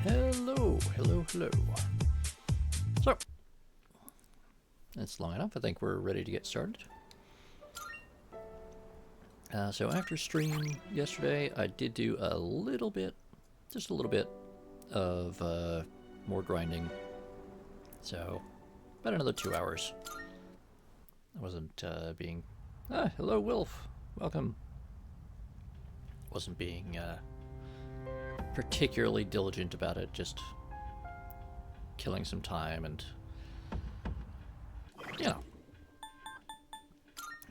Hello, hello, hello. So, that's long enough. I think we're ready to get started. So after stream yesterday, I did do a little bit, just a little bit of more grinding. So, about another 2 hours. I wasn't being... hello, Wilf. Welcome. Wasn't being particularly diligent about it, just killing some time and, you know,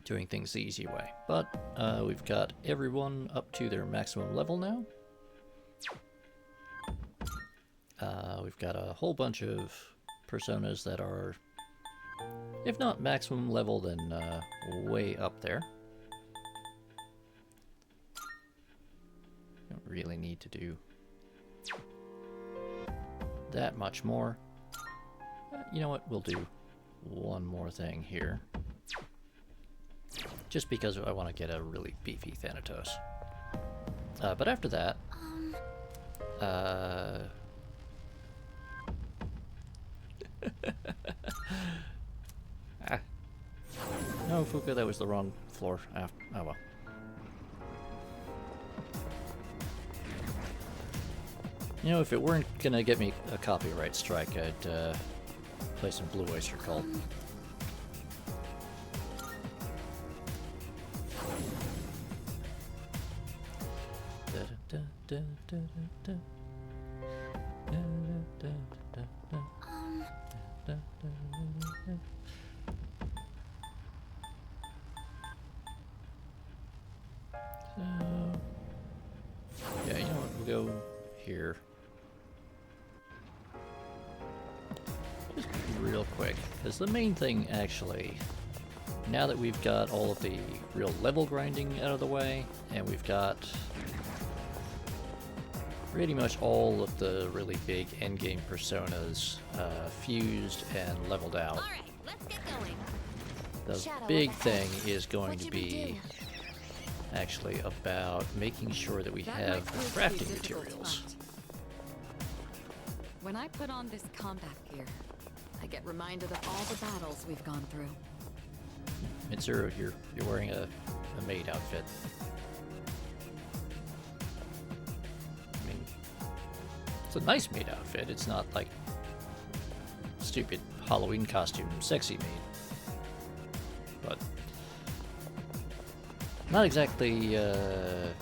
doing things the easy way. But we've got everyone up to their maximum level now. We've got a whole bunch of personas that are, if not maximum level, then way up there. Don't really need to do that much more. You know what, we'll do one more thing here. Just because I want to get a really beefy Thanatos. But after that... No, Fuka, that was the wrong floor. Oh well. You know, if it weren't gonna get me a copyright strike, I'd play some Blue Oyster Cult. Yeah, you know what, we'll go here. Just real quick, because the main thing actually, now that we've got all of the real level grinding out of the way, and we've got pretty much all of the really big endgame personas fused and leveled out. All right, let's get going. The Shadow big of the head. thing is going to be actually about making sure that we have the crafting materials. When I put on this combat gear, I get reminded of all the battles we've gone through. Mitsuru, you're wearing a maid outfit. I mean, it's a nice maid outfit. It's not like stupid Halloween costume sexy maid. But not exactly, I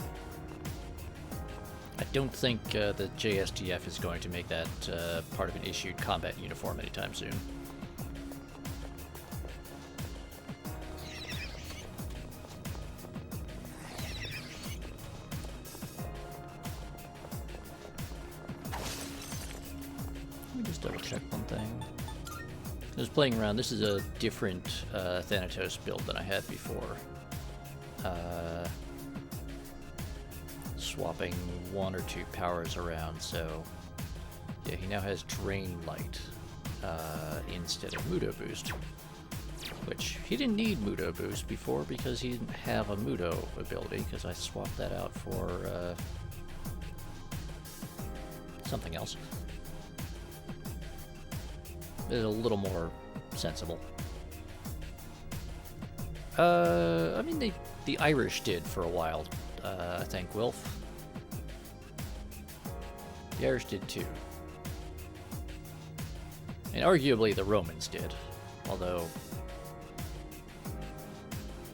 don't think the JSDF is going to make that part of an issued combat uniform anytime soon. Let me just double check one thing. I was playing around. This is a different Thanatos build than I had before. Swapping 1 or 2 powers around, so yeah, he now has Drain Light instead of Mudo Boost, which he didn't need Mudo Boost before because he didn't have a Mudo ability, because I swapped that out for something else. It's a little more sensible. I mean, the Irish did for a while, I think, Wilf. The Irish did too. And arguably the Romans did, although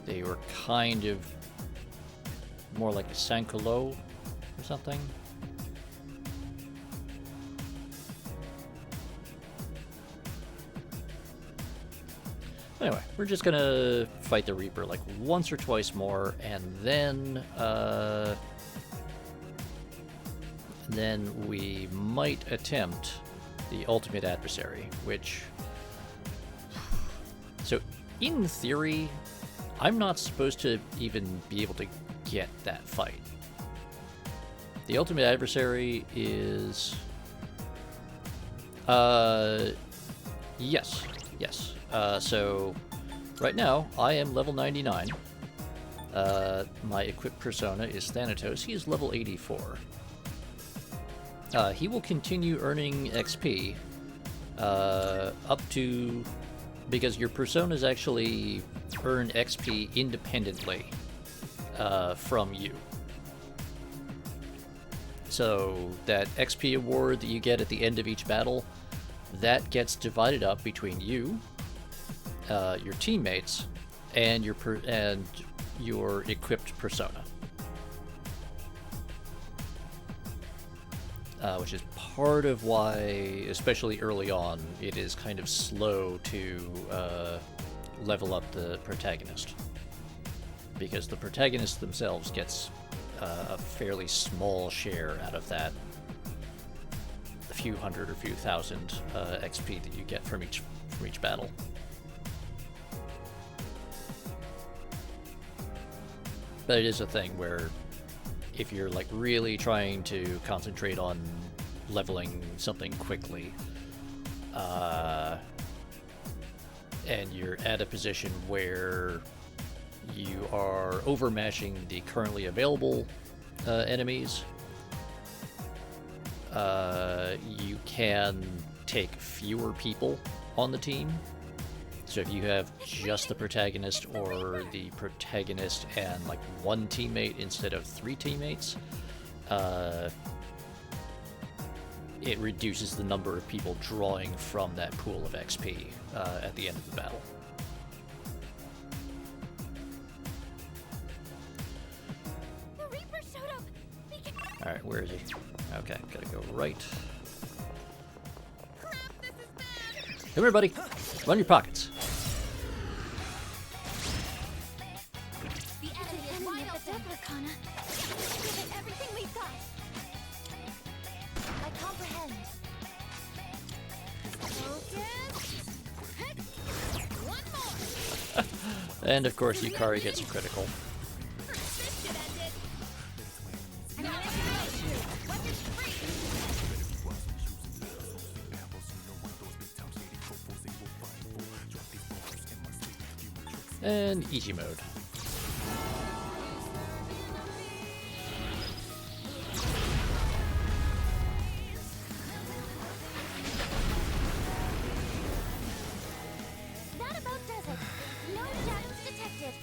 they were kind of more like a Sansculotte or something. Anyway, we're just gonna fight the Reaper like once or twice more, and then we might attempt the ultimate adversary, which... So, in theory, I'm not supposed to even be able to get that fight. The ultimate adversary is... Yes. So, right now, I am level 99. My equipped persona is Thanatos. He is level 84. he will continue earning XP up to... because your personas actually earn XP independently from you. So that XP award that you get at the end of each battle, that gets divided up between you, your teammates, and your equipped persona. Which is part of why, especially early on, it is kind of slow to level up the protagonist. Because the protagonist themselves gets a fairly small share out of that few hundred or few thousand XP that you get from each battle. But it is a thing where if you're like really trying to concentrate on leveling something quickly, and you're at a position where you are overmatching the currently available enemies, you can take fewer people on the team. So if you have just the protagonist or the protagonist and like one teammate instead of 3 teammates, it reduces the number of people drawing from that pool of XP at the end of the battle. The Reaper showed up. Alright, where is he? Okay, gotta go right. Crap, this is bad. Come here, buddy. Run your pockets. The enemy is wide open. Give it everything we've got. I comprehend. Focus. One more. And of course, Yukari gets a critical. This should end it. And easy mode. That about does it. No shadows detected.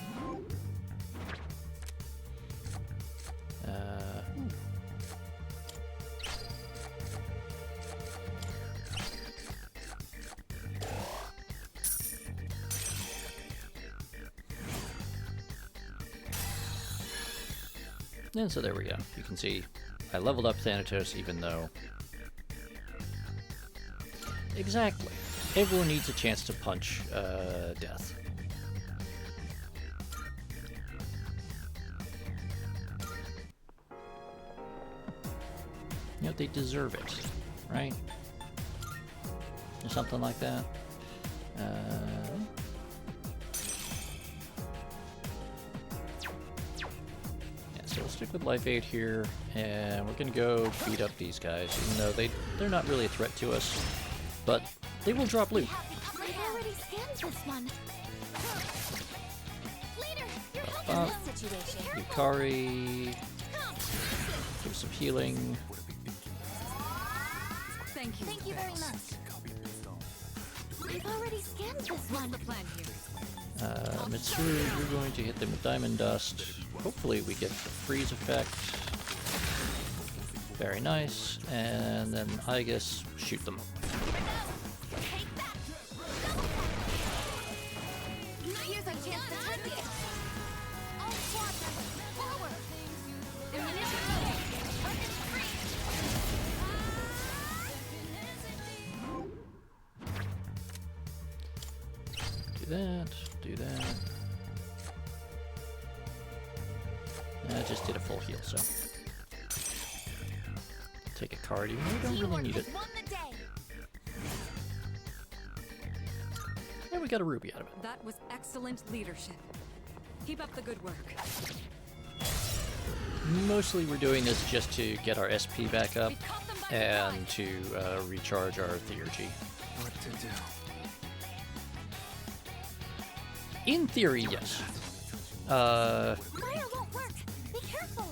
And so there we go. You can see I leveled up Thanatos even though... Exactly. Everyone needs a chance to punch death. You know, they deserve it, right? Or something like that. So we'll stick with Life 8 here, and we're gonna go beat up these guys, even though they're not really a threat to us, but they will drop loot. I've already scanned this one. Leader, you're helping this situation. Yukari, give some healing. Thank you. Thank you very much. I've already scanned this one. What's the plan here? Mitsuru, you're going to hit them with Diamond Dust. Hopefully we get the freeze effect. Very nice. And then I guess shoot them. Here's a chance to turn this. All squad members, forward. Ammunition weapons free. Do that, do that. I just did a full heal, so. Take a card, even though we don't really need it. Won the day. And we got a ruby out of it. That was excellent leadership. Keep up the good work. Mostly we're doing this just to get our SP back up and to recharge our theurgy. What to do? In theory, yes. Fire won't work. Be careful.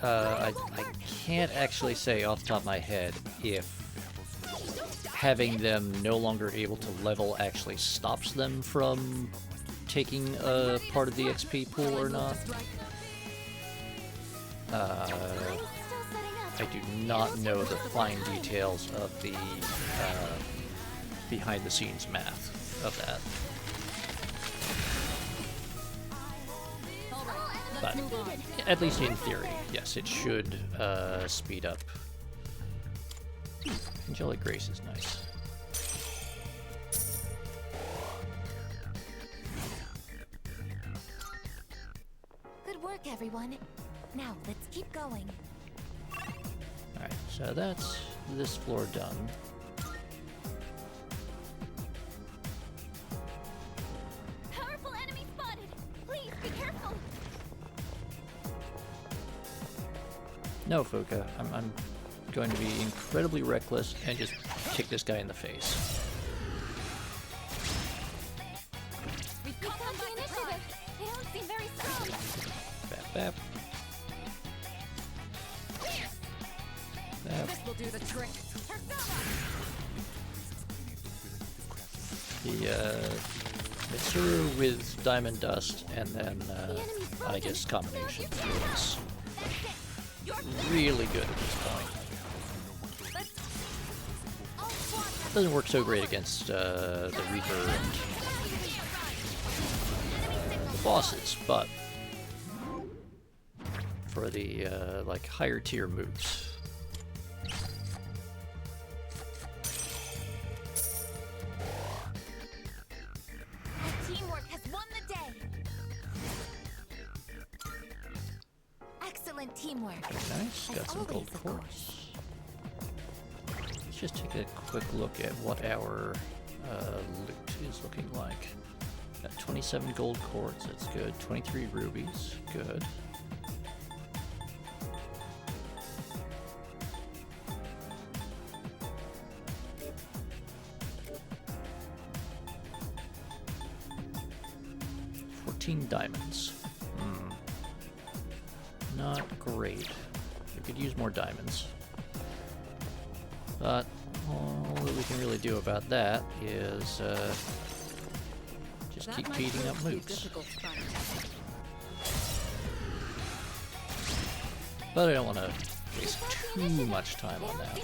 I can't actually say off the top of my head if having them no longer able to level actually stops them from taking a part of the XP pool or not. I do not know the fine details of the behind-the-scenes math of that. But at least in theory, yes, it should speed up. Angelic Grace is nice. Good work, everyone. Now, let's keep going. Alright, so that's this floor done. Powerful enemy spotted! Please, be careful! No, Fuka, I'm going to be incredibly reckless and just kick this guy in the face. We've come the initiative! They don't seem very strong! Bap, bap. Bap. This will do the trick! The Mitsuru with Diamond Dust and then I guess combination is really good at this point. Doesn't work so great against the Reaper and the bosses, but for the like higher tier moves. Teamwork has won the day! Excellent teamwork! Very nice, got some gold quartz. Let's just take a quick look at what our loot is looking like. Got 27 gold quartz, that's good. 23 rubies, good. Diamonds. Not great. We could use more diamonds. But all that we can really do about that is just keep beating up mooks. But I don't want to waste too much time on that.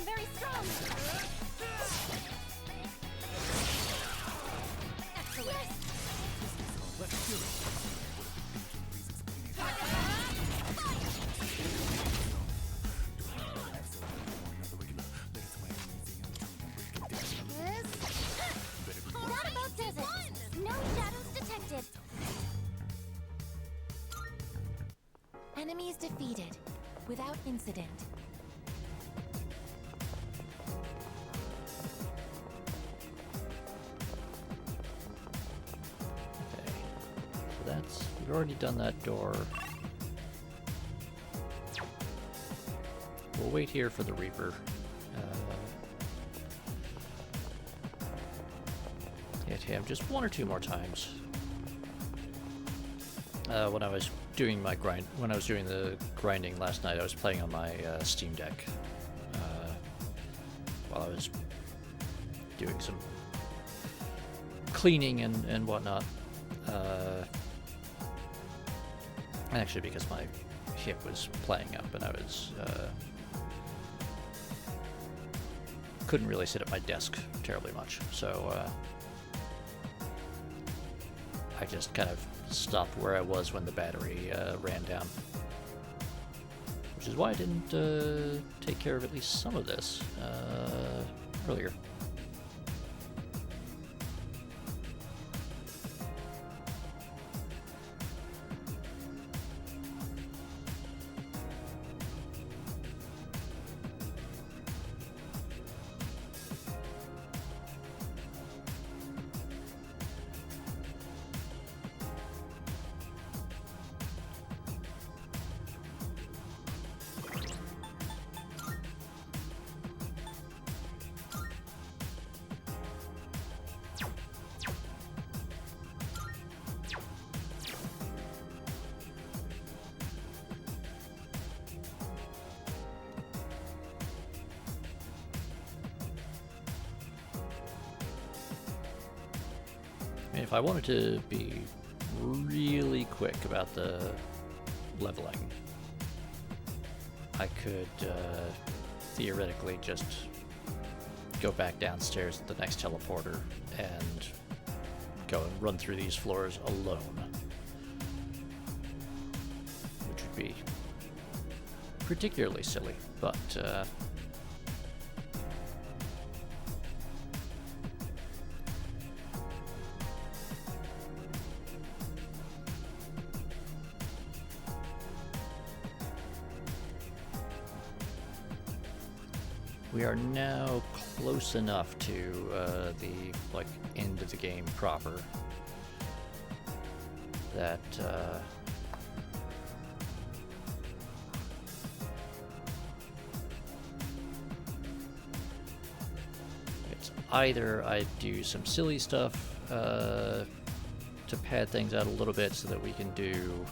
Enemies defeated, without incident. Okay, so that's, we've already done that door. We'll wait here for the Reaper. Hit him just one or two more times. When I was doing my when I was doing the grinding last night, I was playing on my Steam Deck while I was doing some cleaning and whatnot. Actually, because my hip was playing up and I was couldn't really sit at my desk terribly much, so I just kind of stopped where I was when the battery ran down. Which is why I didn't take care of at least some of this earlier. mean, if I wanted to be really quick about the leveling, I could theoretically just go back downstairs at the next teleporter and go and run through these floors alone, which would be particularly silly, but we are now close enough to the end of the game proper that it's either I do some silly stuff to pad things out a little bit so that we can do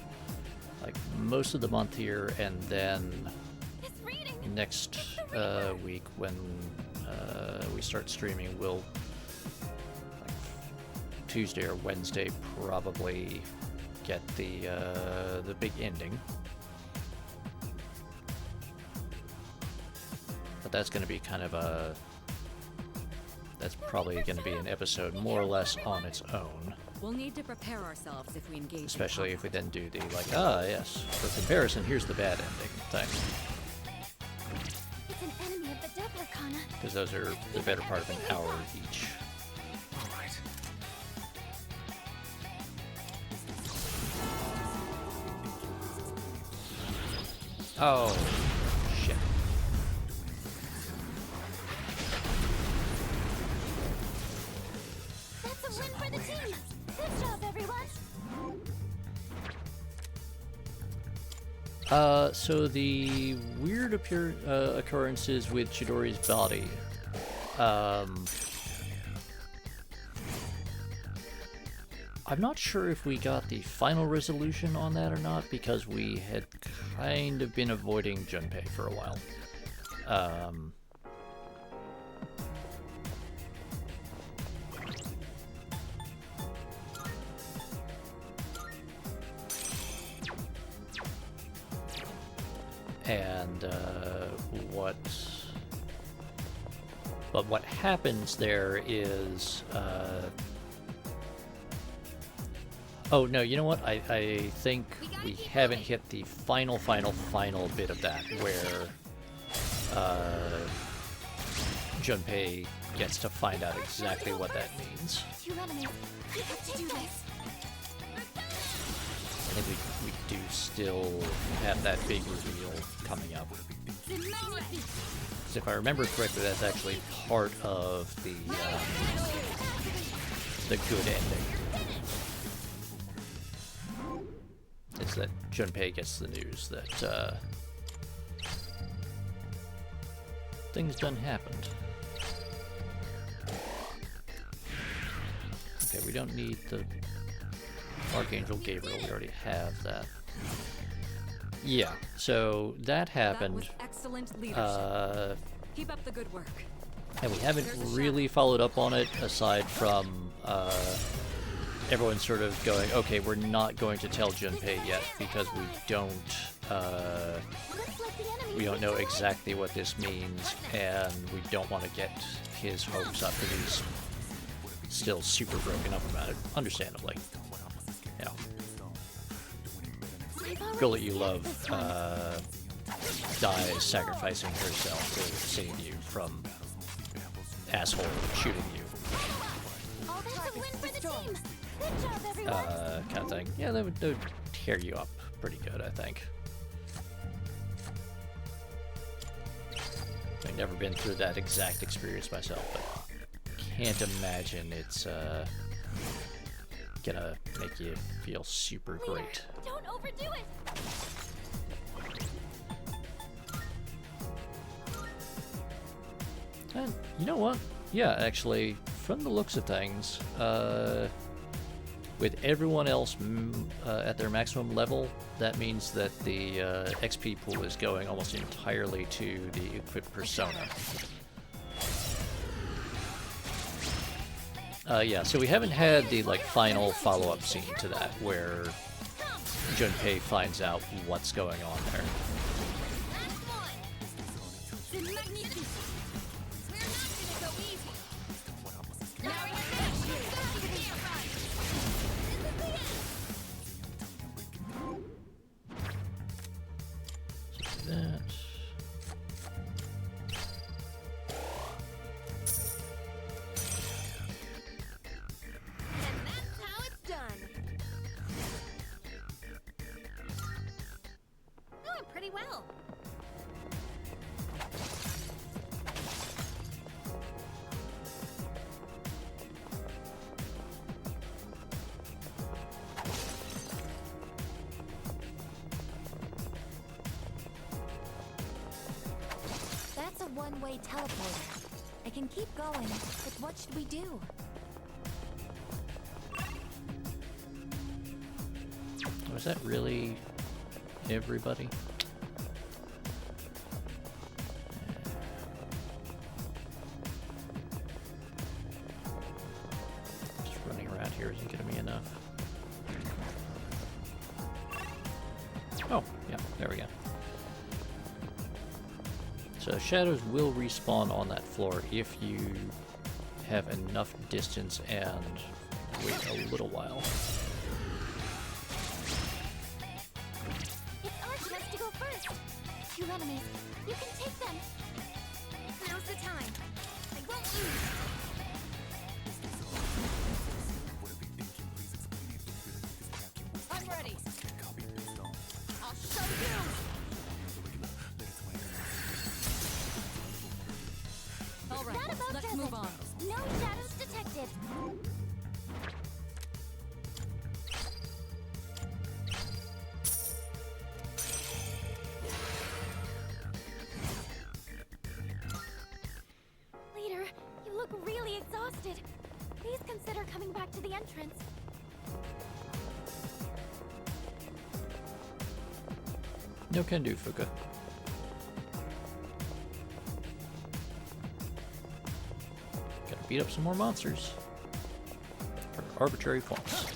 like most of the month here, and then next week when we start streaming, we'll like Tuesday or Wednesday probably get the big ending. But that's going to be kind of that's probably going to be an episode more or less on its own. We'll need to prepare ourselves if we engage. Especially if we then do the yes, for comparison, here's the bad ending thing. Because those are the better part of an hour each. Alright. Oh, shit. That's a win for the team! Good job, everyone! So the weird occurrences with Chidori's body, I'm not sure if we got the final resolution on that or not, because we had kind of been avoiding Junpei for a while. And what happens there is oh no, you know what, I think we haven't hit the final bit of that where Junpei gets to find out exactly what that means. You enemies, we have to do this. I think we do still have that big reveal coming up. Because if I remember correctly, that's actually part of the good ending. It's that Junpei gets the news that things done happened. Okay, we don't need the Archangel Gabriel, we already have that. Yeah, so that happened. That was excellent leadership. Keep up the good work. And we haven't really followed up on it, aside from everyone sort of going, okay, we're not going to tell Junpei yet because we don't know exactly what this means, and we don't want to get his hopes up because he's still super broken up about it, understandably. You know, girl that you love dies sacrificing herself to save you from asshole shooting you. Kind of thing. Yeah, that would tear you up pretty good, I think. I've never been through that exact experience myself, but can't imagine it's gonna make you feel super great. Don't overdo it. And you know what? Yeah, actually, from the looks of things, with everyone else at their maximum level, that means that the XP pool is going almost entirely to the equipped persona. Yeah, so we haven't had the like final follow-up scene to that where Junpei finds out what's going on there. Last one. C'est magnifique. We're not gonna go easy. Now we're back to the enterprise. This is the end. That. And that's how it's done. Doing pretty well. That's a one-way teleporter. I can keep going, but what should we do? Was that really everybody? Just running around here isn't gonna be enough. Oh, yeah, there we go. So shadows will respawn on that floor if you have enough distance and wait a little while. It's our chance to go first. Two enemies. You can take them. Now's the time. I won't lose. I'm ready. I'll show you. All right, That about let's does move it. on. No shadows detected. Leader, you look really exhausted. Please consider coming back to the entrance. No can do, Fuka. Gotta beat up some more monsters for arbitrary points.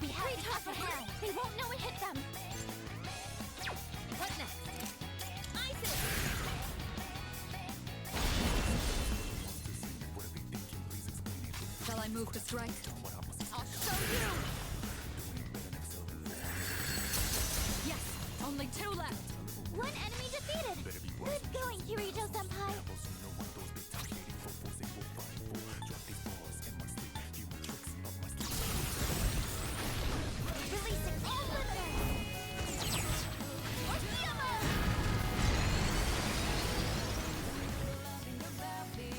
We have to top ahead. They won't know it hit them. What next? Isis! Shall I move to strike? I'll show you! Yes, only two left. One enemy defeated! Good going, Kirito-senpai! Releasing all limiters!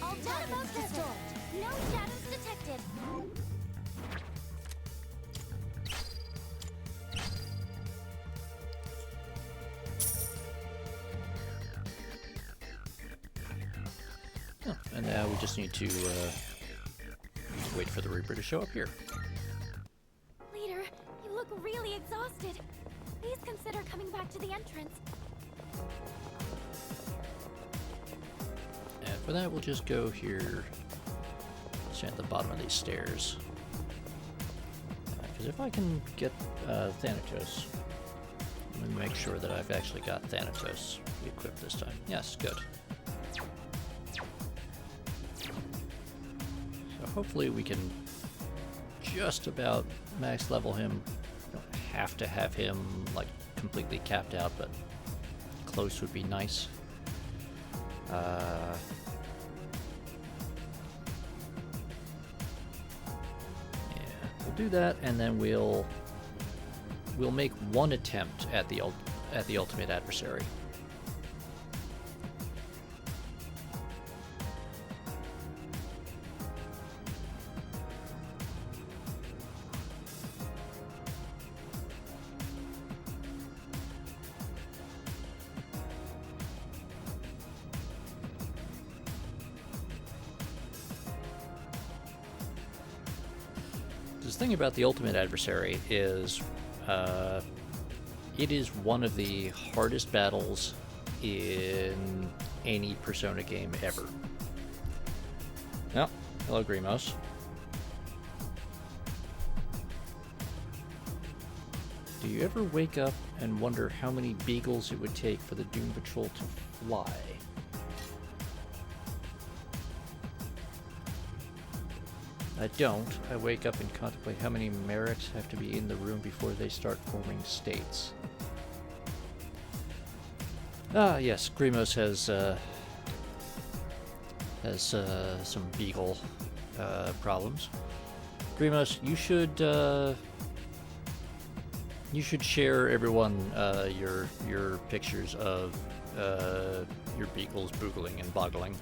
All data modes restored. No shadows detected. Oh, and now we just need to wait for the Reaper to show up here. Leader, you look really exhausted. Please consider coming back to the entrance. And for that, we'll just go here, stand at the bottom of these stairs. Because if I can get Thanatos, let me make sure that I've actually got Thanatos equipped this time. Yes, good. So hopefully we can just about max level him. Don't have to have him like completely capped out, but close would be nice. Yeah, we'll do that, and then we'll make one attempt at the ultimate adversary. The thing about the ultimate adversary is it is one of the hardest battles in any Persona game ever. Oh, hello, Grimos. Do you ever wake up and wonder how many beagles it would take for the Doom Patrol to fly? I don't. I wake up and contemplate how many merrics have to be in the room before they start forming states. Ah, yes, Grimos has some beagle problems. Grimos, you should share everyone your pictures of your beagles boogling and boggling.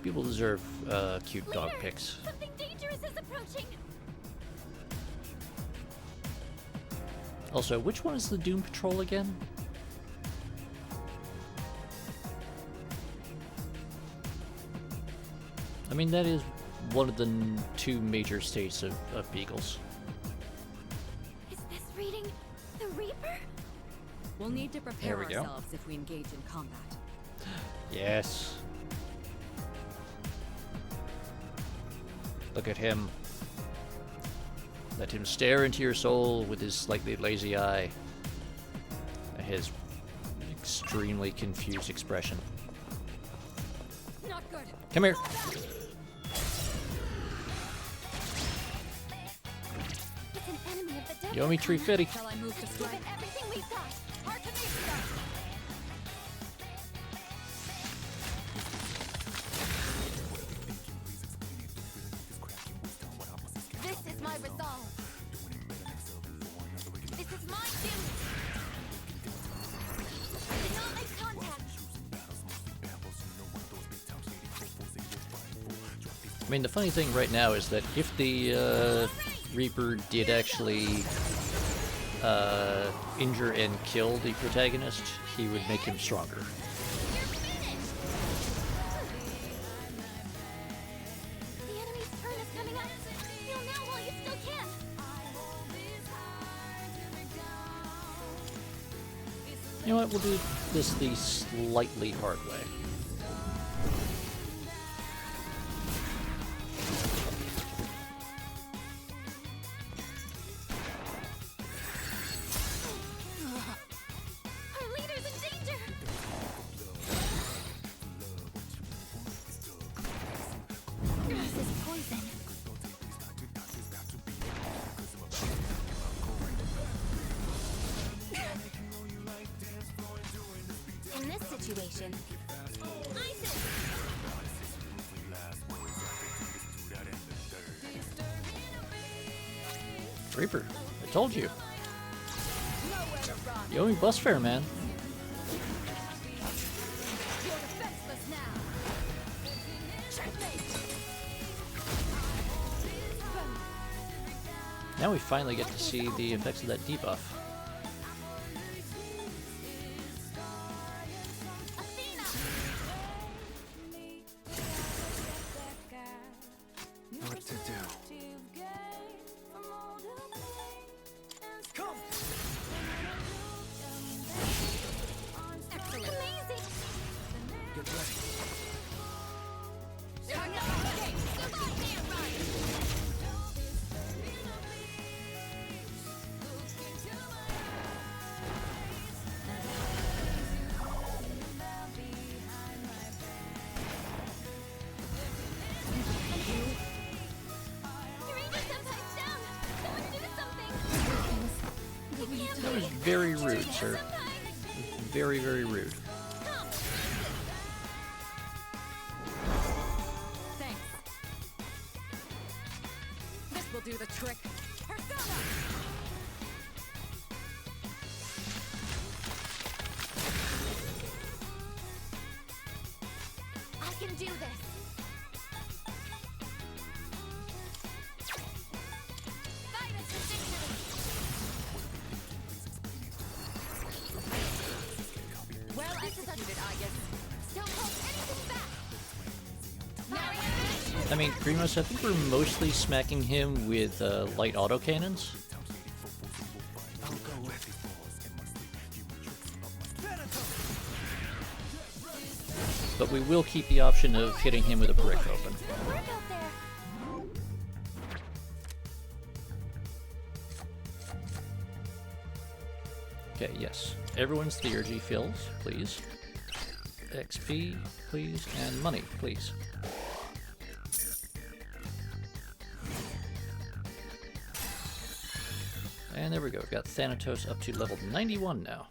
People deserve cute dog Leader, pics. something dangerous is approaching. Also, which one is the Doom Patrol again? I mean, that is one of the two major states of beagles. Is this reading the Reaper? We'll need to prepare There we go. ourselves if we engage in combat. Yes. Look at him. Let him stare into your soul with his slightly lazy eye. And his extremely confused expression. Not good. Come here. It's an enemy of the devil. Yomi Tree Fitty. Shall I move to Give strike? it everything we've got. Arcanista! This is my resolve. This is my duty. Do not make contact. I mean, the funny thing right now is that if the Reaper did actually injure and kill the protagonist, he would make him stronger. You're finished. The enemy's turn is coming up. Heal now while you still can. You know what? We'll do this the slightly hard way. Our leader's in danger. This is poison. In this situation, ISIS! Reaper, I told you. Nowhere to run. You owe me bus fare, man. You're defenseless now. Checkmate. Now we finally get to see the effects of that debuff. Athena! What to do? Amazing! Get ready. That was very rude, sir. Very, very rude. Thanks. This will do the trick. Persona! I can do this. Fight us to victory. Well executed, Aegis. Don't hold anything back. Now I mean, Grimos, I think we're mostly smacking him with light autocannons. I'll go with But we will keep the option of hitting him with a brick open. Work out there. Okay, yes. Everyone's theurgy fills, please. XP, please, and money, please. And there we go. We've got Thanatos up to level 91 now.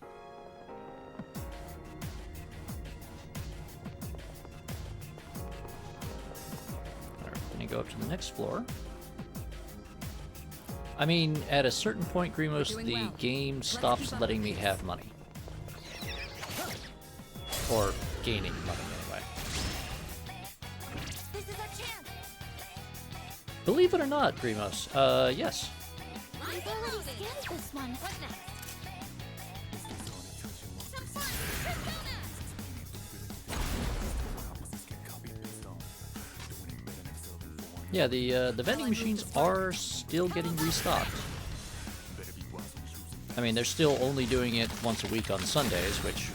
Alright, gonna go up to the next floor. I mean, at a certain point, Grimos, Doing the well. game Let's stops keep up letting the me pace. have money. Or gaining money, anyway. This is our chance. Believe it or not, Grimos, yes. I've already scanned this one. What next? Some fun. Yeah, the vending machines are still getting restocked. I mean, they're still only doing it once a week on Sundays, which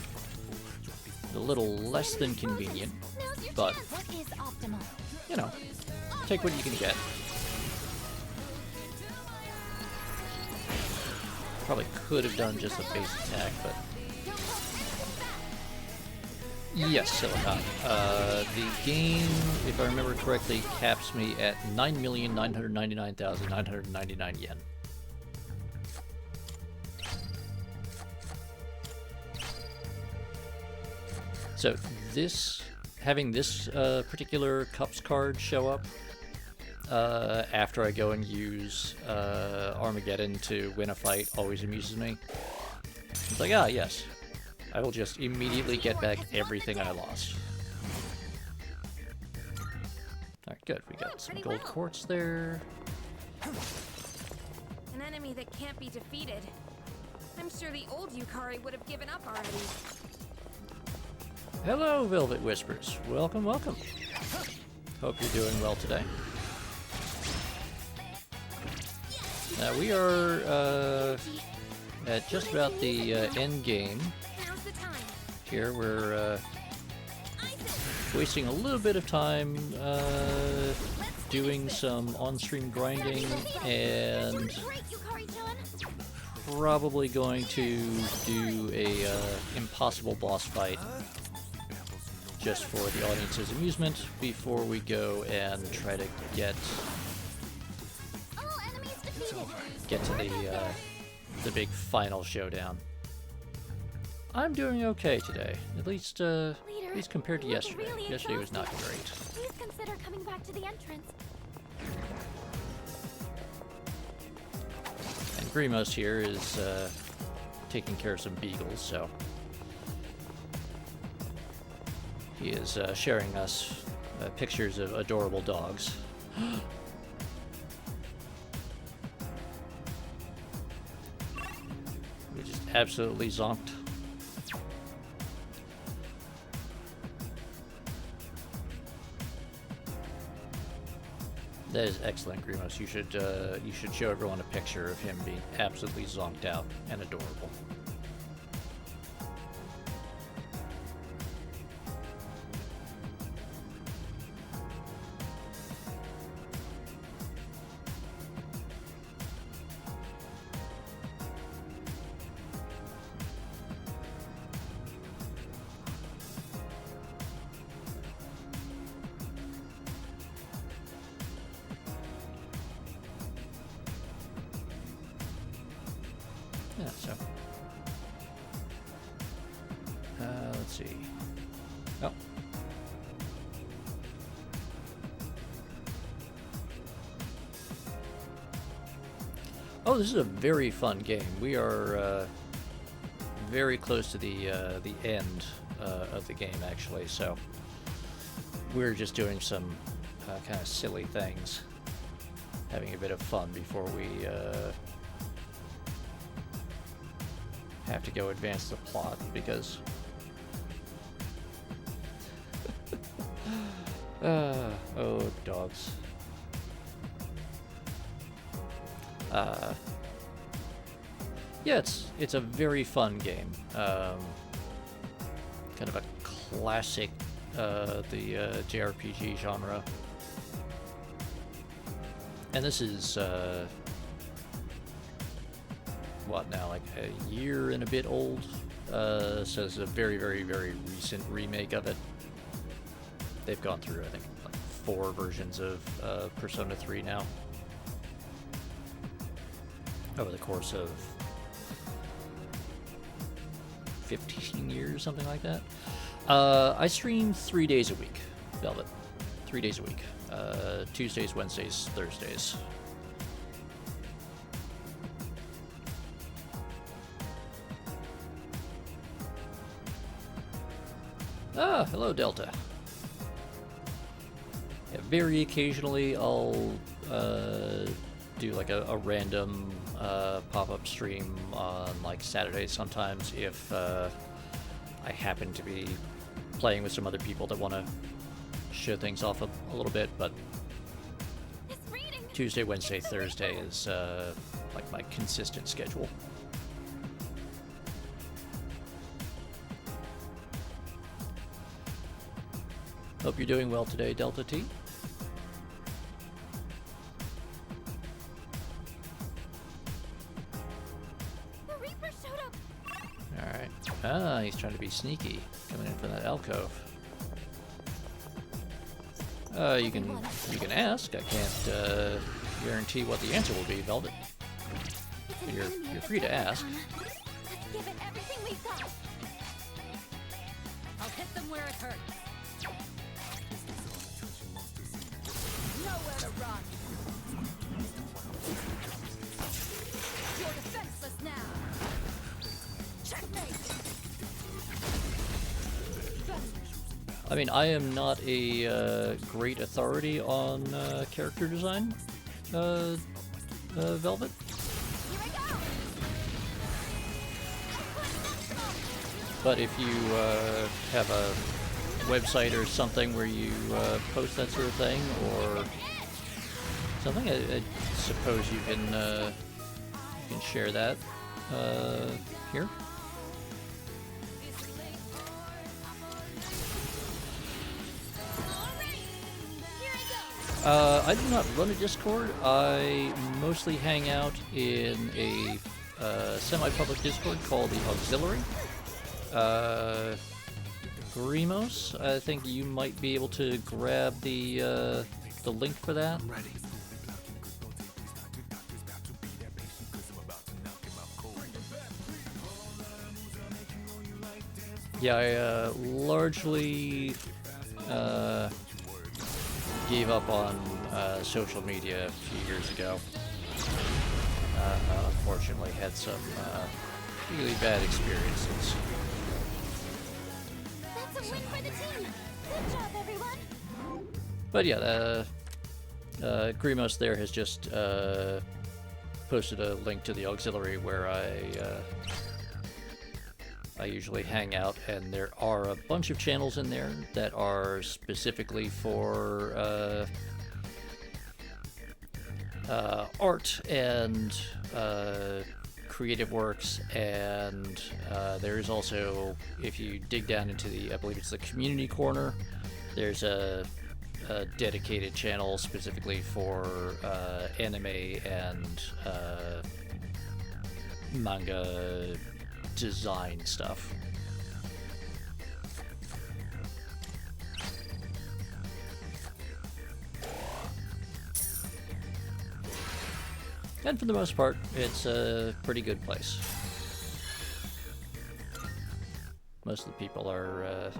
is a little less than convenient, Now's your but, chance. What is optimal? you know, take what you can get. Probably could have done just a base attack, but... Don't hold back. Yes, Silicon. The game, if I remember correctly, caps me at 9,999,999 yen. So having this particular Cups card show up after I go and use Armageddon to win a fight always amuses me. It's like, ah, yes. I will just immediately get back everything I lost. Alright, good. We got some pretty gold well. quartz there. An enemy that can't be defeated. I'm sure the old Yukari would have given up already. Hello, Velvet Whispers. Welcome, welcome. Hope you're doing well today. Now we are at just about the end game. Now's the time. Here we're wasting a little bit of time doing some on-stream grinding and Great, Yukari-chan. probably going to do a impossible boss fight just for the audience's amusement before we go and try to get All enemies defeated. to the big final showdown. I'm doing okay today, at least compared to you look yesterday. really Yesterday was not exhausted. great. Please consider coming back to the entrance. And Grimos here is taking care of some beagles, so he is sharing us pictures of adorable dogs. We just absolutely zonked. That is excellent, Grimos. You should show everyone a picture of him being absolutely zonked out and adorable. Yeah, so. Let's see. Oh. Oh, this is a very fun game. We are very close to the end of the game, actually. So we're just doing some kind of silly things, having a bit of fun before we have to go advance the plot, because oh, dogs. Yeah, it's a very fun game. Kind of a classic the JRPG genre. And this is, what now, like a year and a bit old? So it's a very, very, very recent remake of it. They've gone through, I think, like 4 versions of Persona 3 now. Over the course of 15 years, something like that. I stream 3 days a week, Velvet. 3 days a week. Tuesdays, Wednesdays, Thursdays. Ah, hello, Delta. Yeah, very occasionally I'll do like a random pop-up stream on like Saturdays sometimes if I happen to be playing with some other people that want to show things off a little bit, but Tuesday, Wednesday, Thursday is like my consistent schedule. Hope you're doing well today, Delta T. The Reaper showed up. Alright. Ah, he's trying to be sneaky, coming in from that alcove. You can ask. I can't guarantee what the answer will be, Velvet. But you're free to ask. Let's give it everything we've got. I'll hit them where it hurts. Nowhere to run. You're defenseless now. Checkmate. I mean, I am not a great authority on character design, Velvet. Here I go. But if you have a website or something where you post that sort of thing, or something, I suppose you can share that here. I do not run a Discord. I mostly hang out in a semi-public Discord called the Auxiliary. Grimos, I think you might be able to grab the link for that. I'm ready. Yeah, I largely gave up on social media a few years ago. Unfortunately, had some really bad experiences. That's a win for the team. Good job, everyone. But yeah, Grimos there has just posted a link to the Auxiliary where I usually hang out, and there are a bunch of channels in there that are specifically for art and creative works, and there is also, if you dig down into the, I believe it's the community corner, there's a dedicated channel specifically for anime and manga design stuff. And for the most part, it's a pretty good place. Most of the people are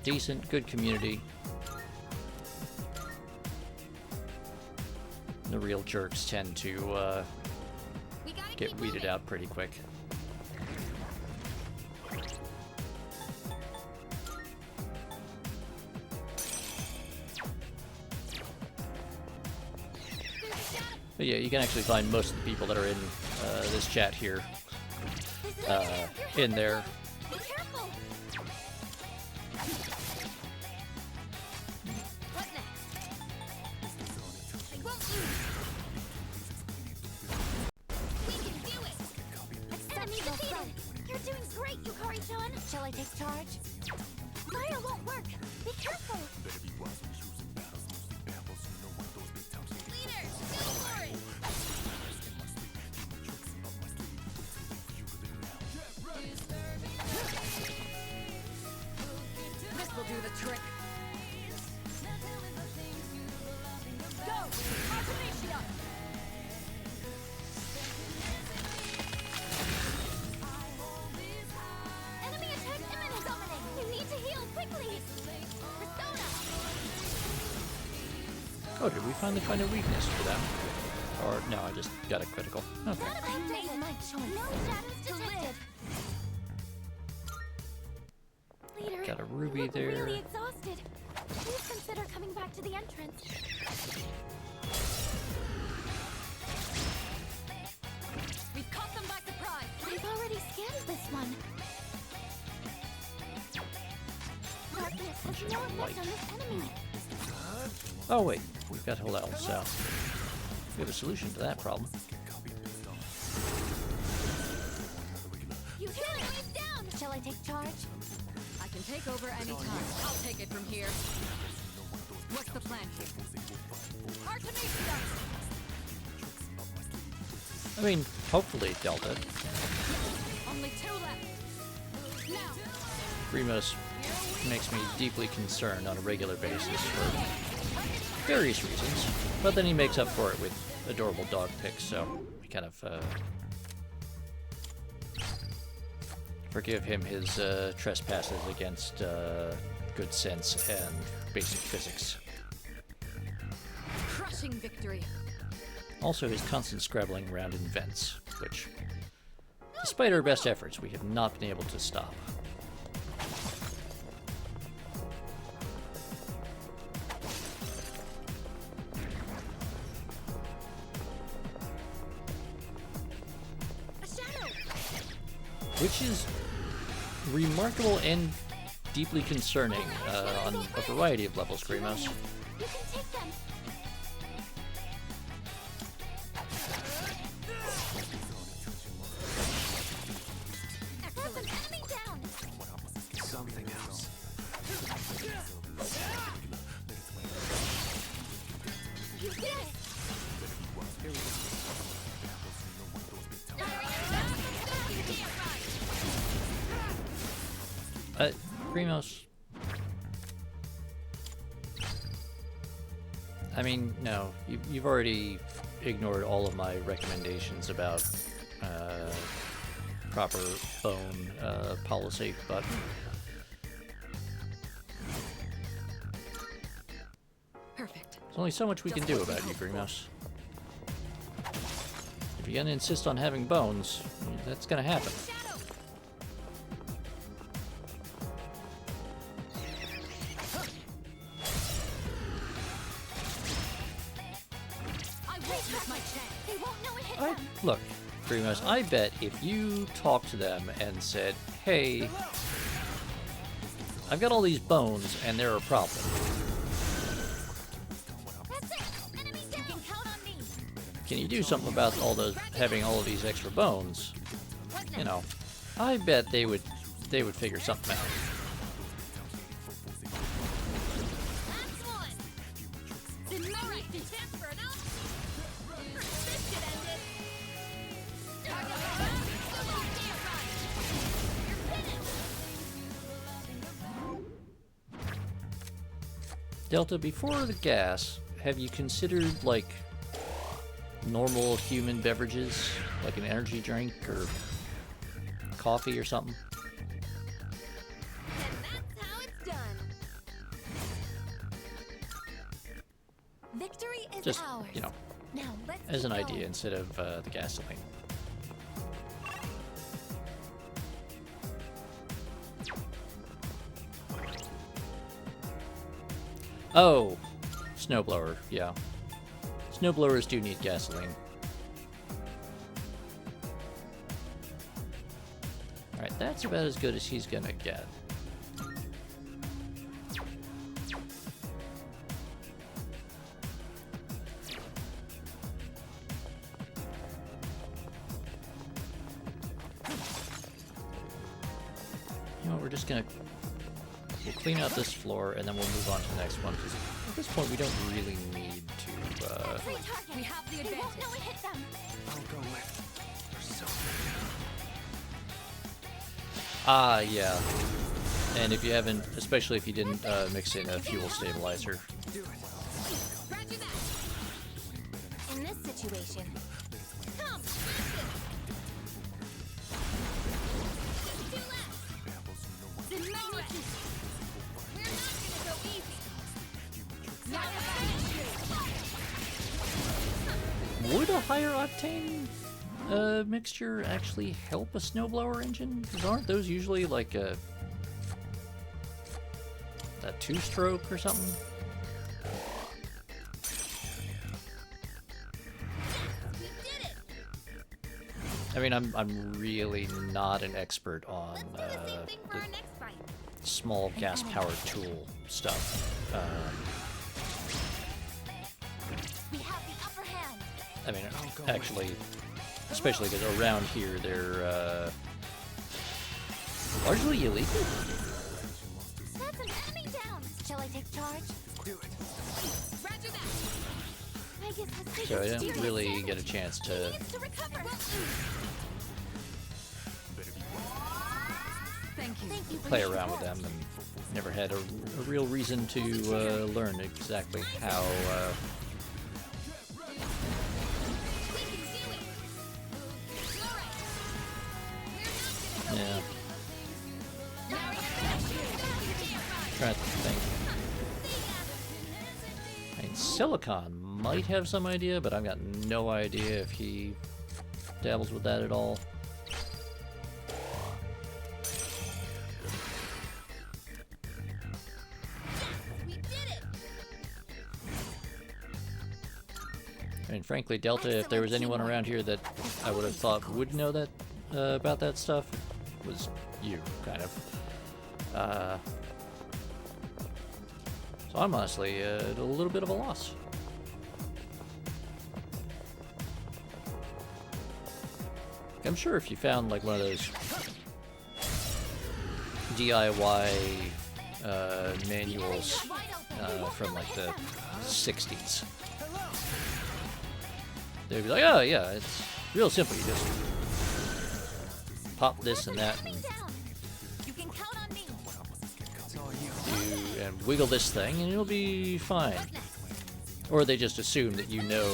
decent, good community. The real jerks tend to get weeded out pretty quick. But yeah, you can actually find most of the people that are in this chat here in there. Be careful. What next? I won't lose. We can do it. Enemy defeated. You're doing great, Yukari-chan. Shall I take take charge? Fire won't work. Be careful. Leader, go for it. This will do the trick. Go! Artemisia! Enemy attack imminent. Summoning. You need to heal quickly. Persona. Oh, did we finally find a weakness for them? Or, no, I just got a critical. Okay. I made my choice. No shadows detected. Leader, Got a ruby you look there. really exhausted. Please consider coming back to the entrance. We've caught them by surprise. I've already scanned this one. Darkness has no effect on this enemy. Oh, wait. We've got to hold out south. We have a solution to that problem. You can't leave down. Shall I take charge? I can take over anytime. I'll take it from here. What's the plan here? Artemisia! I mean, hopefully, Delta. Only 2 left. Now, Grimos makes me deeply concerned on a regular basis for various reasons, but then he makes up for it with adorable dog pics, so we kind of forgive him his trespasses against good sense and basic physics. crushing victory. Also his constant scrabbling around in vents, which, despite our best efforts, we have not been able to stop. A shadow. Which is remarkable and deeply concerning on a variety of levels, Grimos. You can take them. There's an enemy down. Something else. You did it. Grimos. I mean, no, you've already ignored all of my recommendations about proper bone policy, but Perfect. there's only so much we can do about you, Grimos. If you're gonna insist on having bones, that's gonna happen. Shadow. I won't miss my chance. They won't know it hit them. Look, Grimos, I bet if you talked to them and said, hey, I've got all these bones and they're a problem, That's it. Enemy down. You can count on me. can you do something about all those having all of these extra bones? You know, I bet they would figure something out. Last one. All right, transfer it up. This should end it. Delta, before the gas, have you considered, like, normal human beverages? Like an energy drink or coffee or something? And that's how it's done. Victory is Just, ours. you know, Now let's as an keep idea going. instead of the gasoline. Oh, snowblower, yeah. Snowblowers do need gasoline. Alright, that's about as good as he's gonna get. You know, we're just just gonna we'll clean out this floor and then we'll move on to the next one. Because at this point, we don't really need to. Free target. We have the They won't advantage. know we hit them. I'll go with. They're so good. Yeah. And if you haven't, especially if you didn't mix in a fuel stabilizer, Do it. Roger that. In this situation, Come. Two left. The magnitude. We're not gonna go easy. would a higher octane mixture actually help a snowblower engine? Because aren't those usually like a two-stroke or something? We did it. I mean, I'm really not an expert on Let's do the same thing for our next fight. small gas-powered tool stuff. we have the upper hand. I mean, actually, especially because around here they're largely illegal. That's an enemy down. Shall I take charge? Do it. Roger that. I guess this So I is don't serious really damage. get a chance He to needs to recover. Thank you. Thank you for play your around with support. them, and never had a real reason to learn exactly how. We can do it. All right. We're not gonna go Yeah, easy. Now we're gonna trying to think. I mean, Silicon might have some idea, but I've got no idea if he dabbles with that at all. We did it. I mean, frankly, Delta, if there was anyone around here that I would have thought would know that about that stuff, it was you, kind of. So I'm honestly at a little bit of a loss. I'm sure if you found like one of those DIY manuals from like the 60s, they'd be like, oh yeah, it's real simple. You just pop this and that and Down. You can count on me. It's all you. and wiggle this thing and it'll be fine. Or they just assume that you know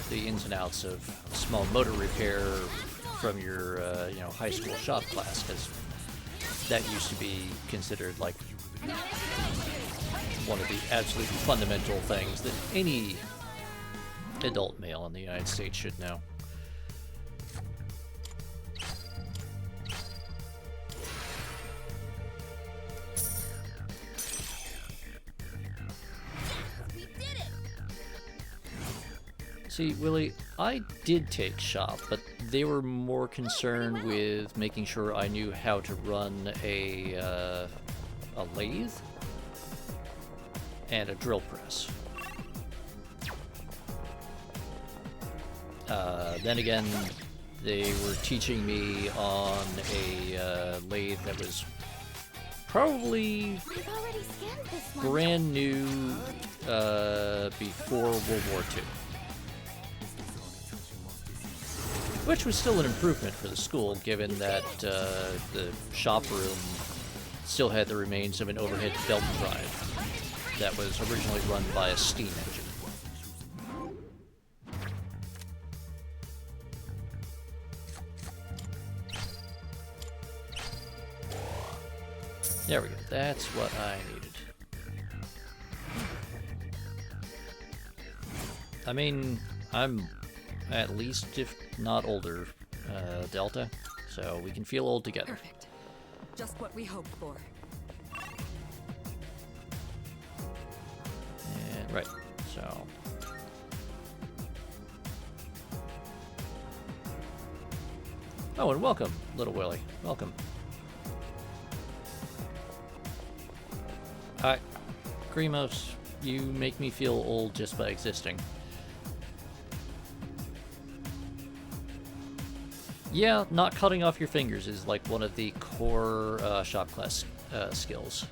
the ins and outs of small motor repair from your high school shop class, because that used to be considered like one of the absolute fundamental things that any adult male in the United States should know. We did it. See, Willie, I did take shop, but they were more concerned with making sure I knew how to run a lathe and a drill press. Then again, they were teaching me on a lathe that was probably We've already scanned this one. brand new before World War II. Which was still an improvement for the school, given that the shop room still had the remains of an overhead belt drive that was originally run by a steam engine. There we go. That's what I needed. I mean, I'm at least, if not older, Delta, so we can feel old together. Perfect. Just what we hoped for. And, right, so... Oh, and welcome, little Willie. Welcome. Hi. Grimos, you make me feel old just by existing. Yeah, not cutting off your fingers is like one of the core shop class skills.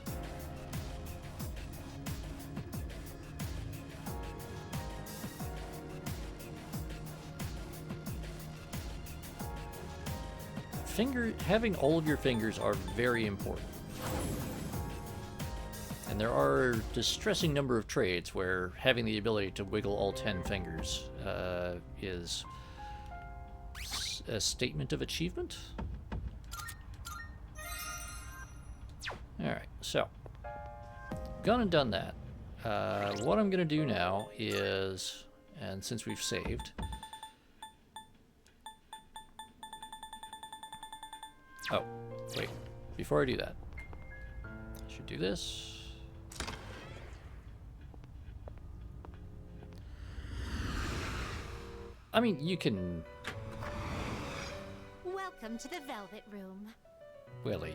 Having all of your fingers are very important. And there are a distressing number of trades where having the ability to wiggle all 10 fingers is a statement of achievement. Alright, so gone and done that. What I'm gonna do now is, and since we've saved, oh, wait, before I do that, I should do this. I mean, you can... Welcome to the Velvet Room. Willie.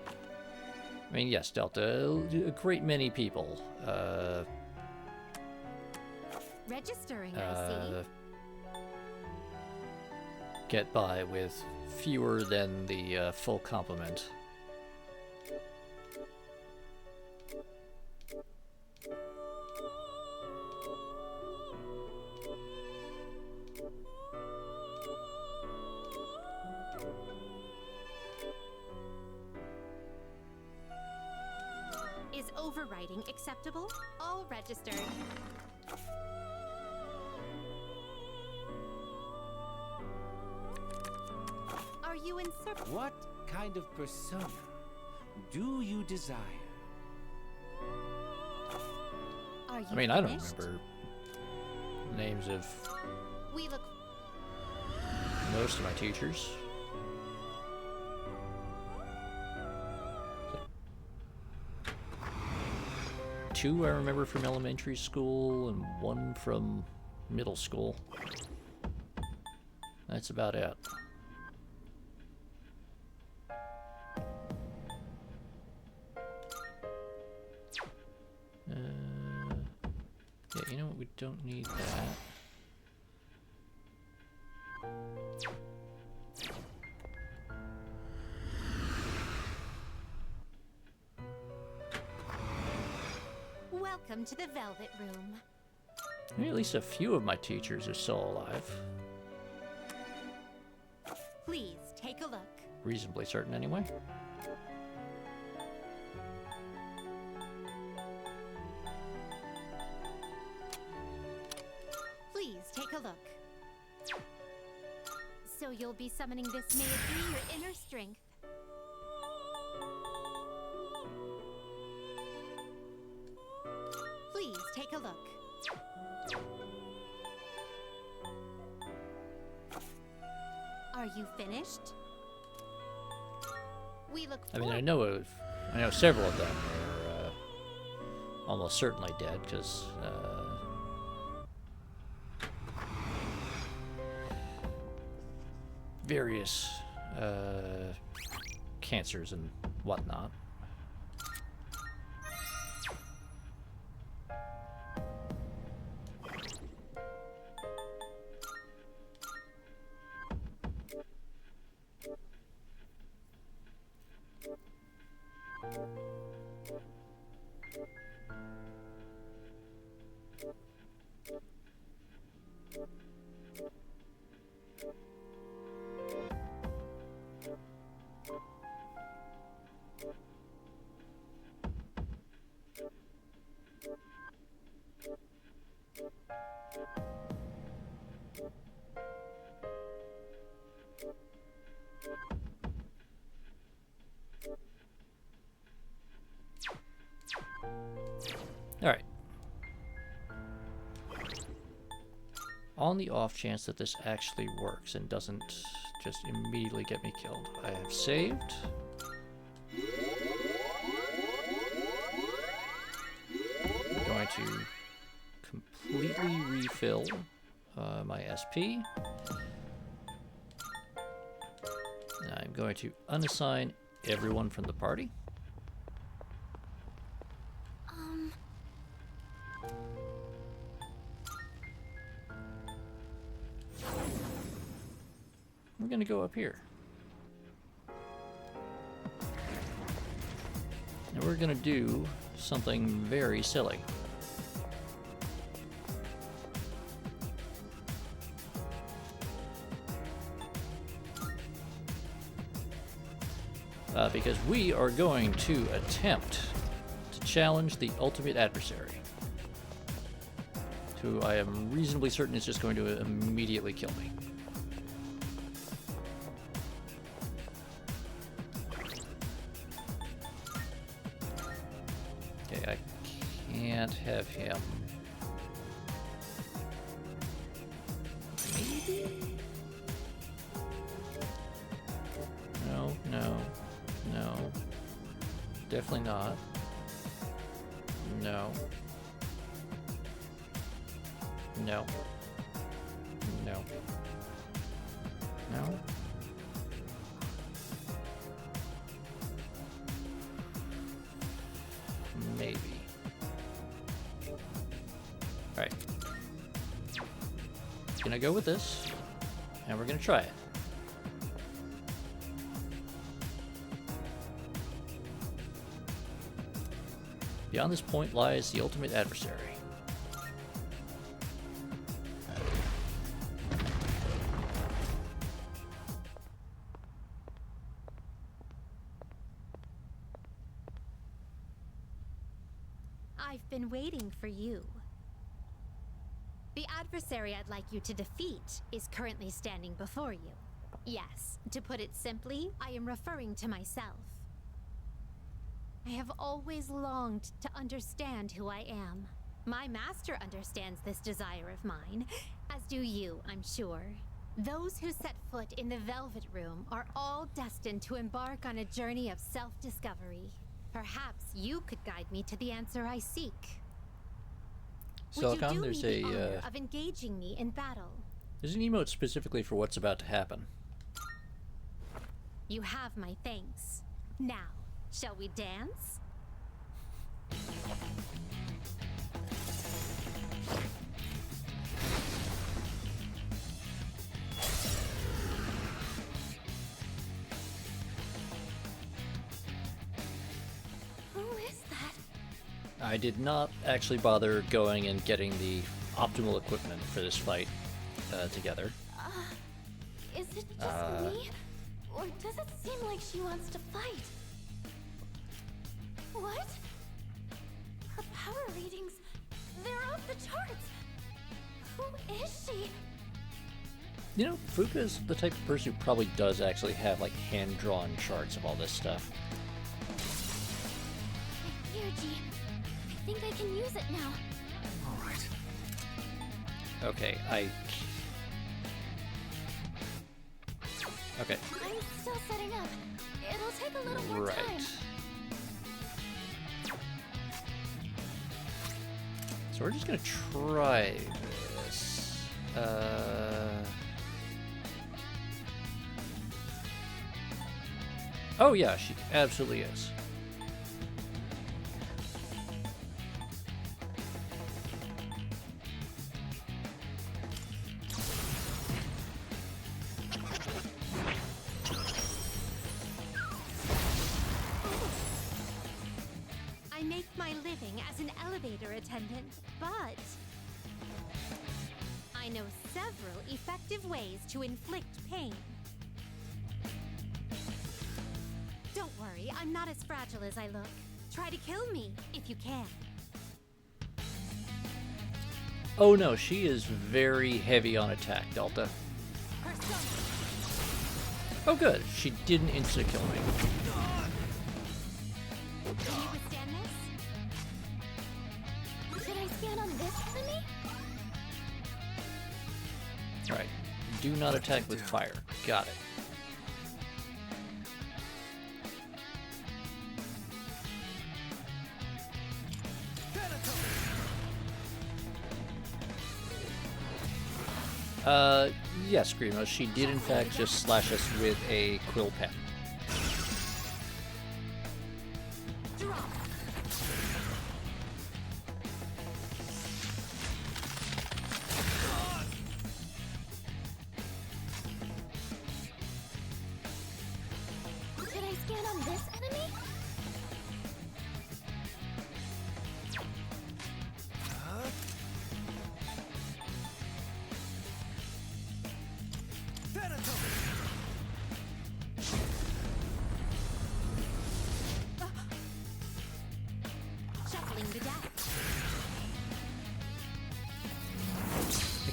I mean, yes, Delta, a great many people, Registering, I see. get by with fewer than the full complement. Is overwriting acceptable? All registered. Are you in search? What kind of persona do you desire? Are you I mean, I don't finished? remember names of We look. most of my teachers. Two I remember from elementary school and one from middle school. That's about it. Yeah, you know what? We don't need that. Welcome to the Velvet Room. I mean, at least a few of my teachers are still alive. Please take a look. Reasonably certain, anyway. Please take a look. So you'll be summoning this. May it be your inner strength. Please take a look. Are you finished? We look I mean, forward. I know several of them are almost certainly dead because various cancers and whatnot. Alright. On the off chance that this actually works and doesn't just immediately get me killed, I have saved. I'm going to completely refill my SP. And I'm going to unassign everyone from the party. we're gonna go up here. And we're gonna do something very silly. Because we are going to attempt to challenge the ultimate adversary, who I am reasonably certain is just going to immediately kill me. Okay, I can't have him. Maybe? No, no, no. Definitely not. No. No. No. No. Maybe. Alright. Gonna go with this, and we're gonna try it. Beyond this point lies the ultimate adversary. I've been waiting for you. The adversary I'd like you to defeat is currently standing before you. Yes, to put it simply, I am referring to myself. I have always longed to understand who I am. My master understands this desire of mine, as do you, I'm sure. Those who set foot in the Velvet Room are all destined to embark on a journey of self-discovery. Perhaps you could guide me to the answer I seek. Would you do me the honor of engaging me in battle? There's an emote specifically for what's about to happen. You have my thanks. Now, shall we dance? Who is that? I did not actually bother going and getting the optimal equipment for this fight together. Is it just me? Or does it seem like she wants to fight? What? Her power readings, they're off the charts. Who is she? You know, Fuka's the type of person who probably does actually have like hand-drawn charts of all this stuff. Energy. I think I can use it now. All right. Okay, Okay, I'm still setting up. It'll take a little more right. time. So we're just gonna try this. Oh yeah, she absolutely is. I make my living as an elevator attendant, but I know several effective ways to inflict pain. Don't worry, I'm not as fragile as I look. Try to kill me, if you can. Oh no, she is very heavy on attack, Delta. Persona. Oh good, she didn't insta-kill me. Can you withstand this? Should I stand on this for me? Alright, do not attack with fire. Got it. Yes, Screamo, she did in fact just slash us with a quill pen. Drop.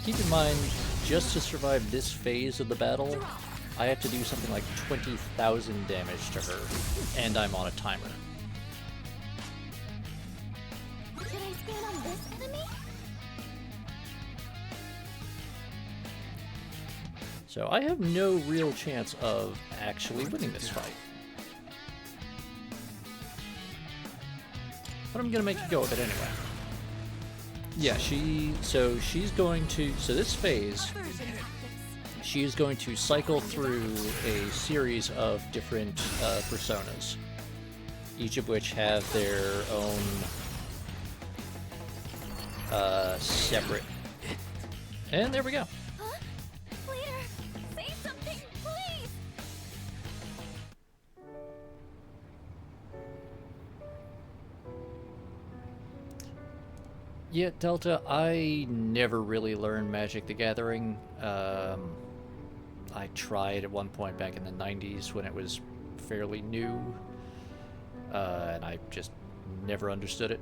keep in mind, just to survive this phase of the battle, I have to do something like 20,000 damage to her, and I'm on a timer. Should I stand on this enemy? So I have no real chance of actually winning this fight. But I'm gonna make a go of it anyway. Yeah, she's going to, so this phase, she is going to cycle through a series of different personas, each of which have their own separate. And there we go. Huh? Leader, say something, please! Yeah, Delta, I never really learned Magic the Gathering. I tried at one point back in the 90s when it was fairly new, and I just never understood it.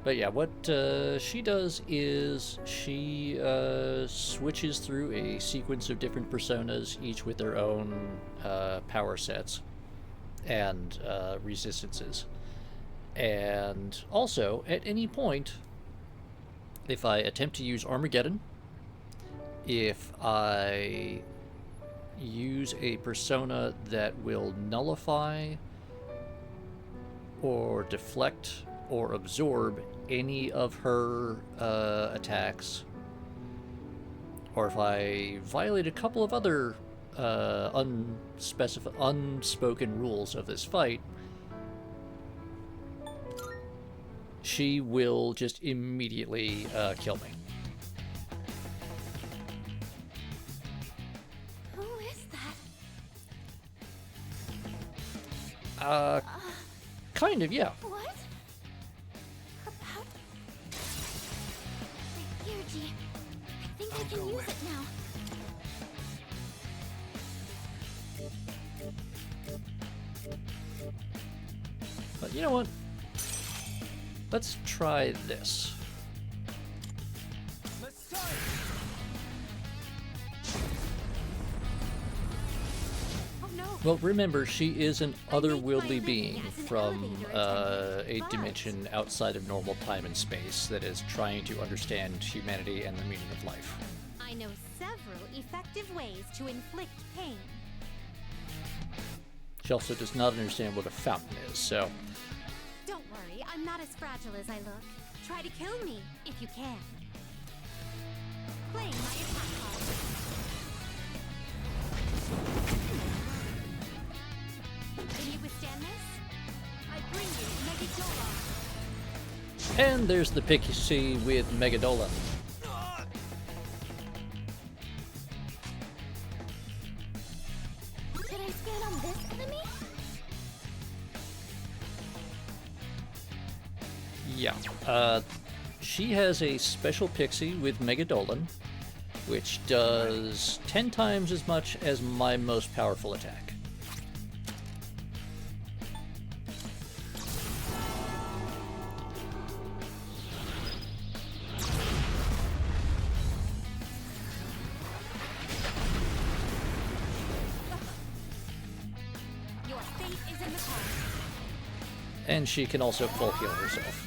But yeah, what she does is she switches through a sequence of different personas, each with their own power sets and resistances. And also, at any point, if I attempt to use Armageddon, if I use a persona that will nullify or deflect or absorb any of her attacks, or if I violate a couple of other unspoken rules of this fight, she will just immediately kill me. Who is that? Kind of, yeah. What? About... My energy. I think I can use it now. But you know what? Let's try this. Let's start. Oh no! Well, remember, she is an otherworldly being from a dimension outside of normal time and space that is trying to understand humanity and the meaning of life. I know several effective ways to inflict pain. She also does not understand what a fountain is, so... Don't worry, I'm not as fragile as I look. Try to kill me, if you can. Playing my attack card. Can you withstand this? I bring you Megadola. And there's the Pixie with Megadola. Should I stand on this enemy? Yeah. She has a special Pixie with Megadolan, which does 10 times as much as my most powerful attack. Your fate is in the cards. And she can also full heal herself.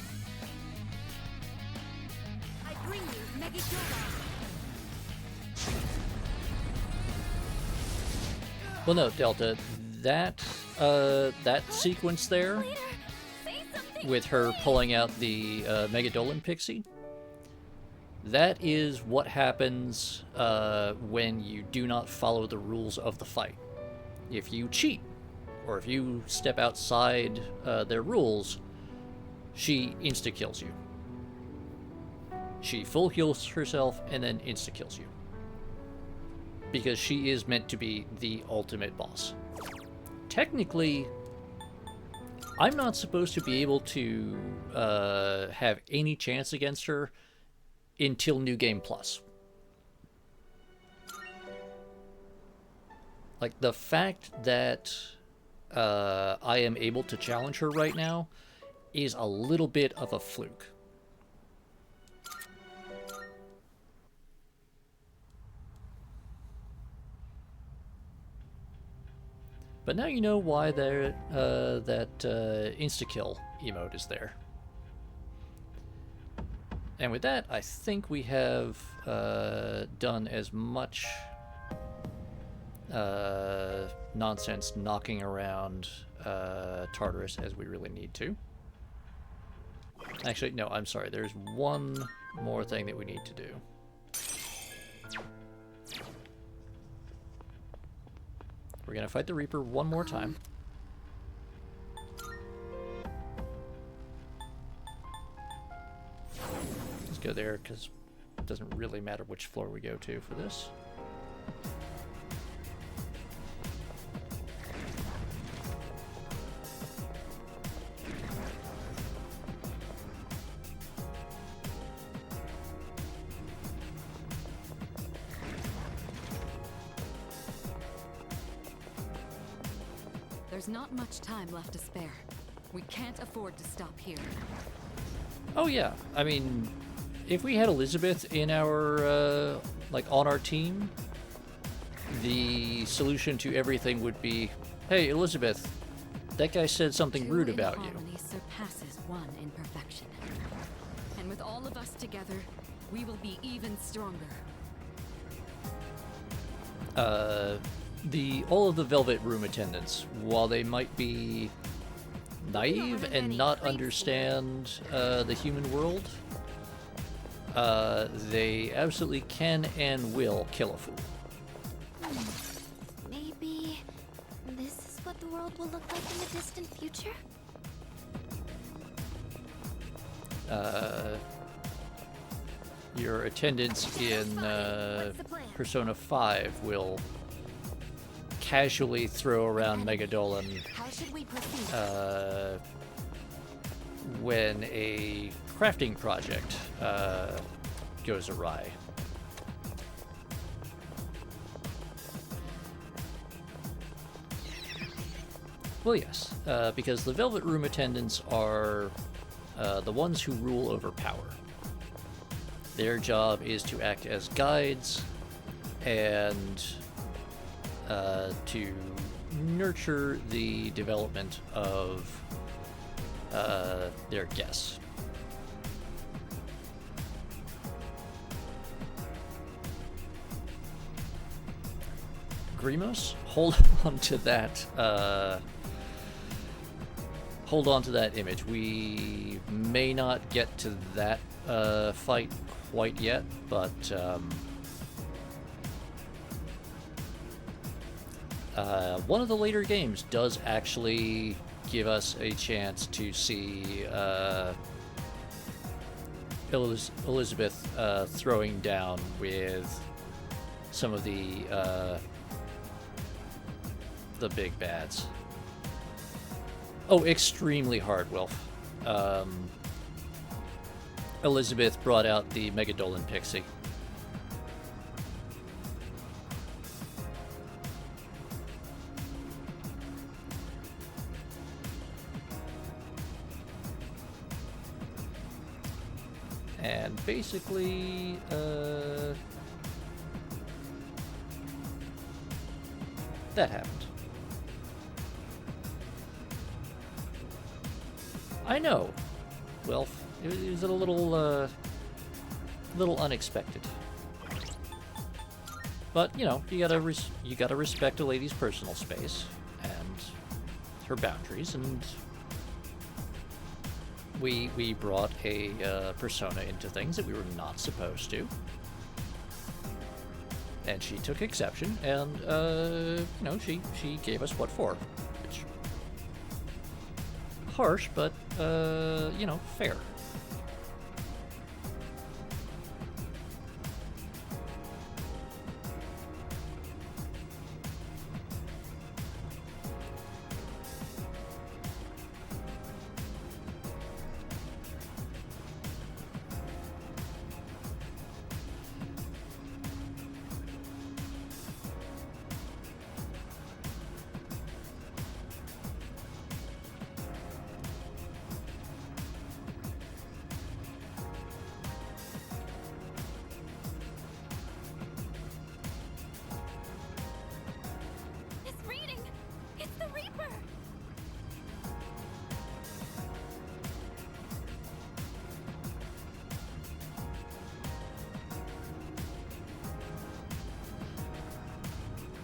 I bring you Megadola. Well, no, Delta, that sequence there Leader, say something. with her pulling out the Megadolan Pixie, that is what happens when you do not follow the rules of the fight. If you cheat, or if you step outside their rules, she insta-kills you. She full heals herself and then insta-kills you. Because she is meant to be the ultimate boss. Technically, I'm not supposed to be able to have any chance against her until New Game Plus. Like, the fact that I am able to challenge her right now is a little bit of a fluke. But now you know why there that insta-kill emote is there. And with that, I think we have done as much nonsense knocking around Tartarus as we really need to. Actually, no, I'm sorry. There's one more thing that we need to do. We're gonna fight the Reaper one more time. Let's go there, because it doesn't really matter which floor we go to for this. There's not much time left to spare. We can't afford to stop here. Oh yeah, I mean, if we had Elizabeth in our, like, on our team, the solution to everything would be, hey, Elizabeth, that guy said something rude about you. Harmony surpasses one in perfection. And with all of us together, we will be even stronger. All of the Velvet Room attendants, while they might be naive have and any not crates understand the human world, they absolutely can and will kill a fool. Maybe this is what the world will look like in the distant future? Your attendants in Persona 5 will casually throw around Megadolan How should we proceed? when a crafting project goes awry. Well, yes, because the Velvet Room attendants are the ones who rule over power. Their job is to act as guides and to nurture the development of their guests. Grimos, hold on to that. Hold on to that image. We may not get to that fight quite yet, but one of the later games does actually give us a chance to see Elizabeth throwing down with some of the big bads. Oh, extremely hard, Wilf. Elizabeth brought out the Megadolan Pixie. And basically, that happened. I know. Well, it was a little unexpected. But you know, you gotta respect a lady's personal space and her boundaries, and we brought a persona into things that we were not supposed to, and she took exception, and you know, she gave us what for, which harsh, but you know, fair.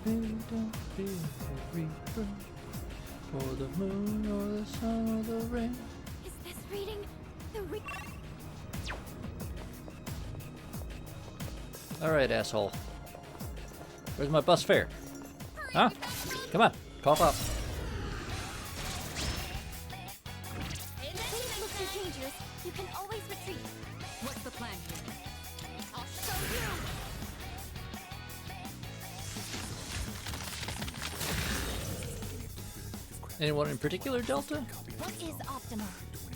don't be a reaper for the moon or the sun or the rain. Is this reading the Alright, asshole. Where's my bus fare? Huh? Come on, cough up. Things look too dangerous. You can always retreat. What's the plan here? I'll show you. Anyone in particular, Delta? What is optimal?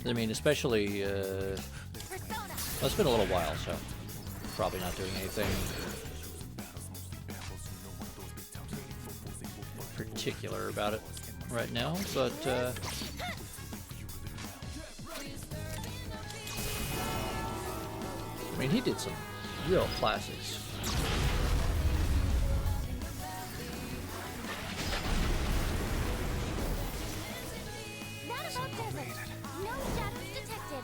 I mean, especially, Persona. well, it's been a little while, so probably not doing anything particular about it right now, but, I mean, he did some real classics. That about does it. No shadows detected.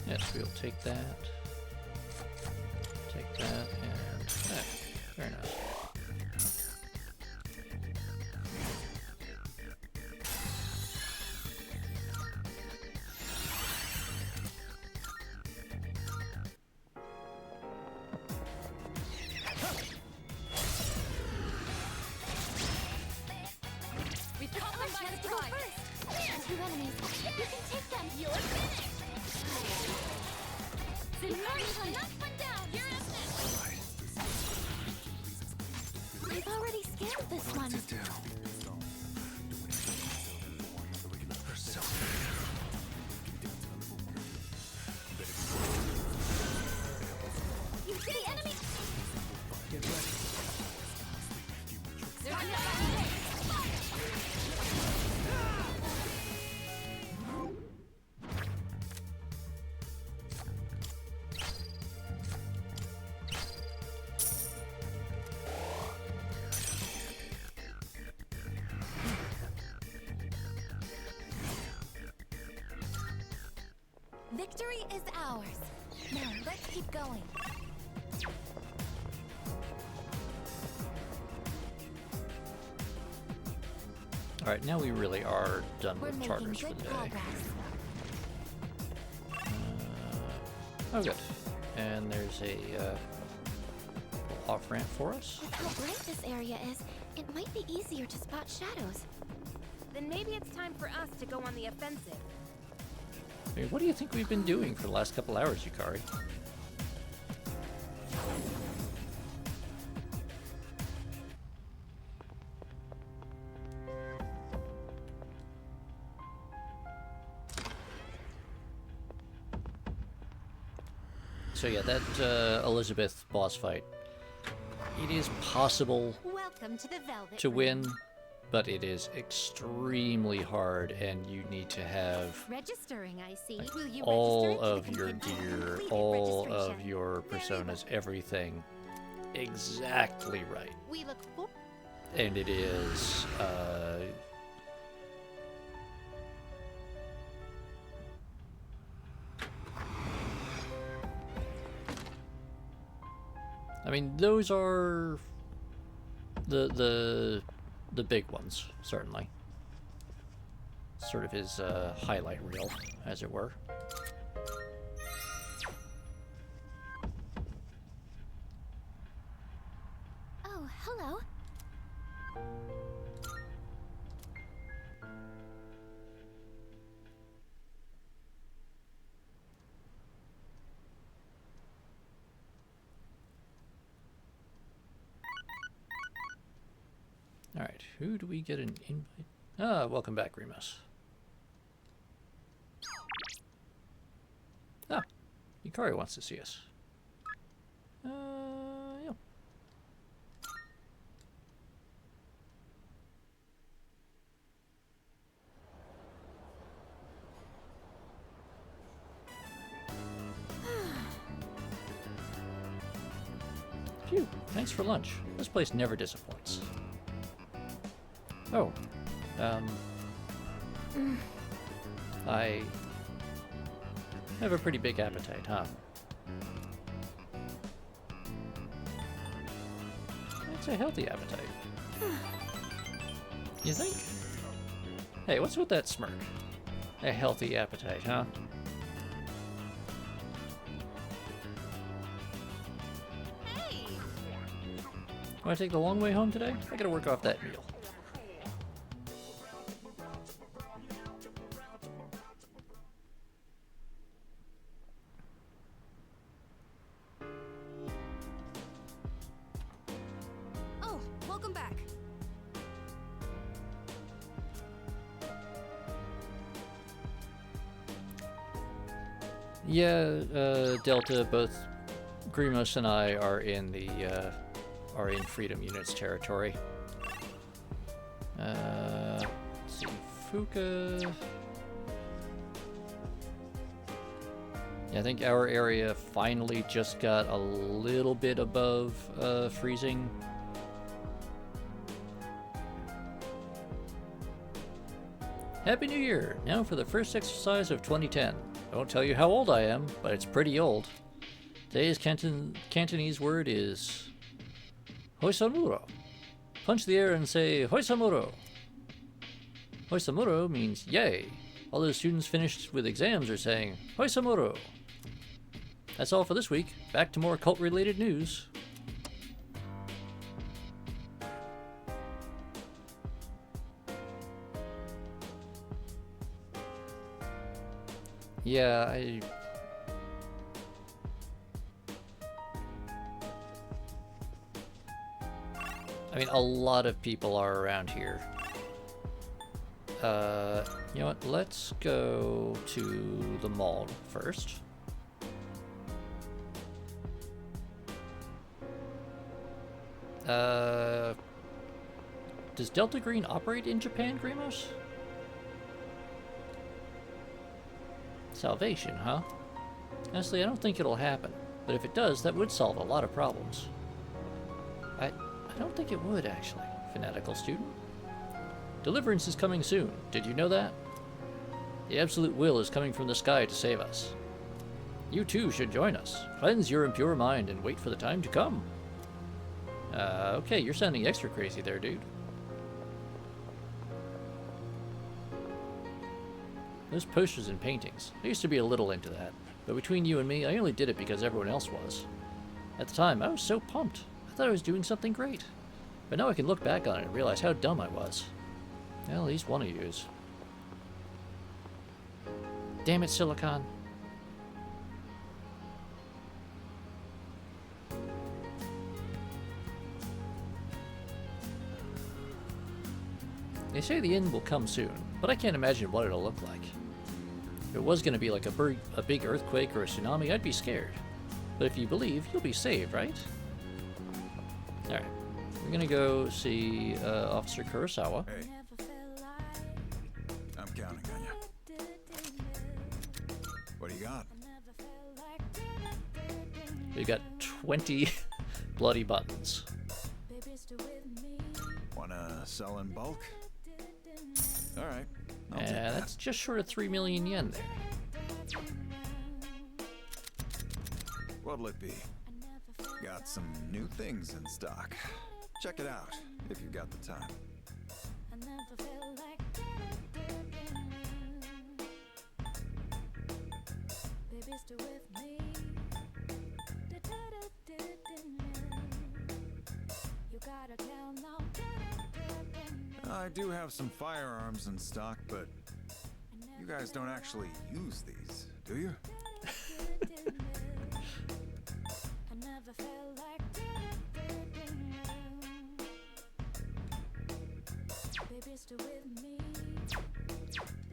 Yes, we'll take that. Take that, and very nice. We've Come caught on, them by chance to go surprise. first. Two enemies. You can take them. You're finished. Zinari, knock one down. You're up next. I've already scanned this one. It down. Persona. You see the enemy? Get ready. There's Fire! Victory is ours. Now let's keep going. Alright, now we really are done We're with making charters for good the day. progress. Oh, good. And there's a little off-ramp for us. With how bright this area is, it might be easier to spot shadows. Then maybe it's time for us to go on the offensive. I mean, what do you think we've been doing for the last couple hours, Yukari? So yeah, that Elizabeth boss fight. It is possible Welcome to the Velvet to Room. win, but it is extremely hard, and you need to have Registering, I see. Will you all register of into the your convention? gear, Completed all of registration. your Very personas, everything exactly right. We look for And it is, I mean, those are the big ones, certainly. Sort of his highlight reel, as it were. Oh, hello. Alright, who do we get an invite? Ah, welcome back, Remus. Ah, Yukari wants to see us. Yeah. Phew, thanks for lunch. This place never disappoints. Oh, I have a pretty big appetite, huh? It's a healthy appetite. You think? Hey, what's with that smirk? A healthy appetite, huh? Hey! Want to take the long way home today? I gotta work off that meal. Oh, welcome back. Yeah, Delta, both Grimos and I are in the Freedom Units territory. Let's see, Fuka. Yeah, I think our area finally just got a little bit above freezing. Happy New Year! Now for the first exercise of 2010. I won't tell you how old I am, but it's pretty old. Today's Cantonese word is Hoisamuro. Punch the air and say Hoisamuro. Hoisamuro means yay. All those students finished with exams are saying Hoisamuro. That's all for this week. Back to more cult-related news. Yeah, I mean, a lot of people are around here. You know what? Let's go to the mall first. Does Delta Green operate in Japan, Grimos? Salvation, huh? Honestly, I don't think it'll happen. But if it does, that would solve a lot of problems. I don't think it would, actually, fanatical student. Deliverance is coming soon. Did you know that? The absolute will is coming from the sky to save us. You too should join us. Cleanse your impure mind and wait for the time to come. Okay, you're sounding extra crazy there, dude. Those posters and paintings. I used to be a little into that. But between you and me, I only did it because everyone else was. At the time, I was so pumped. I thought I was doing something great. But now I can look back on it and realize how dumb I was. Well, at least one of you is. Damn it, Silicon. They say the end will come soon, but I can't imagine what it'll look like. If it was going to be like a big earthquake or a tsunami, I'd be scared. But if you believe, you'll be saved, right? Alright, we're going to go see Officer Kurosawa. Hey. I'm counting on you. What do you got? We've got 20 bloody buttons. Wanna sell in bulk? Alright. And that's just short of 3 million yen there. What'll it be? Got some new things in stock. Check it out, if you've got the time. I do have some firearms in stock, but you guys don't actually use these, do you?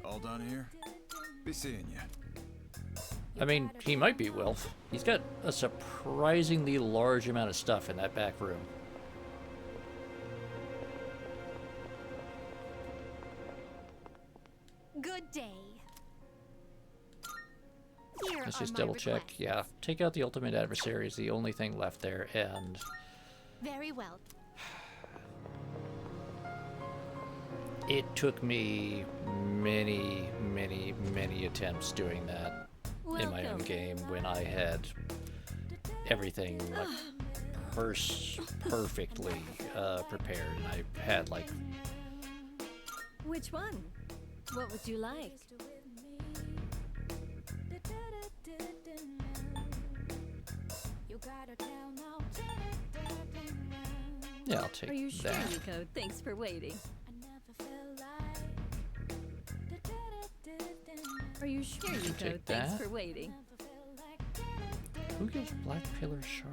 All done here? Be seeing you. I mean, he might be, Wilf. He's got a surprisingly large amount of stuff in that back room. Good day. Here Let's are just my double check. requests. Yeah, take out the ultimate adversary is the only thing left there, and Very well. it took me many, many, many attempts doing that in my own Welcome. game when I had everything like perfectly prepared, and I had like Which one? What would you like? yeah, I'll take Are you sure, that. Yuko? Thanks for waiting. Are you sure, Yuko? take Thanks that. for waiting. Who gives Black Pillar Shard?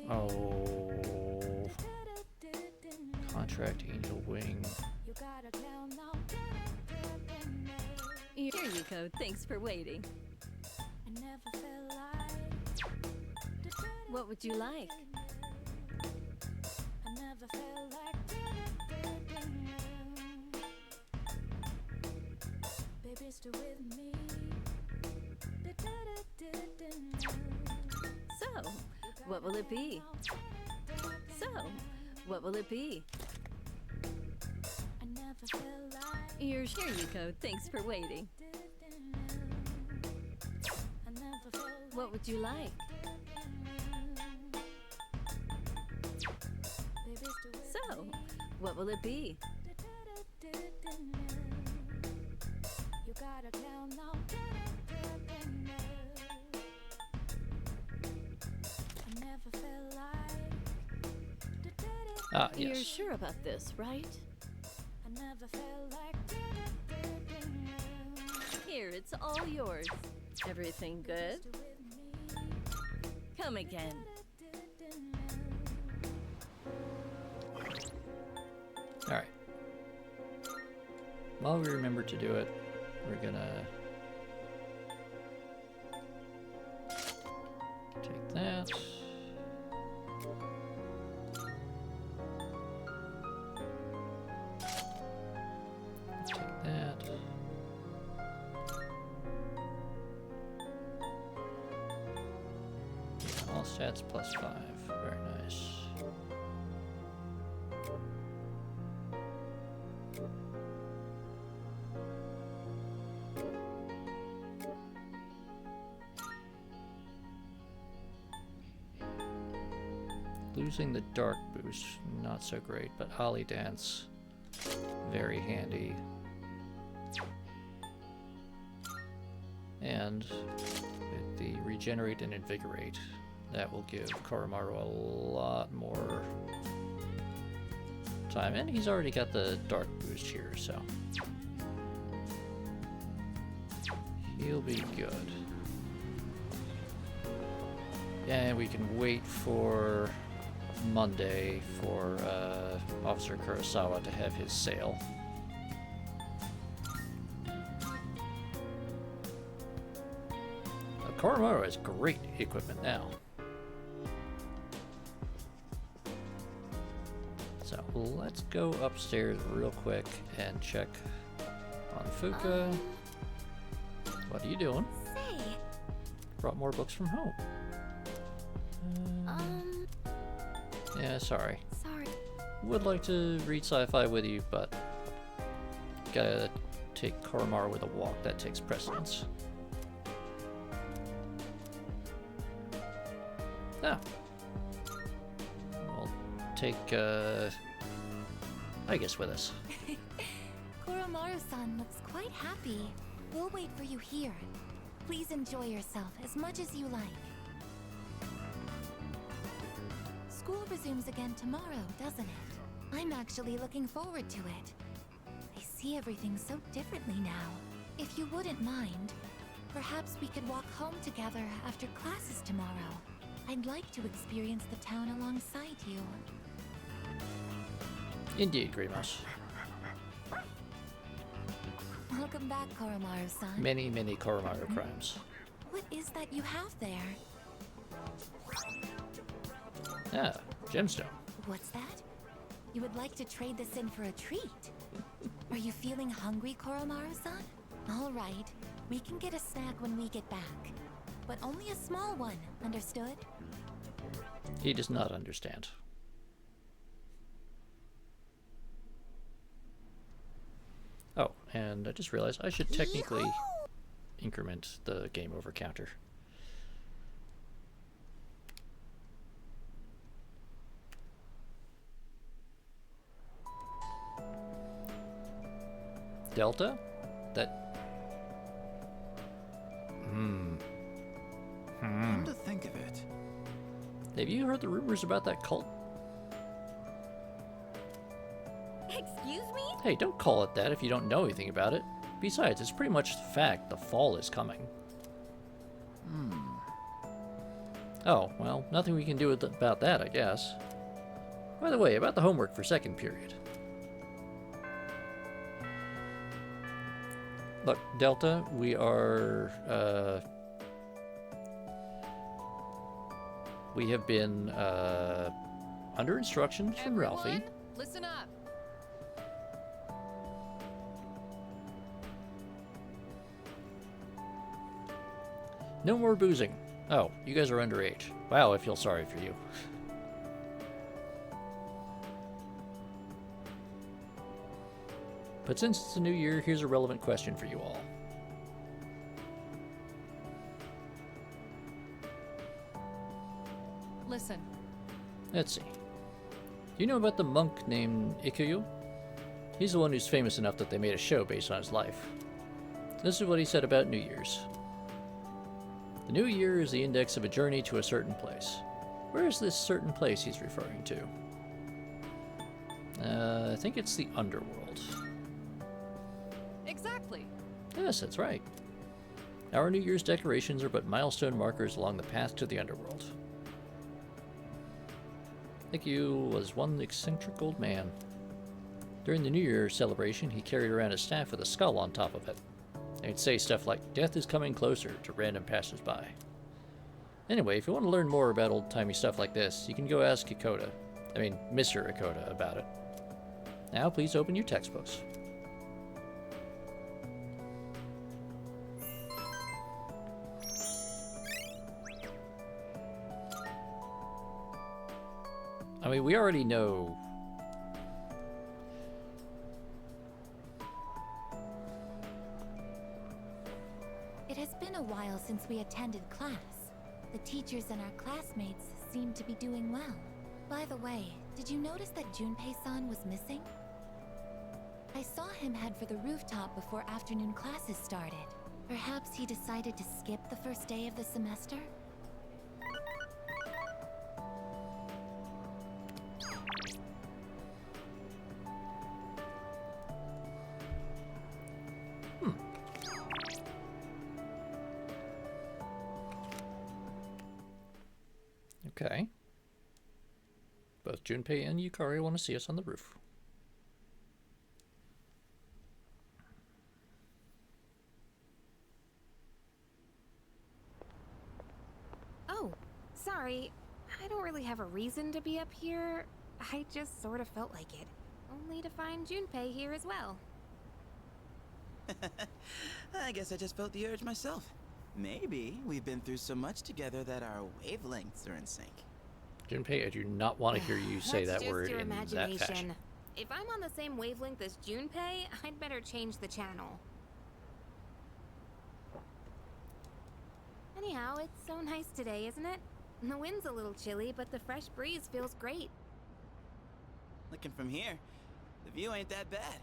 Oh, Contract Angel Wing. Here, Yuko. Thanks for waiting. What would you like? So, what will it be? So, what will it be? You're here, Yuko. Thanks for waiting. What would you like? So, what will it be? Ah, You're yes. sure about this, right? Here, it's all yours. Everything good? Come again. All right. While we remember to do it, we're gonna take that. Take that. All stats +5. Very nice. Losing the dark boost, not so great, but Holly Dance, very handy. And with the Regenerate and Invigorate, that will give Koromaru a lot more time. And he's already got the dark boost here, so he'll be good. And we can wait for Monday for Officer Kurosawa to have his sale. Koromaru has great equipment now. So let's go upstairs real quick and check on Fuka. What are you doing? Say, Brought more books from home. Yeah, sorry. sorry. Would like to read sci-fi with you, but gotta take Koromaru with a walk. That takes precedence. Ah. We'll take, I guess with us. Koromaru-san looks quite happy. We'll wait for you here. Please enjoy yourself as much as you like. School resumes again tomorrow, doesn't it? I'm actually looking forward to it. I see everything so differently now. If you wouldn't mind, perhaps we could walk home together after classes tomorrow. I'd like to experience the town alongside you. Indeed, Grimos. Welcome back, Koromaru-san. Many, many Koromaru crimes. What is that you have there? Ah, gemstone. What's that? You would like to trade this in for a treat? Are you feeling hungry, Koromaru-san? All right, we can get a snack when we get back. But only a small one, understood? He does not understand. Oh, and I just realized I should technically increment the game over counter. Delta? That... Come to think of it, Have you heard the rumors about that cult? Excuse me? Hey, don't call it that if you don't know anything about it. Besides, it's pretty much the fact the fall is coming. Oh, well, nothing we can do about that, I guess. By the way, about the homework for second period. Look, Delta, we are, we have been, under instructions from Ralphie. Everyone, listen up. No more boozing. Oh, you guys are underage. Wow, I feel sorry for you. But since it's a new year, here's a relevant question for you all. Listen. Let's see. Do you know about the monk named Ikuyu? He's the one who's famous enough that they made a show based on his life. This is what he said about New Year's. The new year is the index of a journey to a certain place. Where is this certain place he's referring to? I think it's the underworld. Exactly. Yes, that's right. Our New Year's decorations are but milestone markers along the path to the underworld. Ikyu was one eccentric old man. During the New Year celebration, he carried around a staff with a skull on top of it. And he'd say stuff like, "Death is coming closer," to random passersby. Anyway, if you want to learn more about old-timey stuff like this, you can go ask Mr. Ikoda about it. Now, please open your textbooks. I mean, we already know. It has been a while since we attended class. The teachers and our classmates seem to be doing well. By the way, did you notice that Junpei-san was missing? I saw him head for the rooftop before afternoon classes started. Perhaps he decided to skip the first day of the semester? Okay. Both Junpei and Yukari want to see us on the roof. Oh, sorry. I don't really have a reason to be up here. I just sort of felt like it. Only to find Junpei here as well. I guess I just felt the urge myself. Maybe we've been through so much together that our wavelengths are in sync. Junpei, I do not want to hear you say That's that word just your in that imagination. fashion. If I'm on the same wavelength as Junpei, I'd better change the channel. Anyhow, it's so nice today, isn't it? The wind's a little chilly, but the fresh breeze feels great. Looking from here, the view ain't that bad.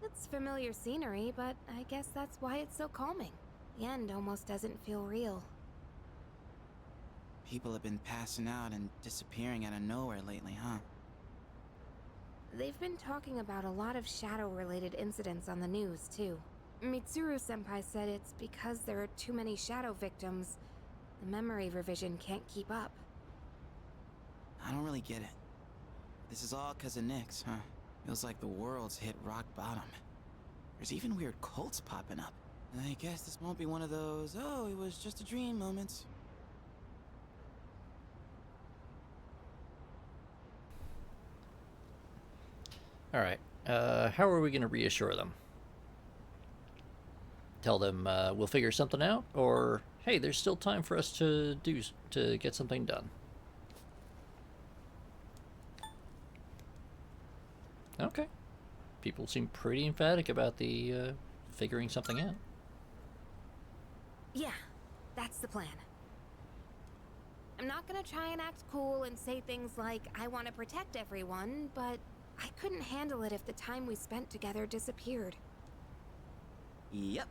It's familiar scenery, but I guess that's why it's so calming. The end almost doesn't feel real. People have been passing out and disappearing out of nowhere lately, huh? They've been talking about a lot of shadow-related incidents on the news, too. Mitsuru-senpai said it's because there are too many shadow victims. The memory revision can't keep up. I don't really get it. This is all 'cause of Nyx, huh? Feels like the world's hit rock bottom. There's even weird cults popping up. I guess this won't be one of those, oh, it was just a dream moments. Alright, how are we going to reassure them? Tell them we'll figure something out? Or, hey, there's still time for us to get something done? Okay. People seem pretty emphatic about the figuring something out. Yeah, that's the plan. I'm not gonna try and act cool and say things like, I want to protect everyone, but I couldn't handle it if the time we spent together disappeared. Yep.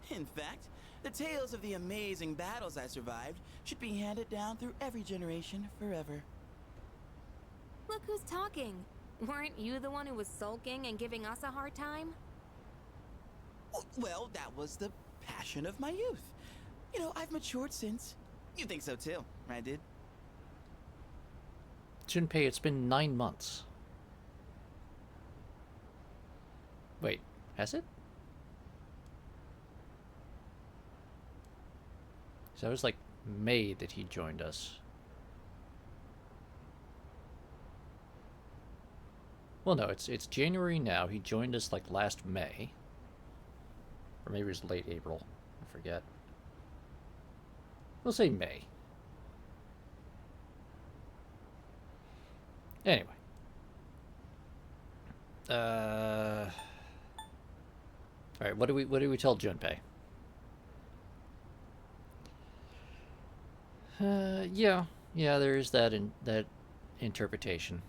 In fact, the tales of the amazing battles I survived should be handed down through every generation forever. Look who's talking. Weren't you the one who was sulking and giving us a hard time? Well, that was the passion of my youth. You know, I've matured since. You think so too, right, dude? Junpei, it's been 9 months. Wait, has it? So it was like May that he joined us. Well, no, it's January now. He joined us like last May. Or maybe it was late April. I forget. We'll say May. Anyway. Alright, what do we tell Junpei? Yeah, there is that interpretation.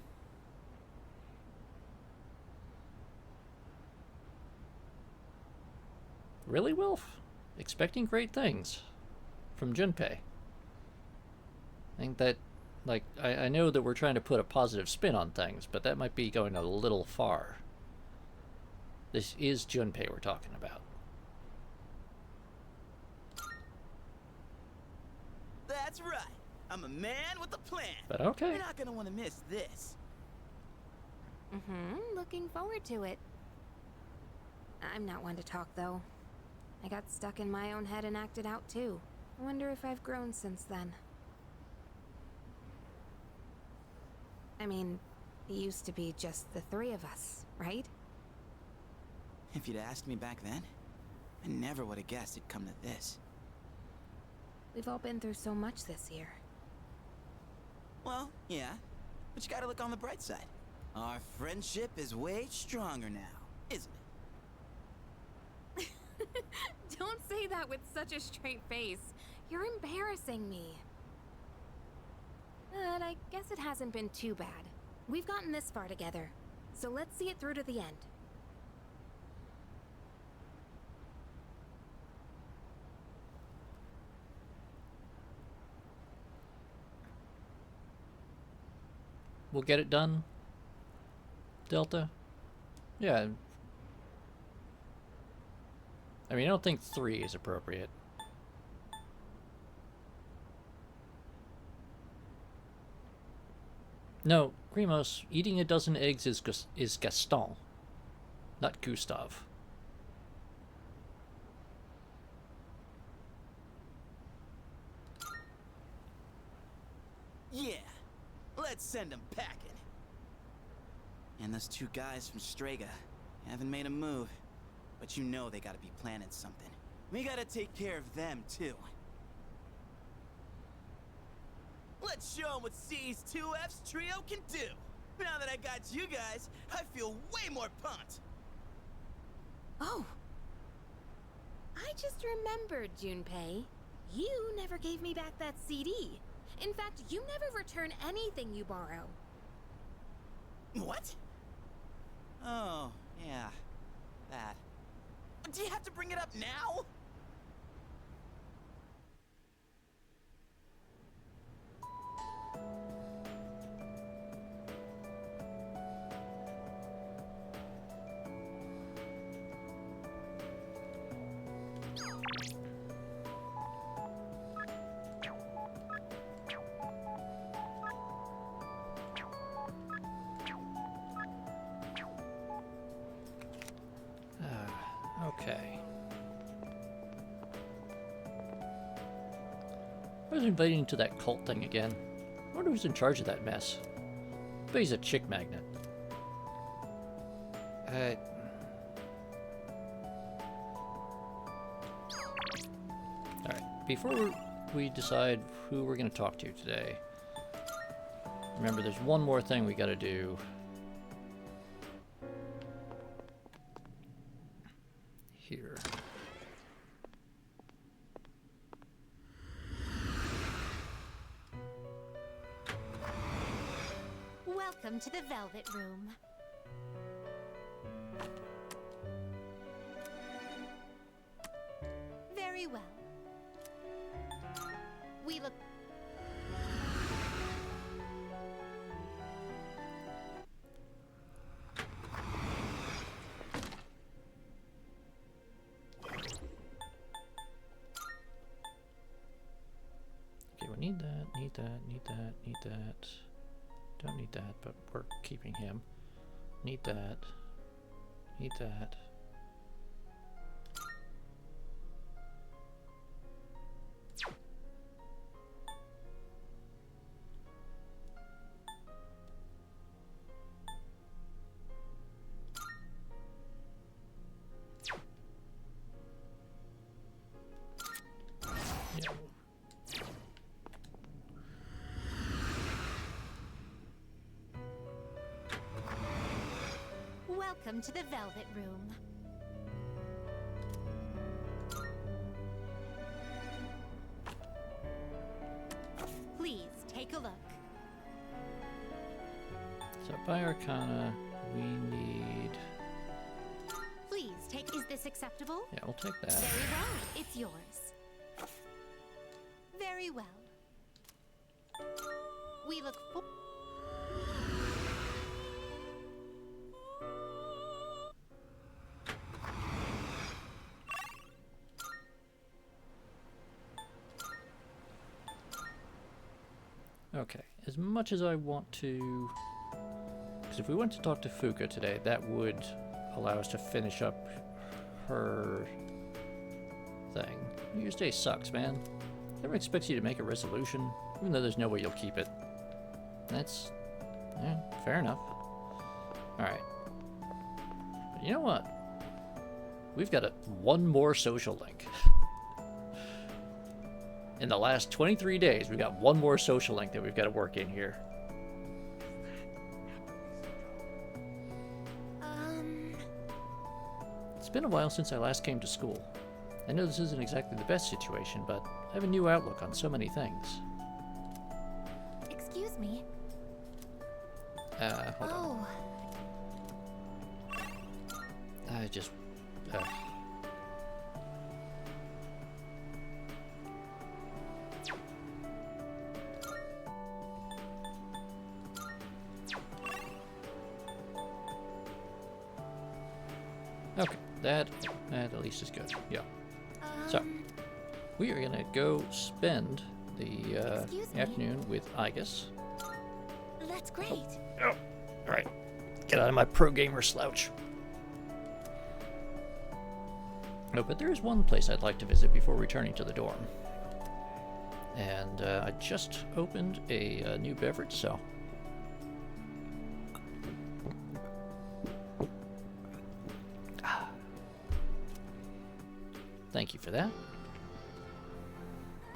Really, Wilf? Expecting great things from Junpei. I think that, like, I know that we're trying to put a positive spin on things, but that might be going a little far. This is Junpei we're talking about. That's right. I'm a man with a plan. But okay. You're not gonna want to miss this. Looking forward to it. I'm not one to talk, though. I got stuck in my own head and acted out, too. I wonder if I've grown since then. I mean, it used to be just the three of us, right? If you'd asked me back then, I never would have guessed it'd come to this. We've all been through so much this year. Well, yeah, but you gotta look on the bright side. Our friendship is way stronger now, isn't it? Don't say that with such a straight face. You're embarrassing me. But I guess it hasn't been too bad. We've gotten this far together, so let's see it through to the end. We'll get it done, Delta? Yeah. I mean, I don't think 3 is appropriate. No, Grimos, eating a dozen eggs is Gaston, not Gustav. Yeah, let's send them packing. And those two guys from Strega haven't made a move, but you know they gotta be planning something. We gotta take care of them too. Let's show them what C's 2F's trio can do. Now that I got you guys, I feel way more pumped. Oh. I just remembered, Junpei. You never gave me back that CD. In fact, you never return anything you borrow. What? Oh, yeah. That. Do you have to bring it up now? Okay. I was inviting to that cult thing again. I wonder who's in charge of that mess. But he's a chick magnet. Alright, before we decide who we're going to talk to today, remember there's one more thing we got to do. Here. Welcome Welcome to the Velvet Room. Very well. We look... Okay, we need that, need that, need that, need that. Don't need that, but we're keeping him. Need that. Need that. Yeah. Welcome to the Velvet Room. Please take a look. So by Arcana, we need... Please take... Is this acceptable? Yeah, we'll take that. Very well. It's yours. Very well. We look for... Okay, as much as I want to... Because if we went to talk to Fuka today, that would allow us to finish up her thing. Your day sucks, man. Everyone expects you to make a resolution, even though there's no way you'll keep it. That's... yeah, fair enough. Alright. But you know what? We've got one more social link. In the last 23 days, we've got one more social link that we've got to work in here. It's been a while since I last came to school. I know this isn't exactly the best situation, but I have a new outlook on so many things. Excuse me. Hold on. I just... Okay, that at least is good. Yeah. So, we are gonna go spend the afternoon with Igus. That's great. Oh, alright. Get out of my pro gamer slouch. No, but there is one place I'd like to visit before returning to the dorm. And I just opened a new beverage, so... Thank you for that.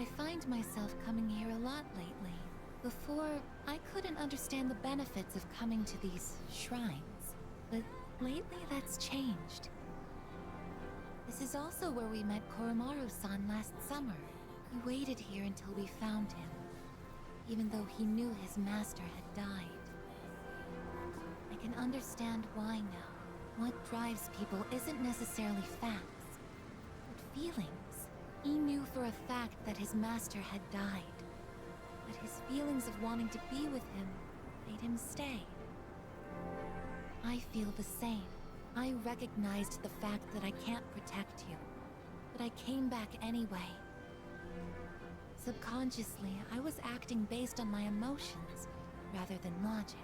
I find myself coming here a lot lately. Before, I couldn't understand the benefits of coming to these shrines. But lately that's changed. This is also where we met Koromaru-san last summer. He waited here until we found him, even though he knew his master had died. I can understand why now. What drives people isn't necessarily facts, but feelings. He knew for a fact that his master had died, but his feelings of wanting to be with him made him stay. I feel the same. I recognized the fact that I can't protect you, but I came back anyway. Subconsciously, I was acting based on my emotions rather than logic.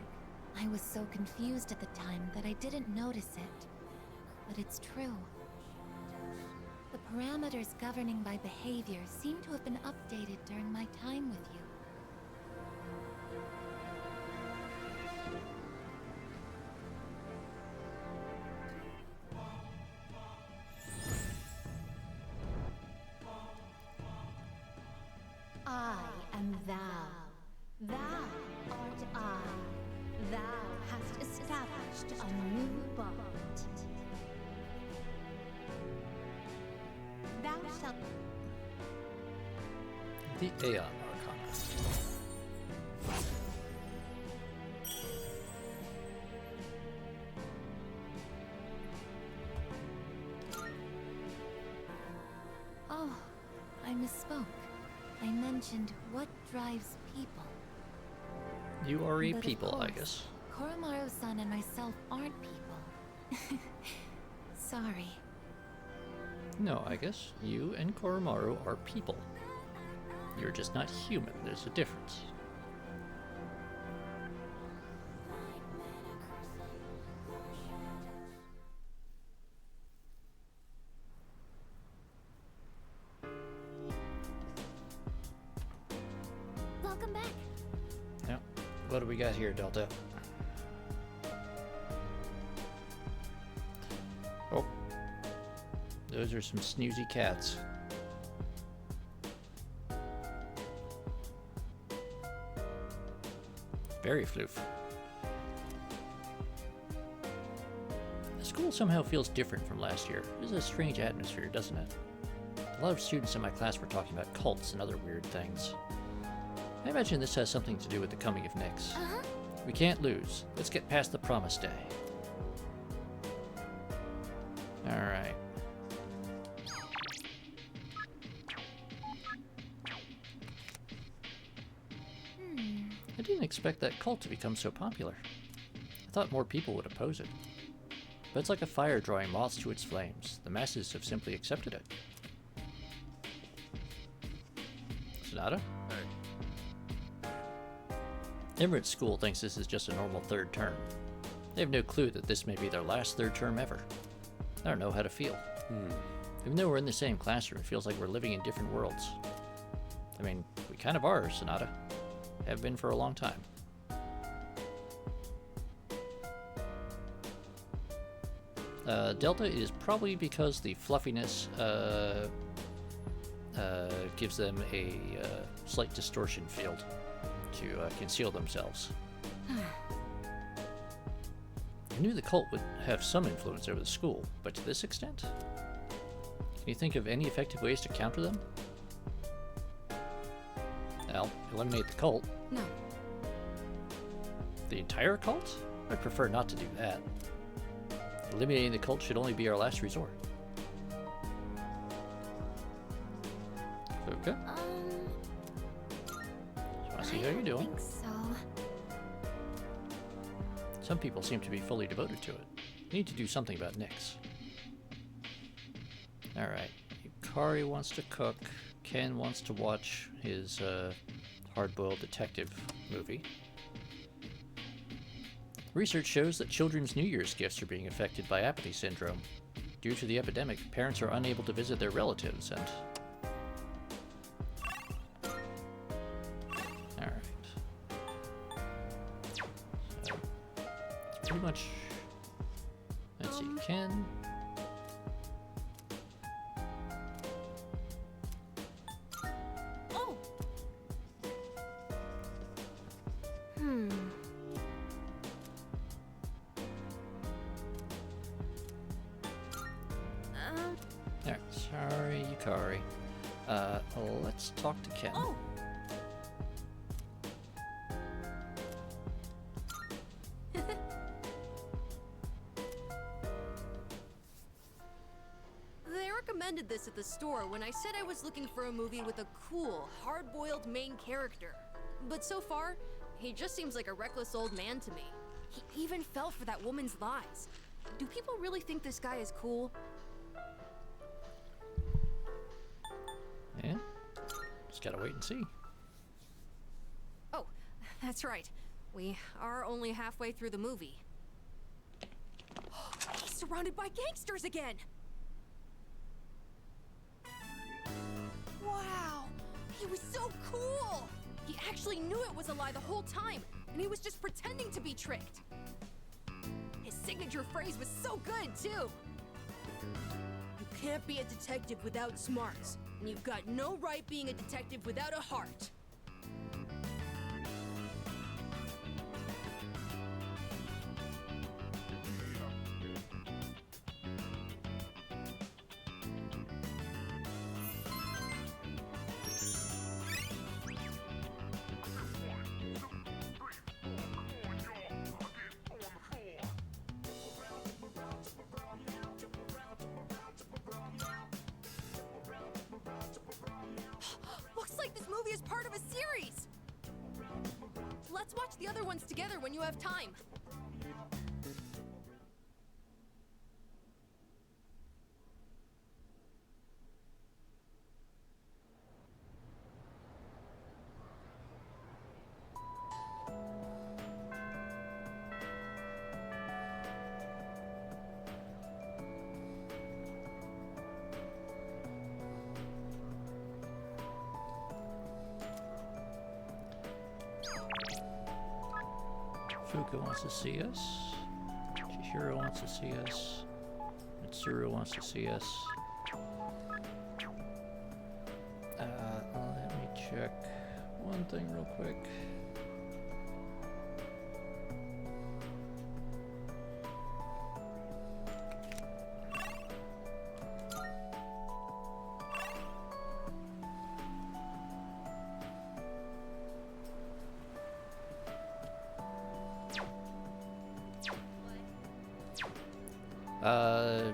I was so confused at the time that I didn't notice it, but it's true. The parameters governing my behavior seem to have been updated during my time with you. I am thou. Thou art I. Thou hast established a new bond. Thou shalt... The Aeon Arcana. mentioned what drives people. You are a But of people, I course, guess. Koromaru-san and myself aren't people. Sorry. No, I guess you and Koromaru are people. You're just not human. There's a difference. Welcome back. Now, what do we got here, Delta? Oh. Those are some snoozy cats. Very floof. The school somehow feels different from last year. It is a strange atmosphere, doesn't it? A lot of students in my class were talking about cults and other weird things. I imagine this has something to do with the coming of Nyx. We can't lose. Let's get past the promised day. Alright. I didn't expect that cult to become so popular. I thought more people would oppose it. But it's like a fire drawing moths to its flames. The masses have simply accepted it. Sonata? Emirates School thinks this is just a normal third term. They have no clue that this may be their last third term ever. I don't know how to feel. Even though we're in the same classroom, it feels like we're living in different worlds. I mean, we kind of are, Sonata. Have been for a long time. Delta is probably because the fluffiness gives them a slight distortion field to conceal themselves. I knew the cult would have some influence over the school, but to this extent? Can you think of any effective ways to counter them? Well, eliminate the cult. No. The entire cult? I'd prefer not to do that. Eliminating the cult should only be our last resort. Fuka? Just want to see how you're doing. I think so. Some people seem to be fully devoted to it. We need to do something about Nyx. Alright. Yukari wants to cook. Ken wants to watch his hard-boiled detective movie. Research shows that children's New Year's gifts are being affected by apathy syndrome. Due to the epidemic, parents are unable to visit their relatives and... Alright. So, it's pretty much... Let's see, Ken... Oh! Alright, sorry, Yukari. Let's talk to Ken. Oh! They recommended this at the store when I said I was looking for a movie with a cool, hard-boiled main character. But so far, he just seems like a reckless old man to me. He even fell for that woman's lies. Do people really think this guy is cool? Yeah? Just gotta wait and see. Oh, that's right. We are only halfway through the movie. He's surrounded by gangsters again! Wow! He was so cool! He actually knew it was a lie the whole time, and he was just pretending to be tricked. His signature phrase was so good, too! You can't be a detective without smarts, and you've got no right being a detective without a heart. Looks like this movie is part Let's watch the other ones together when you have time. Fuka wants to see us. Chihiro wants to see us. Mitsuru wants to see us. Let me check one thing real quick.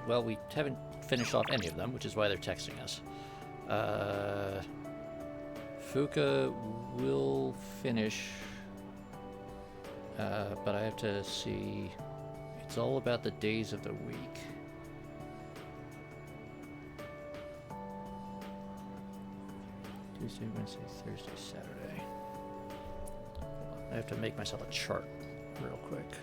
Well, we haven't finished off any of them, which is why they're texting us. Fuka will finish, but I have to see. It's all about the days of the week. Tuesday, Wednesday, Thursday, Saturday. I have to make myself a chart real quick.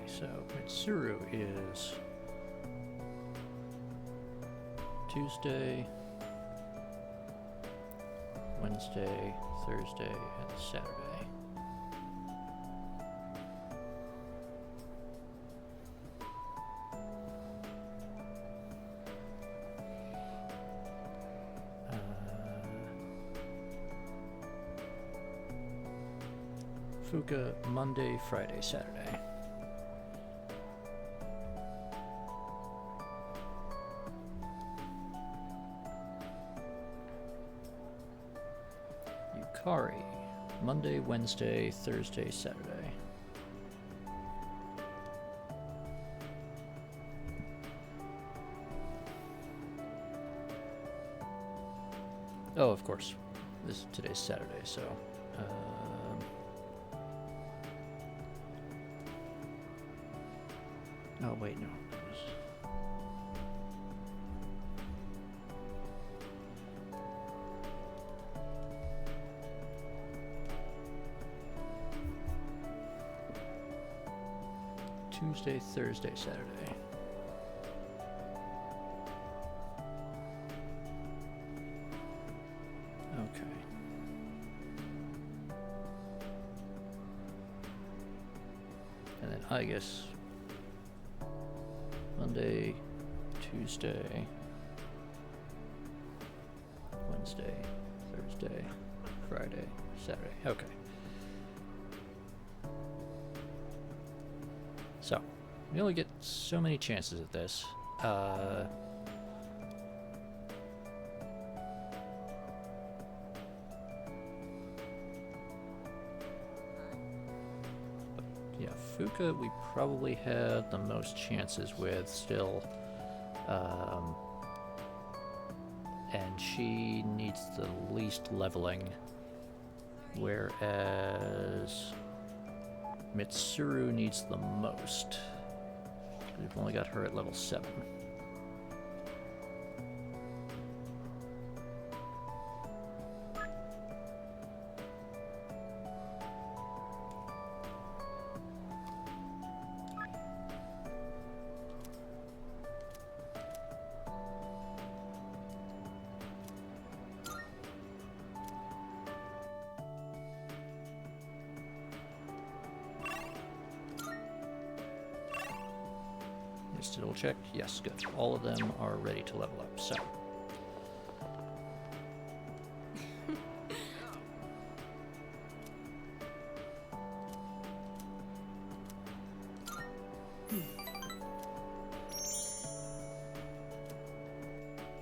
So Mitsuru is Tuesday, Wednesday, Thursday, and Saturday. Fuka Monday, Friday, Saturday. Yukari, Monday, Wednesday, Thursday, Saturday. Oh, of course. Today's Saturday, so oh wait, no. Tuesday, Thursday, Saturday. Okay. And then I guess Monday, Tuesday, Wednesday, Thursday, Friday, Saturday. Okay. So, we only get so many chances at this. Yeah, Fuka we probably had the most chances with still. And she needs the least leveling. Whereas Mitsuru needs the most. We've only got her at level 7. Just to double check. Yes, good. All of them are ready to level up. So.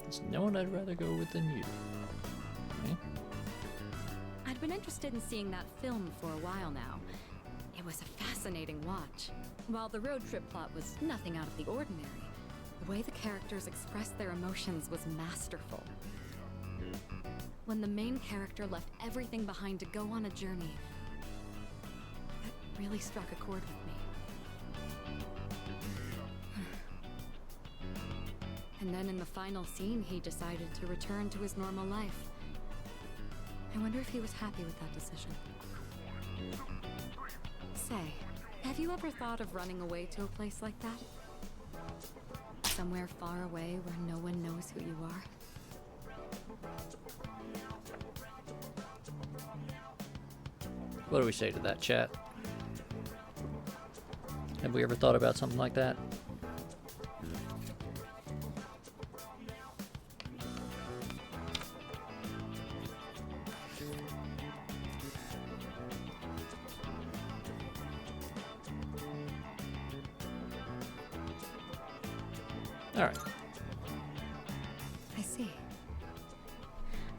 There's no one I'd rather go with than you. Okay. I'd been interested in seeing that film for a while now. It was a fascinating watch. While the road trip plot was nothing out of the ordinary, the way the characters expressed their emotions was masterful. When the main character left everything behind to go on a journey, that really struck a chord with me. And then in the final scene, he decided to return to his normal life. I wonder if he was happy with that decision. Say, have you ever thought of running away to a place like that? Somewhere far away where no one knows who you are? What do we say to that, chat? Have we ever thought about something like that? All right. I see.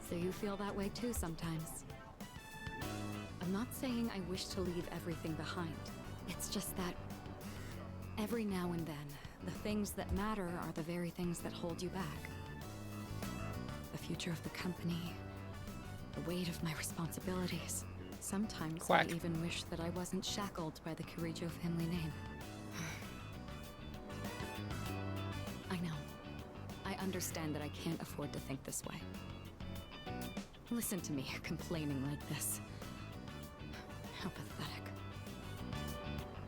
So you feel that way too sometimes. I'm not saying I wish to leave everything behind. It's just that every now and then, the things that matter are the very things that hold you back. The future of the company, the weight of my responsibilities. Sometimes Quack. I even wish that I wasn't shackled by the Kirijo family name. I know. I understand that I can't afford to think this way. Listen to me complaining like this. How pathetic.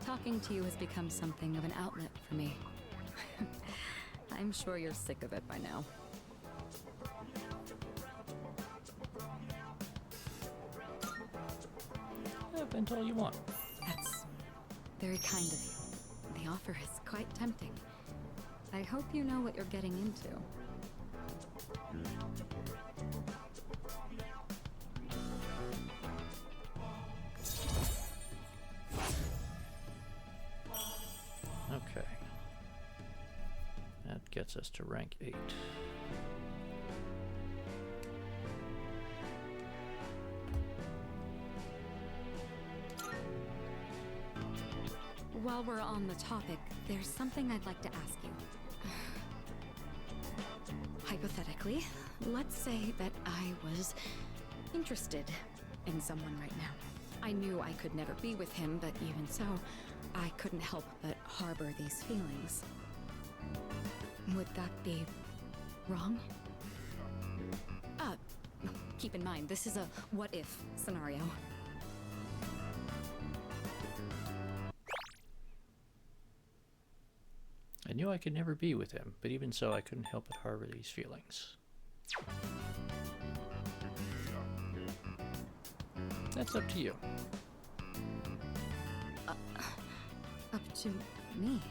Talking to you has become something of an outlet for me. I'm sure you're sick of it by now. Vent all you want. That's very kind of you. The offer is quite tempting. I hope you know what you're getting into. Okay. That gets us to rank 8. While we're on the topic, there's something I'd like to ask you. Hypothetically, let's say that I was interested in someone right now. I knew I could never be with him, but even so, I couldn't help but harbor these feelings. Would that be wrong? Keep in mind, this is a what-if scenario. I knew I could never be with him, but even so, I couldn't help but harbor these feelings. That's up to you. Up to me.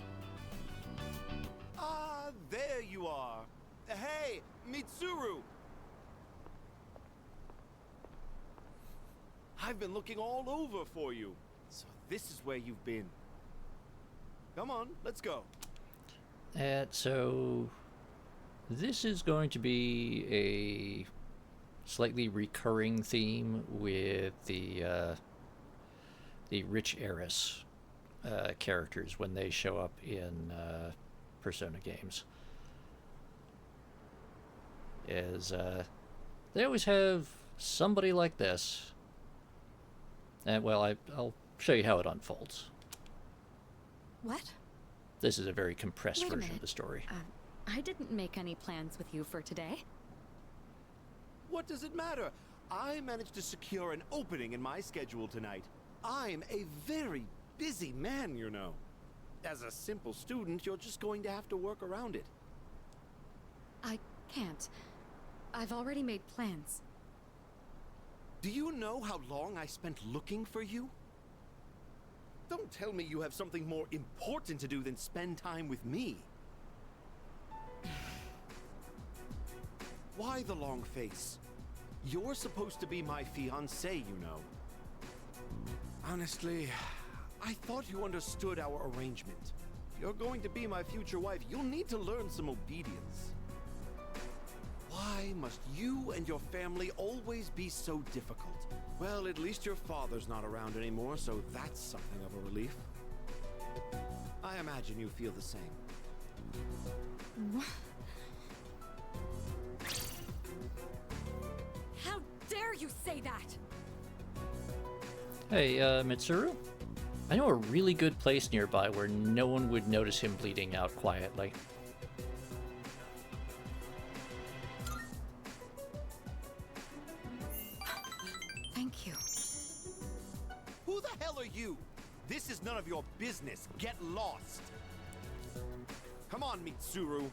Ah, there you are. Hey, Mitsuru! I've been looking all over for you. So this is where you've been. Come on, let's go. So this is going to be a slightly recurring theme with the rich heiress characters when they show up in Persona games. They always have somebody like this. And well, I'll show you how it unfolds. What? This is a very compressed Wait a version minute. of the story. I didn't make any plans with you for today. What does it matter? I managed to secure an opening in my schedule tonight. I'm a very busy man, you know. As a simple student, you're just going to have to work around it. I can't. I've already made plans. Do you know how long I spent looking for you? Don't tell me you have something more important to do than spend time with me. Why the long face? You're supposed to be my fiancé, you know. Honestly, I thought you understood our arrangement. If you're going to be my future wife, you'll need to learn some obedience. Why must you and your family always be so difficult? Well, at least your father's not around anymore, so that's something of a relief. I imagine you feel the same. How dare you say that? Hey, Mitsuru? I know a really good place nearby where no one would notice him bleeding out quietly. Thank you. Who the hell are you? This is none of your business. Get lost. Come on, Mitsuru.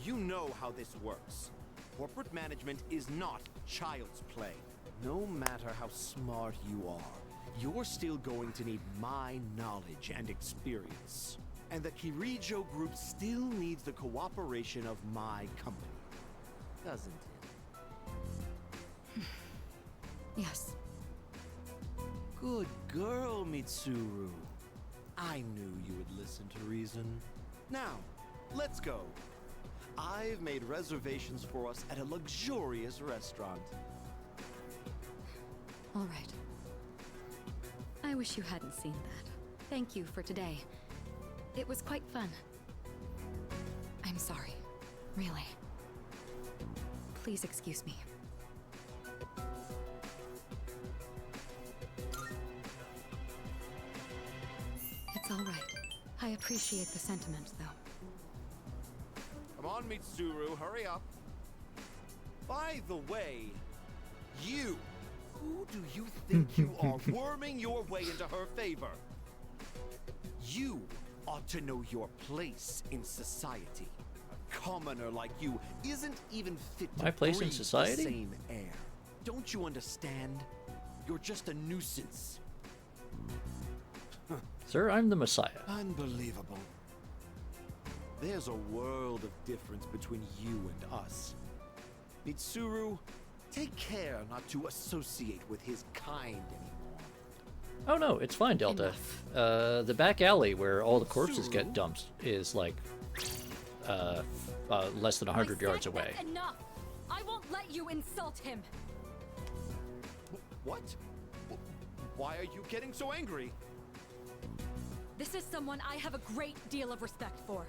You know how this works. Corporate management is not child's play. No matter how smart you are, you're still going to need my knowledge and experience. And the Kirijo group still needs the cooperation of my company. Doesn't it? Yes. Good girl, Mitsuru. I knew you would listen to reason. Now, let's go. I've made reservations for us at a luxurious restaurant. All right. I wish you hadn't seen that. Thank you for today. It was quite fun. I'm sorry. Really. Please excuse me. It's all right. I appreciate the sentiment, though. Come on, Mitsuru, hurry up. By the way, you, who do you think you are, worming your way into her favor? You ought to know your place in society. A commoner like you isn't even fit to My place in breathe society? the same air. Don't you understand? You're just a nuisance. Sir, I'm the Messiah. Unbelievable. There's a world of difference between you and us. Mitsuru, take care not to associate with his kind anymore. Oh no, it's fine, Delta. The back alley where all the corpses get dumped is like less than 100 yards away. That's enough. I won't let you insult him. What? Why are you getting so angry? This is someone I have a great deal of respect for.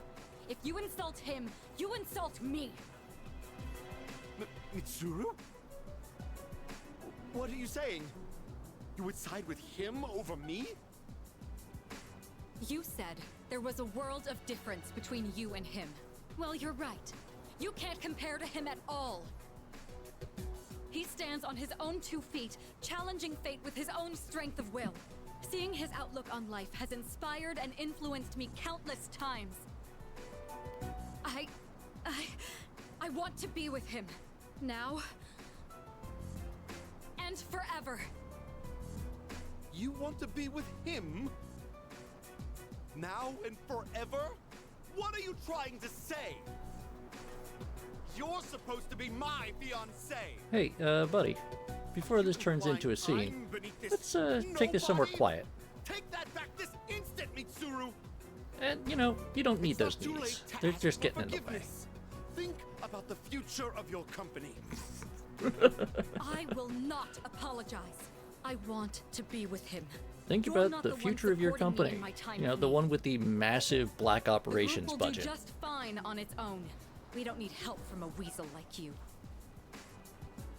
If you insult him, you insult me. Mitsuru? What are you saying? You would side with him over me? You said there was a world of difference between you and him. Well, you're right. You can't compare to him at all. He stands on his own 2 feet, challenging fate with his own strength of will. Seeing his outlook on life has inspired and influenced me countless times. I want to be with him. Now. And forever. You want to be with him? Now and forever? What are you trying to say? You're supposed to be my fiancé. Hey, buddy, before this turns into a scene, let's take this somewhere quiet. Take that back this instant, Mitsuru. And, you know, you don't need those It's not too needs. late to They're ask just for getting in the way. forgiveness. Think about the future of your company. I will not apologize. I want to be with him. Think You're about not the the one future of your supporting me in company. my time You know, of the need. one with the massive black operations the group will budget. do just fine on its own. We don't need help from a weasel like you.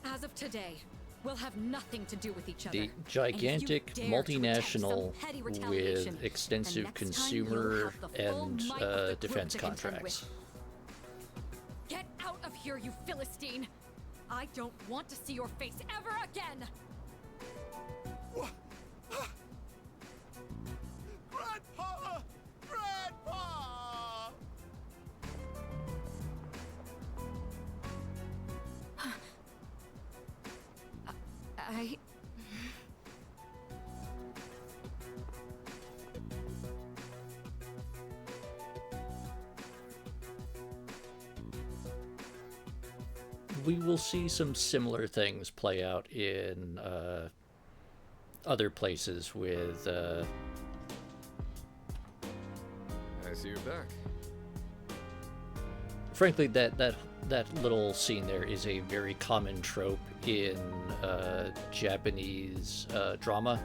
As of today, we'll have nothing to do with each other. The And if you gigantic dare to attempt multinational some petty retaliation, with then extensive next time consumer you'll have the full and might of the group defense to contend contracts. with. Get out of here, you Philistine! I don't want to see your face ever again! What? Grandpa! Grandpa! I... we will see some similar things play out in other places with. I see you're back. Frankly, that little scene there is a very common trope in Japanese drama.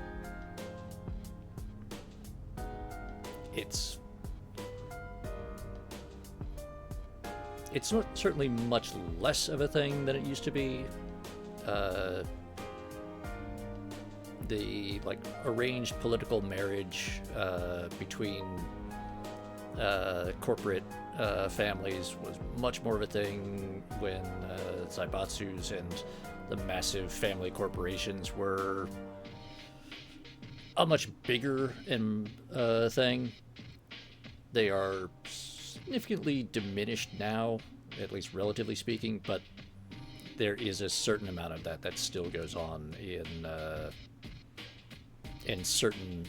It's not certainly much less of a thing than it used to be. The arranged political marriage between corporate families was much more of a thing when Zaibatsus and the massive family corporations were a much bigger thing. They are significantly diminished now, at least relatively speaking, but there is a certain amount of that still goes on in certain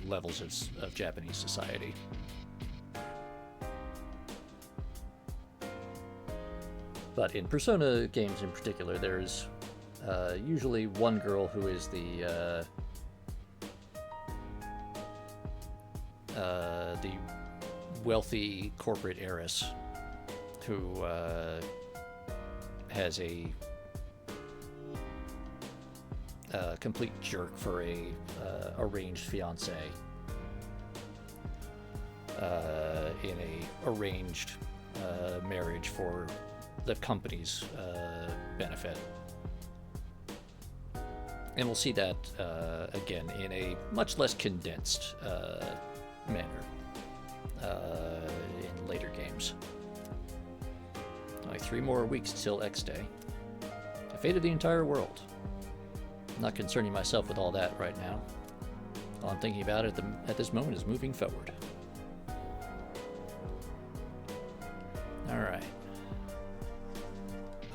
levels of Japanese society. But in Persona games in particular, there's usually one girl who is the wealthy corporate heiress who has a complete jerk for a arranged fiance in a arranged marriage for the company's benefit. And we'll see that again in a much less condensed manner in later games. Only 3 more weeks till X Day. The fate of the entire world. I'm not concerning myself with all that right now. All I'm thinking about at this moment is moving forward. Alright.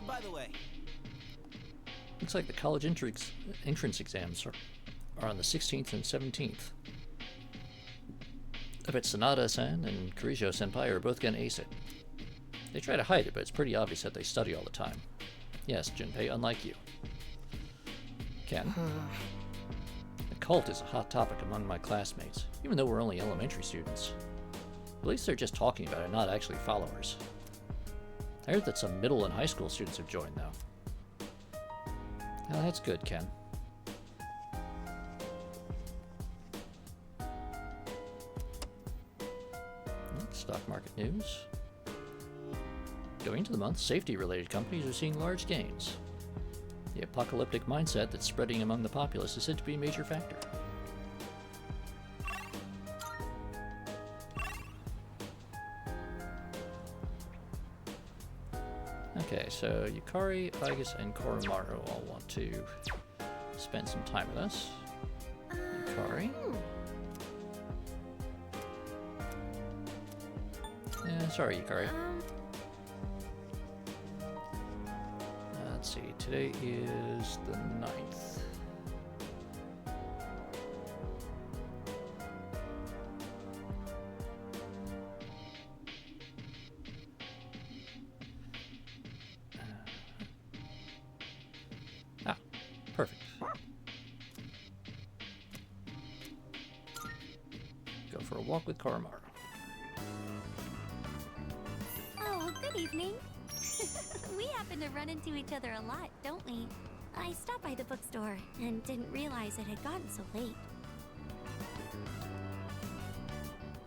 By the way, Looks like the college entrance exams are on the 16th and 17th. I bet Sanada-san and Kirijo-senpai are both gonna ace it. They try to hide it, but it's pretty obvious that they study all the time. Yes, Junpei, unlike you. Ken? The cult is a hot topic among my classmates, even though we're only elementary students. At least they're just talking about it, not actually followers. I heard that some middle and high school students have joined, though. Oh, that's good, Ken. Stock market news. Going into the month, safety-related companies are seeing large gains. The apocalyptic mindset that's spreading among the populace is said to be a major factor. Okay, so Yukari, Igus, and Koromaru all want to spend some time with us. Yukari. Sorry, Yukari. Let's see, today is the 9th. Perfect. Go for a walk with Koromaru. Oh, good evening. We happen to run into each other a lot, don't we? I stopped by the bookstore and didn't realize it had gotten so late.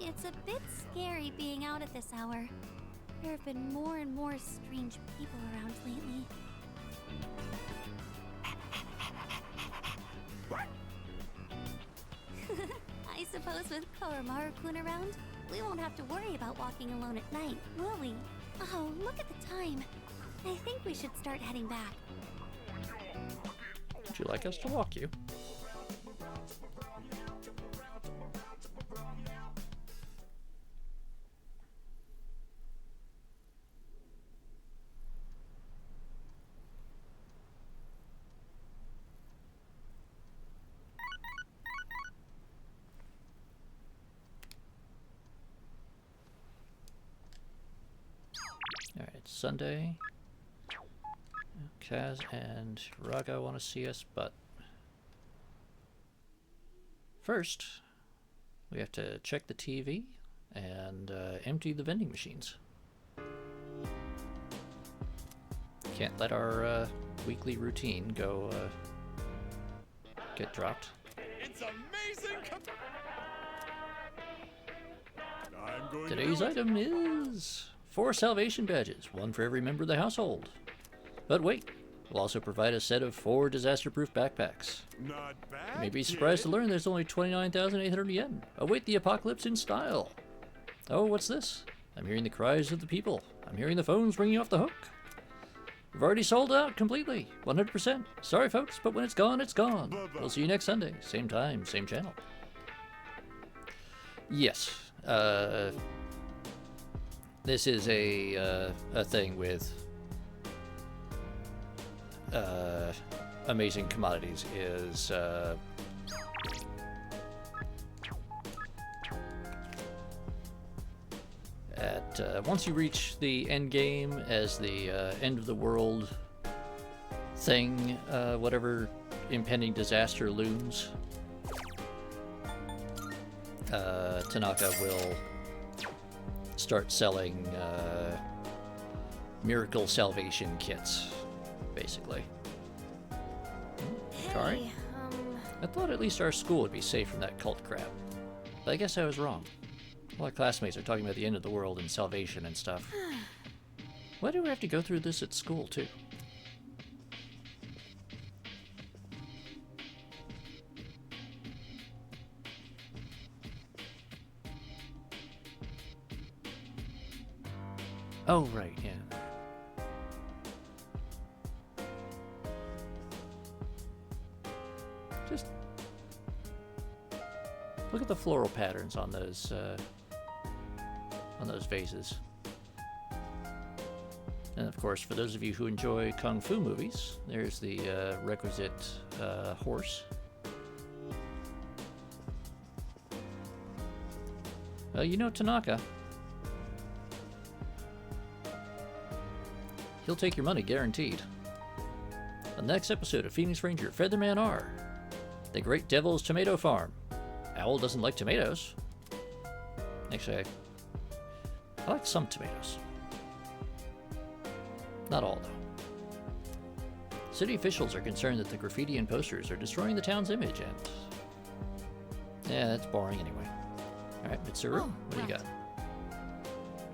It's a bit scary being out at this hour. There have been more and more strange people around lately. I suppose with Koromaru-kun around, we won't have to worry about walking alone at night, will we? Oh, look at the time. I think we should start heading back. Would you like us to walk you? Alright, Sunday. Kaz and Raga want to see us, but first we have to check the TV and empty the vending machines. Can't let our weekly routine go get dropped. It's amazing. I'm going Today's to do it. item is 4 salvation badges, 1 for every member of the household. But wait, we'll also provide a set of 4 disaster-proof backpacks. Not bad. You may be surprised to learn there's only 29,800 yen. Await the apocalypse in style. Oh, what's this? I'm hearing the cries of the people. I'm hearing the phones ringing off the hook. We've already sold out completely, 100%. Sorry, folks, but when it's gone, it's gone. Bye-bye. We'll see you next Sunday, same time, same channel. Yes, this is a thing with amazing commodities. Is once you reach the end game as the end of the world thing, whatever impending disaster looms, Tanaka will start selling miracle salvation kits, basically. Sorry. I thought at least our school would be safe from that cult crap, but I guess I was wrong. All our classmates are talking about the end of the world and salvation and stuff. Why do we have to go through this at school, too? Oh, right, yeah. Just look at the floral patterns on those vases. And of course, for those of you who enjoy kung fu movies, there's the requisite horse. You know Tanaka. He'll take your money, guaranteed. On the next episode of Phoenix Ranger Featherman R, the Great Devil's Tomato Farm. Owl doesn't like tomatoes. Actually, I like some tomatoes. Not all, though. City officials are concerned that the graffiti and posters are destroying the town's image, and yeah, that's boring anyway. Alright, Mitsuru, what do you got?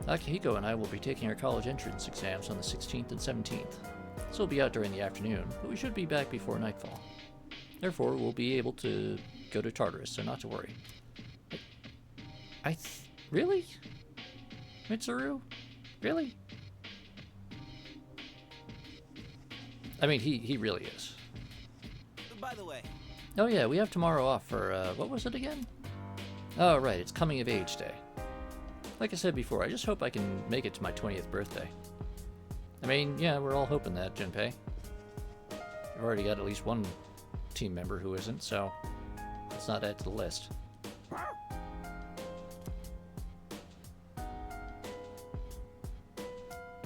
Akihiko and I will be taking our college entrance exams on the 16th and 17th. So we'll be out during the afternoon, but we should be back before nightfall. Therefore, we'll be able to go to Tartarus, so not to worry. Really? Mitsuru? Really? I mean, he really is. By the way, Oh yeah, we have tomorrow off for, what was it again? Oh right, it's Coming of Age Day. Like I said before, I just hope I can make it to my 20th birthday. I mean, yeah, we're all hoping that, Junpei. I've already got at least one team member who isn't, so let's not add to the list.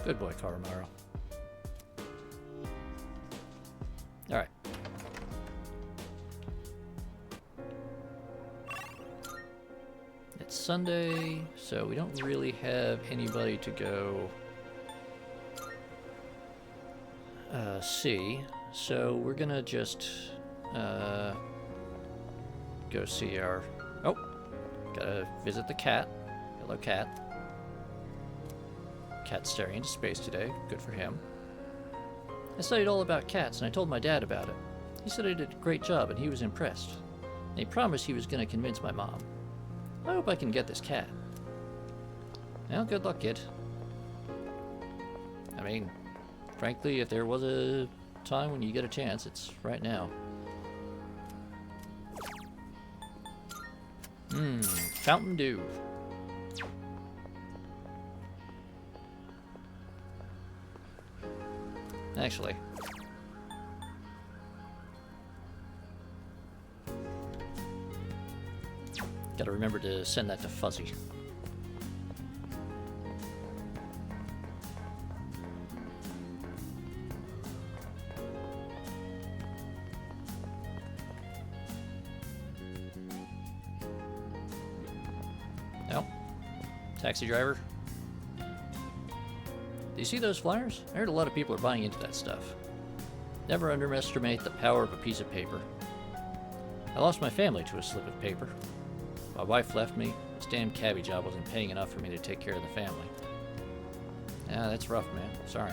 Good boy, Karamaro. Alright. It's Sunday, so we don't really have anybody to go see. So we're gonna just go see our... Oh! Gotta visit the cat. Hello, cat. Cat's staring into space today. Good for him. I studied all about cats, and I told my dad about it. He said I did a great job, and he was impressed. And he promised he was going to convince my mom. I hope I can get this cat. Well, good luck, kid. I mean, frankly, if there was a time when you get a chance, it's right now. Fountain Dew. Actually, gotta remember to send that to Fuzzy. Oh, taxi driver. Do you see those flyers? I heard a lot of people are buying into that stuff. Never underestimate the power of a piece of paper. I lost my family to a slip of paper. My wife left me. This damn cabbie job wasn't paying enough for me to take care of the family. Yeah, that's rough, man. Sorry.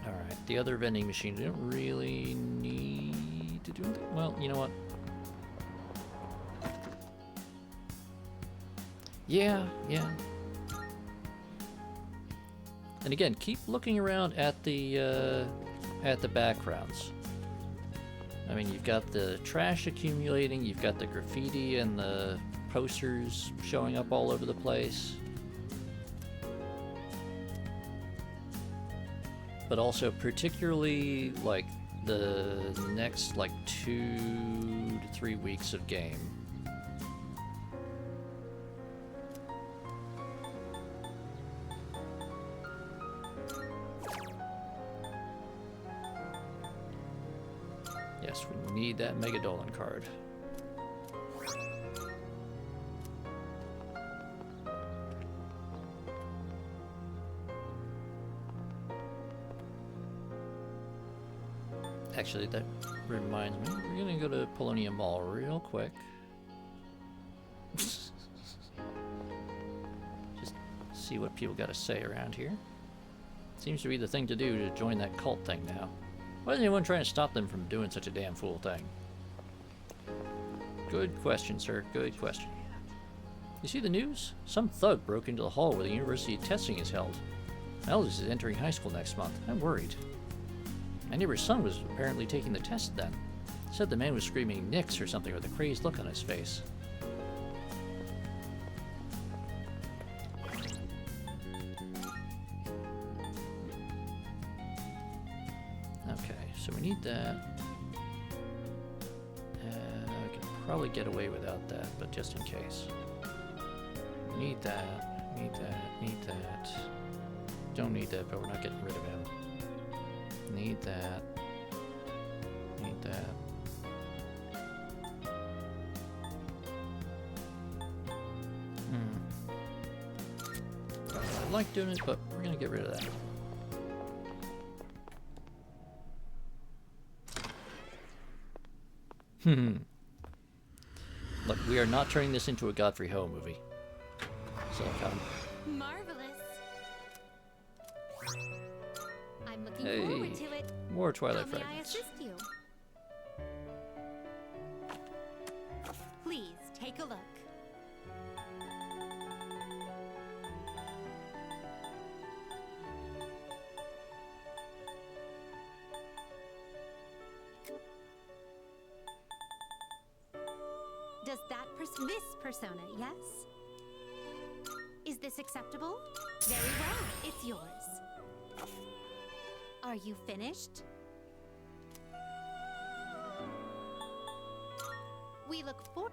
Alright, the other vending machine, we don't really need to do anything. Well, you know what? Yeah. And again, keep looking around at the backgrounds. I mean, you've got the trash accumulating, you've got the graffiti and the posters showing up all over the place. But also particularly like the next like 2 to 3 weeks of game. Yes, we need that Megadolan card. Actually, that reminds me, we're gonna go to Polonium Mall real quick. Just see what people gotta say around here. Seems to be the thing to do to join that cult thing now. Why isn't anyone trying to stop them from doing such a damn fool thing? Good question, sir. Good question. You see the news? Some thug broke into the hall where the university testing is held. My eldest is entering high school next month. I'm worried. My neighbor's son was apparently taking the test then. Said the man was screaming "Nix" or something with a crazed look on his face. Okay, so we need that. I can probably get away without that, but just in case. Need that, need that, need that. Don't need that, but we're not getting rid of him. Need that. Need that. I like doing it, but we're gonna get rid of that. Look, we are not turning this into a Godfrey Ho movie. Silicon. Marvelous. I'm looking forward to it. More Twilight How may I Fragments. assist you? Please take a look. Does that this persona, yes? Is this acceptable? Very well, it's yours. Are you finished? We look for.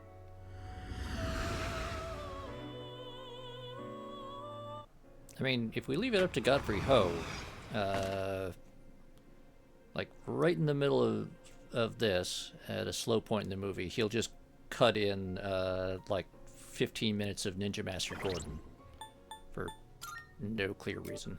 I mean, if we leave it up to Godfrey Ho, like right in the middle of this, at a slow point in the movie, he'll just cut in like 15 minutes of Ninja Master Gordon for no clear reason.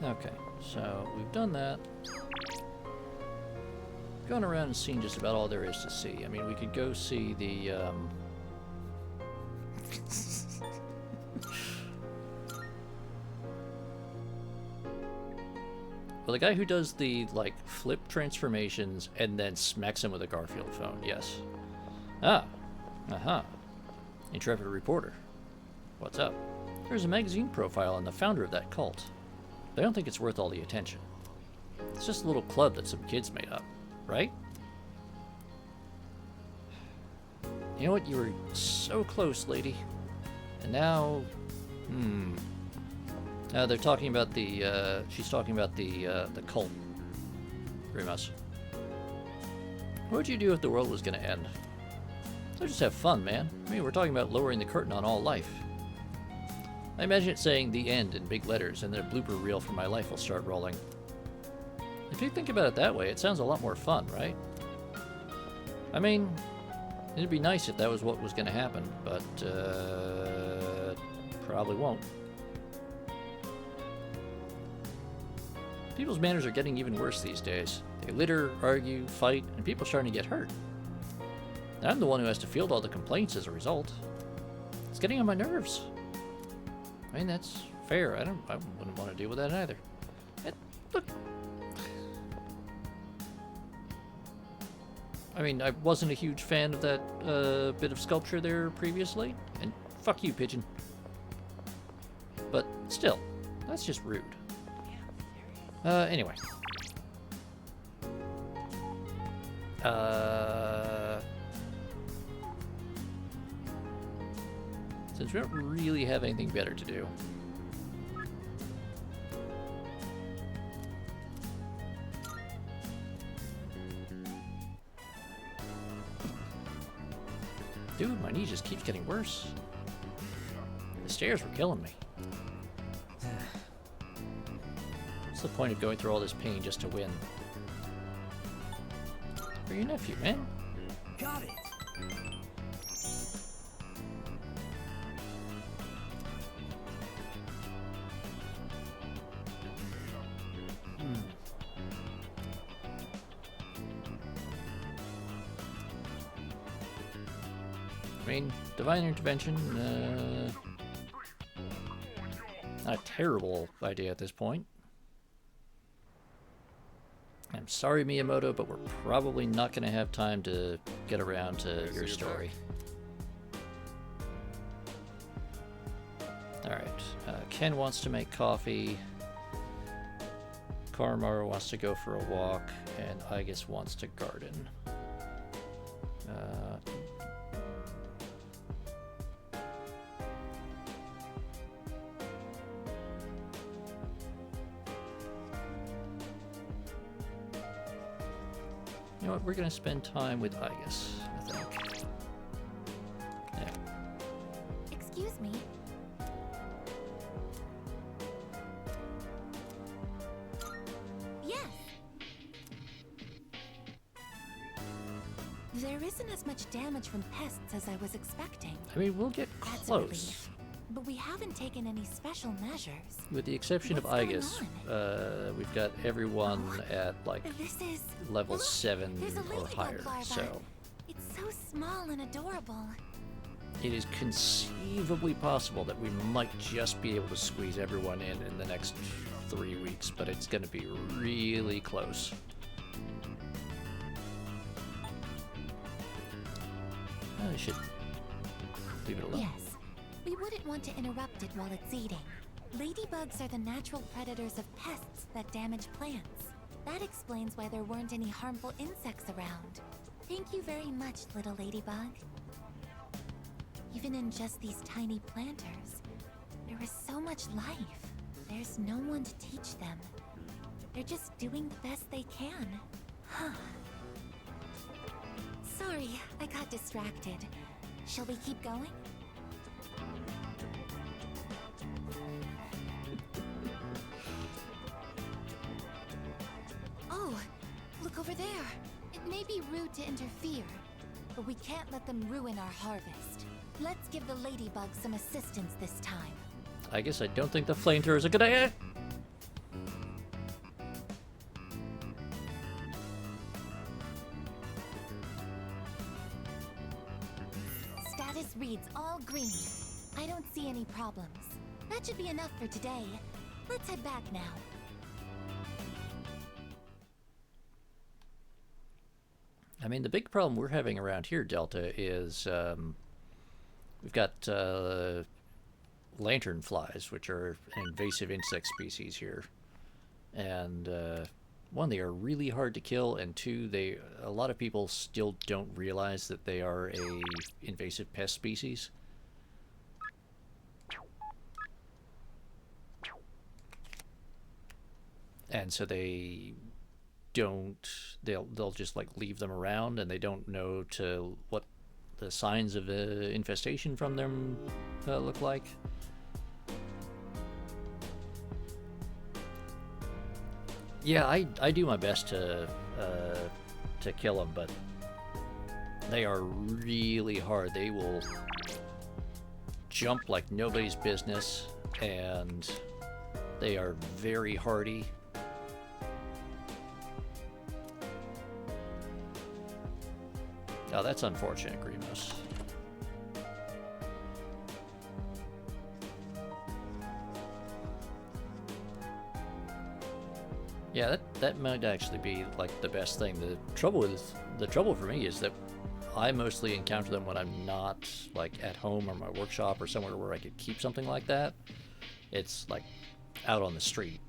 Okay, so we've done that. Gone around and seen just about all there is to see. I mean, we could go see the, well, the guy who does the, like, flip transformations and then smacks him with a Garfield phone, yes. Ah, uh-huh. Intrepid reporter. What's up? There's a magazine profile on the founder of that cult. But I don't think it's worth all the attention. It's just a little club that some kids made up, right? You know what? You were so close, lady. And now... they're talking about the, she's talking about the cult. Rimas. What would you do if the world was gonna end? So just have fun, man. I mean, we're talking about lowering the curtain on all life. I imagine it saying the end in big letters, and then a blooper reel from my life will start rolling. If you think about it that way, it sounds a lot more fun, right? I mean, it'd be nice if that was what was gonna happen, but, probably won't. People's manners are getting even worse these days. They litter, argue, fight, and people are starting to get hurt. And I'm the one who has to field all the complaints as a result. It's getting on my nerves. I mean, that's fair. I wouldn't want to deal with that either. Look. I mean, I wasn't a huge fan of that bit of sculpture there previously, and fuck you, pigeon. But still, that's just rude. Anyway. Since we don't really have anything better to do. Dude, my knee just keeps getting worse. The stairs were killing me. What's the point of going through all this pain just to win? For your nephew, man. Got it. I mean, divine intervention, not a terrible idea at this point. I'm sorry, Miyamoto, but we're probably not going to have time to get around to your story. Alright, Ken wants to make coffee, Karmaru wants to go for a walk, and Aigis wants to garden. You know what, we're gonna spend time with Aigis, I think. Yeah. Excuse me. Yes. There isn't as much damage from pests as I was expecting. I mean, we'll get That's a close. relief. But we haven't taken any special measures. With the exception of What's going Aigis, we've got everyone at like This is level look, 7 there's a or ladybug higher, larva. so It's so small and adorable. it is conceivably possible that we might just be able to squeeze everyone in the next 3 weeks, but it's going to be really close. I should leave it alone. Yes. We wouldn't want to interrupt it while it's eating. Ladybugs are the natural predators of pests that damage plants. That explains why there weren't any harmful insects around. Thank you very much, little ladybug. Even in just these tiny planters, there is so much life. There's no one to teach them. They're just doing the best they can. Huh. Sorry, I got distracted. Shall we keep going? Oh, look over there. It may be rude to interfere, but we can't let them ruin our harvest. Let's give the ladybug some assistance this time. I guess I don't think the flamethrower is a good idea. screen. I don't see any problems. That should be enough for today. Let's head back now. I mean, the big problem we're having around here, Delta, is we've got lantern flies, which are an invasive insect species here. And one, they are really hard to kill, and two, a lot of people still don't realize that they are a invasive pest species. And so they'll just like leave them around, and they don't know what the signs of infestation from them look like. Yeah, I do my best to kill them, but they are really hard. They will jump like nobody's business, and they are very hardy. Oh, that's unfortunate, Grimos. Yeah, that might actually be like the best thing. The trouble for me is that I mostly encounter them when I'm not like at home or my workshop or somewhere where I could keep something like that. It's like out on the street,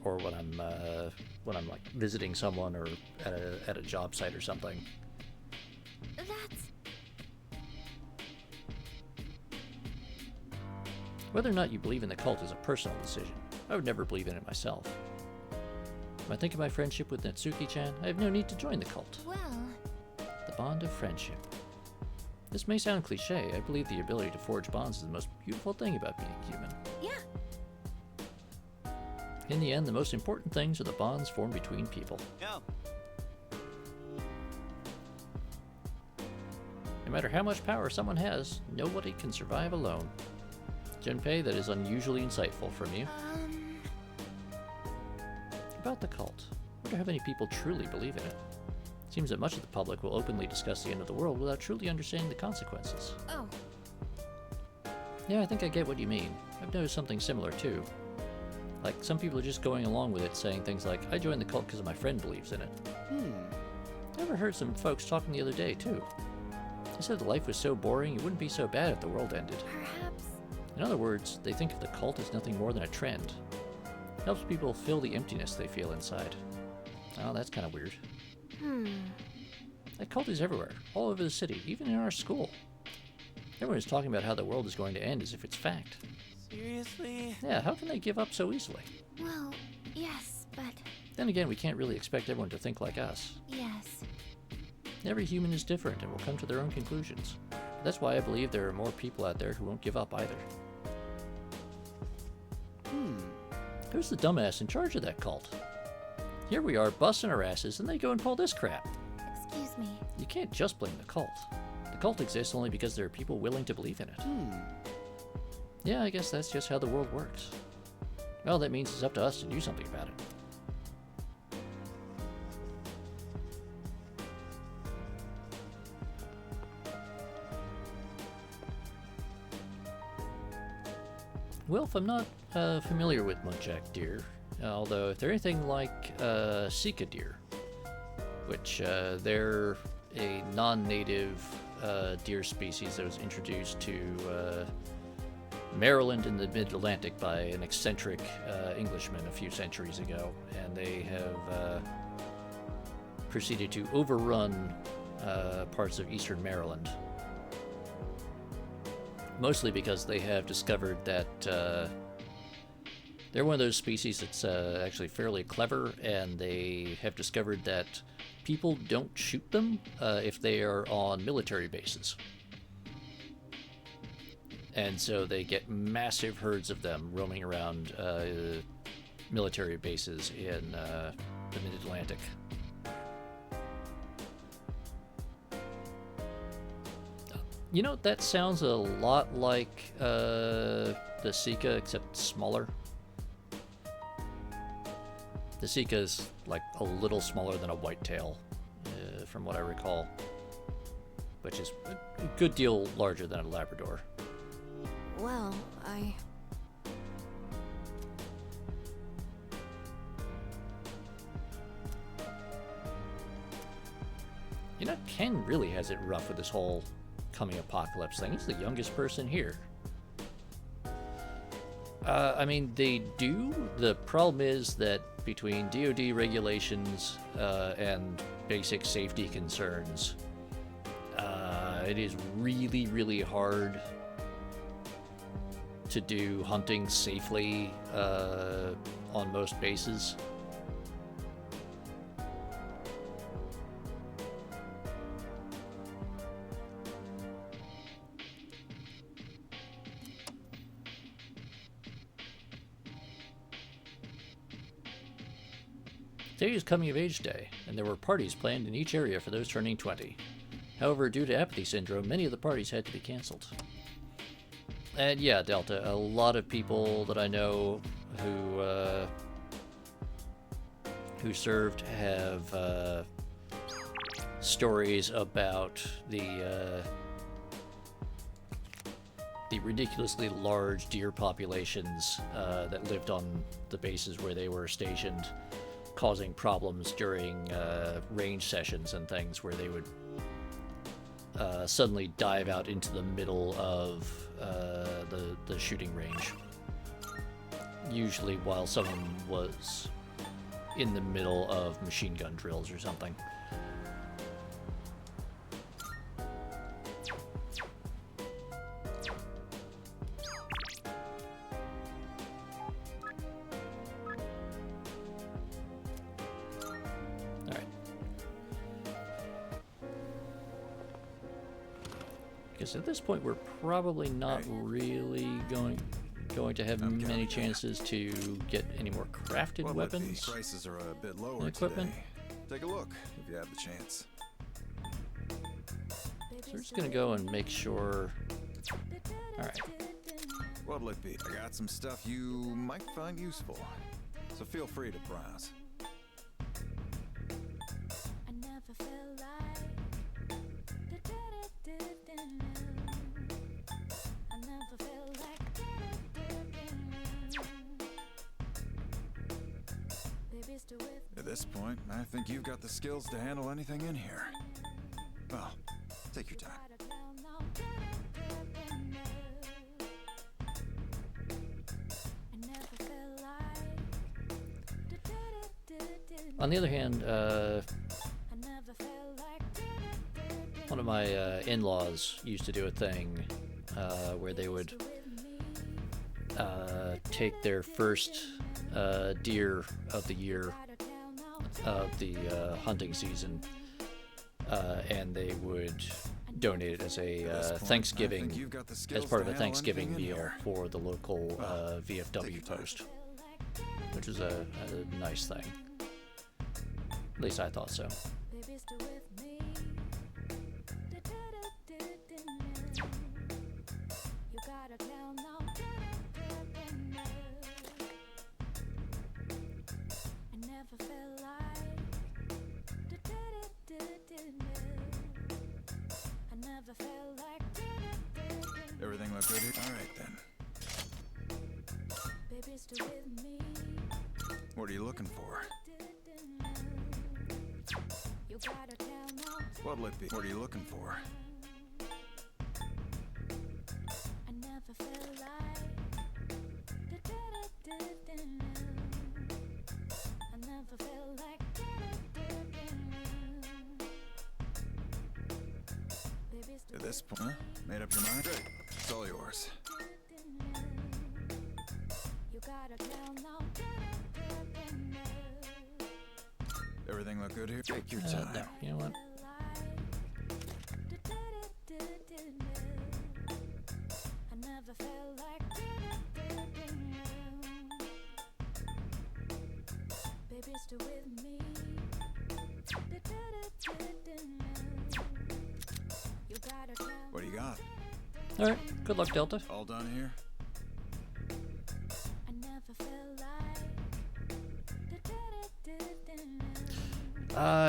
or when I'm like visiting someone or at a job site or something. Whether or not you believe in the cult is a personal decision. I would never believe in it myself. When I think of my friendship with Natsuki-chan, I have no need to join the cult. Well... The bond of friendship. This may sound cliche. I believe the ability to forge bonds is the most beautiful thing about being human. Yeah. In the end, the most important things are the bonds formed between people. No. No matter how much power someone has, nobody can survive alone. Junpei, that is unusually insightful from you. About the cult. I wonder how many people truly believe in it. It seems that much of the public will openly discuss the end of the world without truly understanding the consequences. Oh. Yeah, I think I get what you mean. I've noticed something similar too. Like, some people are just going along with it, saying things like, I joined the cult because my friend believes in it. I overheard some folks talking the other day too. They said that life was so boring it wouldn't be so bad if the world ended. Perhaps. In other words, they think of the cult as nothing more than a trend. It helps people fill the emptiness they feel inside. Oh, that's kind of weird. That cult is everywhere, all over the city, even in our school. Everyone is talking about how the world is going to end as if it's fact. Seriously? Yeah, how can they give up so easily? Well, yes, but... Then again, we can't really expect everyone to think like us. Yes. Every human is different and will come to their own conclusions. But that's why I believe there are more people out there who won't give up either. Who's the dumbass in charge of that cult? Here we are busting our asses and they go and pull this crap. Excuse me. You can't just blame the cult. The cult exists only because there are people willing to believe in it. Yeah, I guess that's just how the world works. Well, that means it's up to us to do something about it. Well, if I'm not familiar with muntjac deer, although if they're anything like Sika deer, which they're a non-native deer species that was introduced to Maryland in the mid-Atlantic by an eccentric Englishman a few centuries ago, and they have proceeded to overrun parts of eastern Maryland. Mostly because they have discovered that they're one of those species that's actually fairly clever, and they have discovered that people don't shoot them if they are on military bases. And so they get massive herds of them roaming around military bases in the mid-Atlantic. You know, that sounds a lot like the Sika, except smaller. The Sika is like a little smaller than a whitetail, from what I recall. which is a good deal larger than a Labrador. Well, You know, Ken really has it rough with this whole coming apocalypse thing. He's the youngest person here. I mean, they do. The problem is that between DoD regulations and basic safety concerns, it is really, really hard to do hunting safely on most bases. Today is Coming of Age Day, and there were parties planned in each area for those turning 20. However, due to apathy syndrome, many of the parties had to be canceled. And yeah, Delta, a lot of people that I know who served have stories about the ridiculously large deer populations that lived on the bases where they were stationed, causing problems during range sessions and things where they would suddenly dive out into the middle of the shooting range. Usually while someone was in the middle of machine gun drills or something. At this point, we're probably not really going to have many chances to get any more crafted weapons. The prices are a bit lower and equipment. Today. Take a look if you have the chance. So we're just gonna go and make sure. All right. What'll it be? I got some stuff you might find useful, so feel free to browse. At this point, I think you've got the skills to handle anything in here. Well, take your time. On the other hand, one of my in-laws used to do a thing where they would take their first deer of the year of the hunting season, and they would donate it as a Thanksgiving, as part of a Thanksgiving meal for the local VFW post, which is a nice thing. At least I thought so. Everything look good here? All right, then. What are you looking for? What'll it be? What are you looking for? At this point, huh? Made up your mind? Great. It's all yours. Everything look good here? Take your time. No, you know what? What do you got? All right. Good luck, Delta. All done here?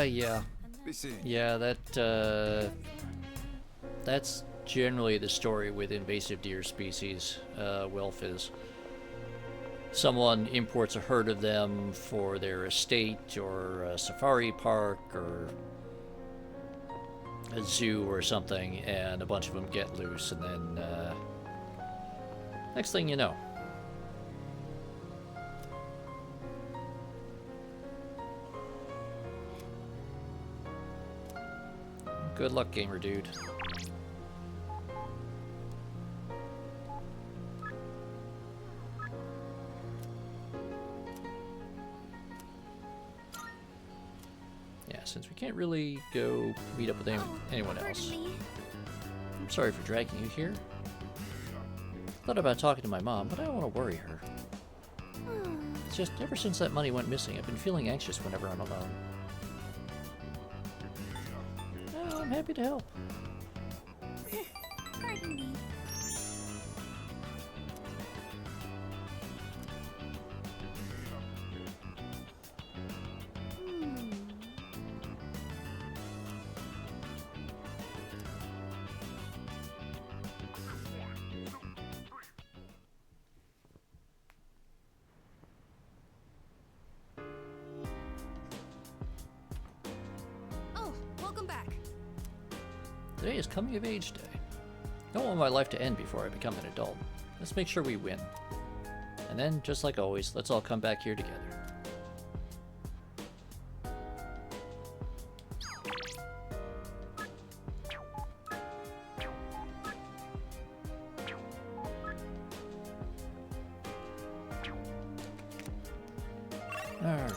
Yeah. Be seeing. Yeah, that That's generally the story with invasive deer species. Wilf is someone imports a herd of them for their estate or a safari park or a zoo or something, and a bunch of them get loose, and then next thing you know, good luck, gamer dude. Yeah, since we can't really go meet up with anyone else. I'm sorry for dragging you here. Thought about talking to my mom, but I don't want to worry her. It's just, ever since that money went missing, I've been feeling anxious whenever I'm alone. Oh, I'm happy to help. Pardon me. Oh, welcome back. Today is coming of age day. I don't want my life to end before I become an adult. Let's make sure we win. And then, just like always, let's all come back here together. Alright.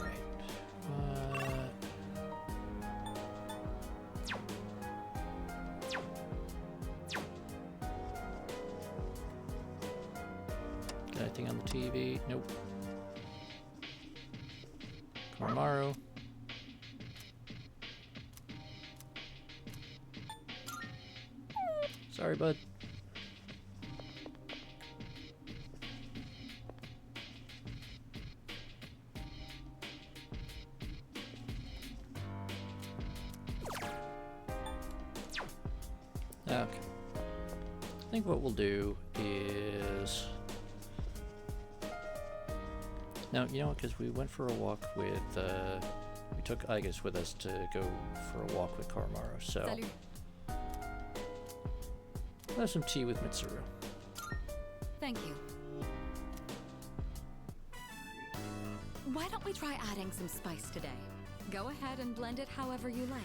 Got anything on the TV? Nope. Cormaro. Sorry, bud. Okay. I think what we'll do is... Now, you know what, because we went for a walk with, we took Igus with us to go for a walk with Cormaro, so... Salut. We'll have some tea with Mitsuru. Thank you. Why don't we try adding some spice today? Go ahead and blend it however you like.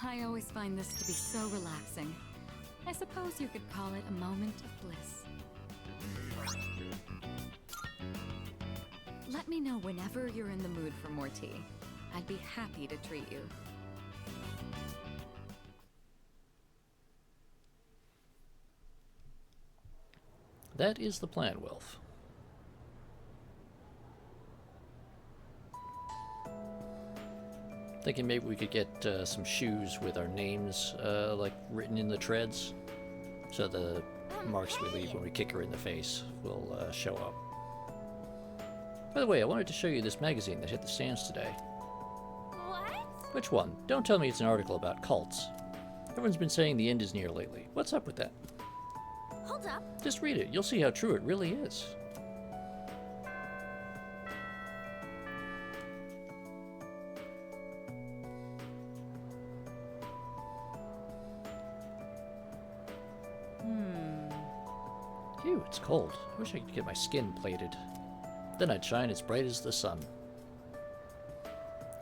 I always find this to be so relaxing. I suppose you could call it a moment of bliss. Let me know whenever you're in the mood for more tea. I'd be happy to treat you. That is the plan, Wilf. Thinking maybe we could get some shoes with our names like written in the treads, so the marks we leave when we kick her in the face will show up. By the way, I wanted to show you this magazine that hit the stands today. What? Which one? Don't tell me it's an article about cults. Everyone's been saying the end is near lately. What's up with that? Hold up. Just read it. You'll see how true it really is. Phew, it's cold. I wish I could get my skin plated. Then I'd shine as bright as the sun.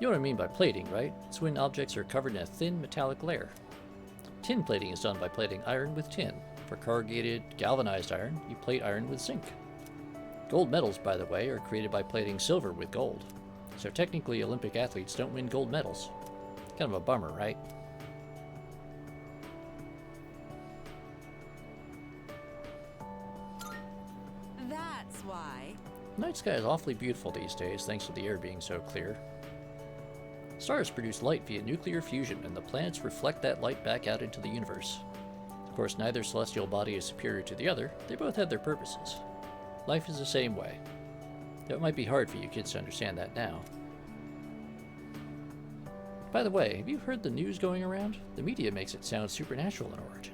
You know what I mean by plating, right? It's when objects are covered in a thin metallic layer. Tin plating is done by plating iron with tin. For corrugated, galvanized iron, you plate iron with zinc. Gold medals, by the way, are created by plating silver with gold. So technically, Olympic athletes don't win gold medals. Kind of a bummer, right? That's why. Night sky is awfully beautiful these days, thanks to the air being so clear. Stars produce light via nuclear fusion, and the planets reflect that light back out into the universe. course, neither celestial body is superior to the other. They both have their purposes. Life is the same way. Though it might be hard for you kids to understand that now. By the way, have you heard the news going around? The media makes it sound supernatural in origin.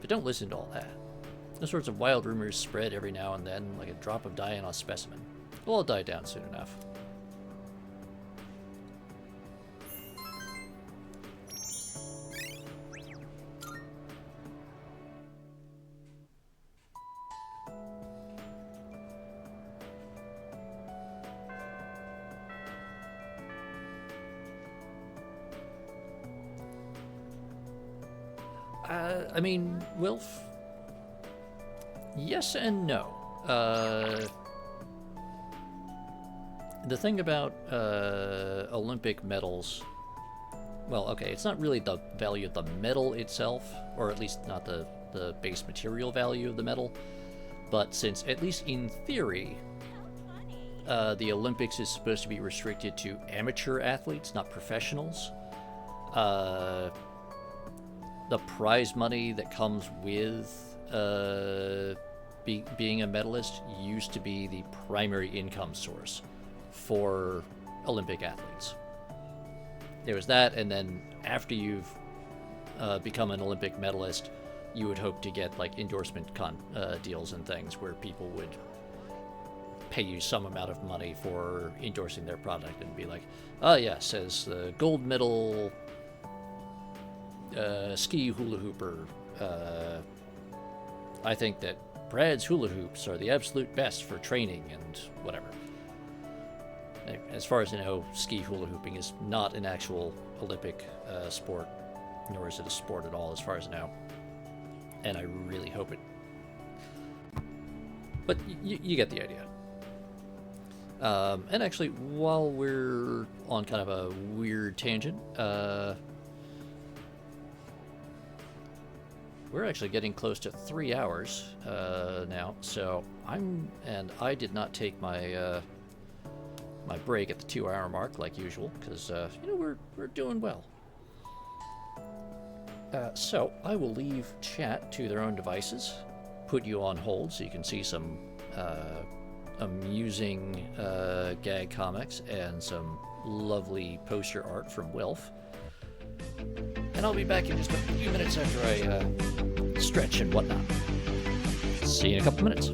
But don't listen to all that. Those sorts of wild rumors spread every now and then, like a drop of dye on a specimen. It'll all die down soon enough. I mean, Wilf, yes and no. The thing about Olympic medals, well, okay, it's not really the value of the medal itself, or at least not the base material value of the medal, but since, at least in theory, the Olympics is supposed to be restricted to amateur athletes, not professionals, the prize money that comes with being a medalist used to be the primary income source for Olympic athletes. There was that, and then after you've become an Olympic medalist, you would hope to get like endorsement deals and things where people would pay you some amount of money for endorsing their product and be like, oh yes, as the gold medal ski hula hooper, I think that Brad's hula hoops are the absolute best for training and whatever. As far as I know, ski hula hooping is not an actual Olympic sport, nor is it a sport at all as far as I know. And I really hope it... But you get the idea. And actually, while we're on kind of a weird tangent, we're actually getting close to 3 hours now, so I did not take my my break at the 2-hour mark like usual, because you know, we're doing well. So I will leave chat to their own devices, put you on hold so you can see some amusing gag comics and some lovely poster art from Wilf. And I'll be back in just a few minutes after I stretch and whatnot. See you in a couple minutes.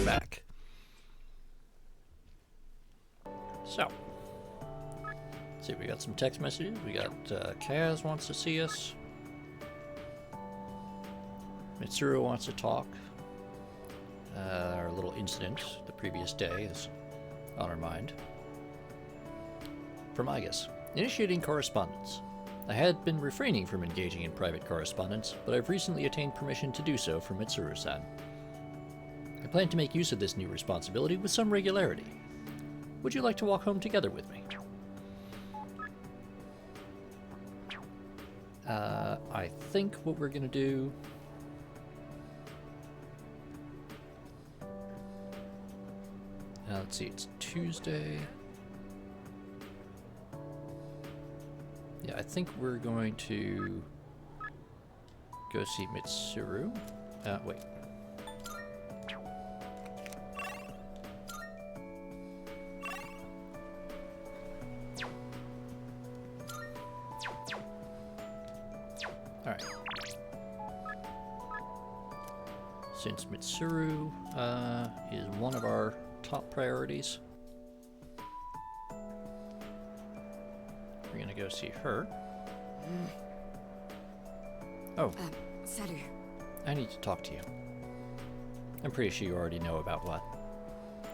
back. So, let's see, we got some text messages. We got Kaz wants to see us. Mitsuru wants to talk. Our little incident the previous day is on our mind. From Igus. Initiating correspondence. I had been refraining from engaging in private correspondence, but I've recently attained permission to do so from Mitsuru-san. I plan to make use of this new responsibility with some regularity. Would you like to walk home together with me? I think what we're gonna do... let's see, it's Tuesday. Yeah, I think we're going to go see Mitsuru. Wait. Alright. Since Mitsuru is one of our top priorities, we're gonna go see her. Oh. Salut. I need to talk to you. I'm pretty sure you already know about what.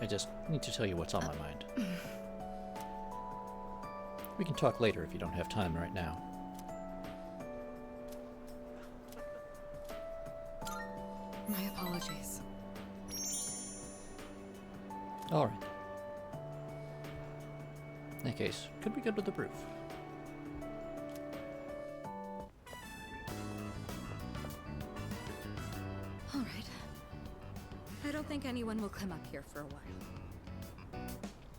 I just need to tell you what's on my mind. We can talk later if you don't have time right now. My apologies. Alright. In that case, could we go to the roof? All right. I don't think anyone will come up here for a while.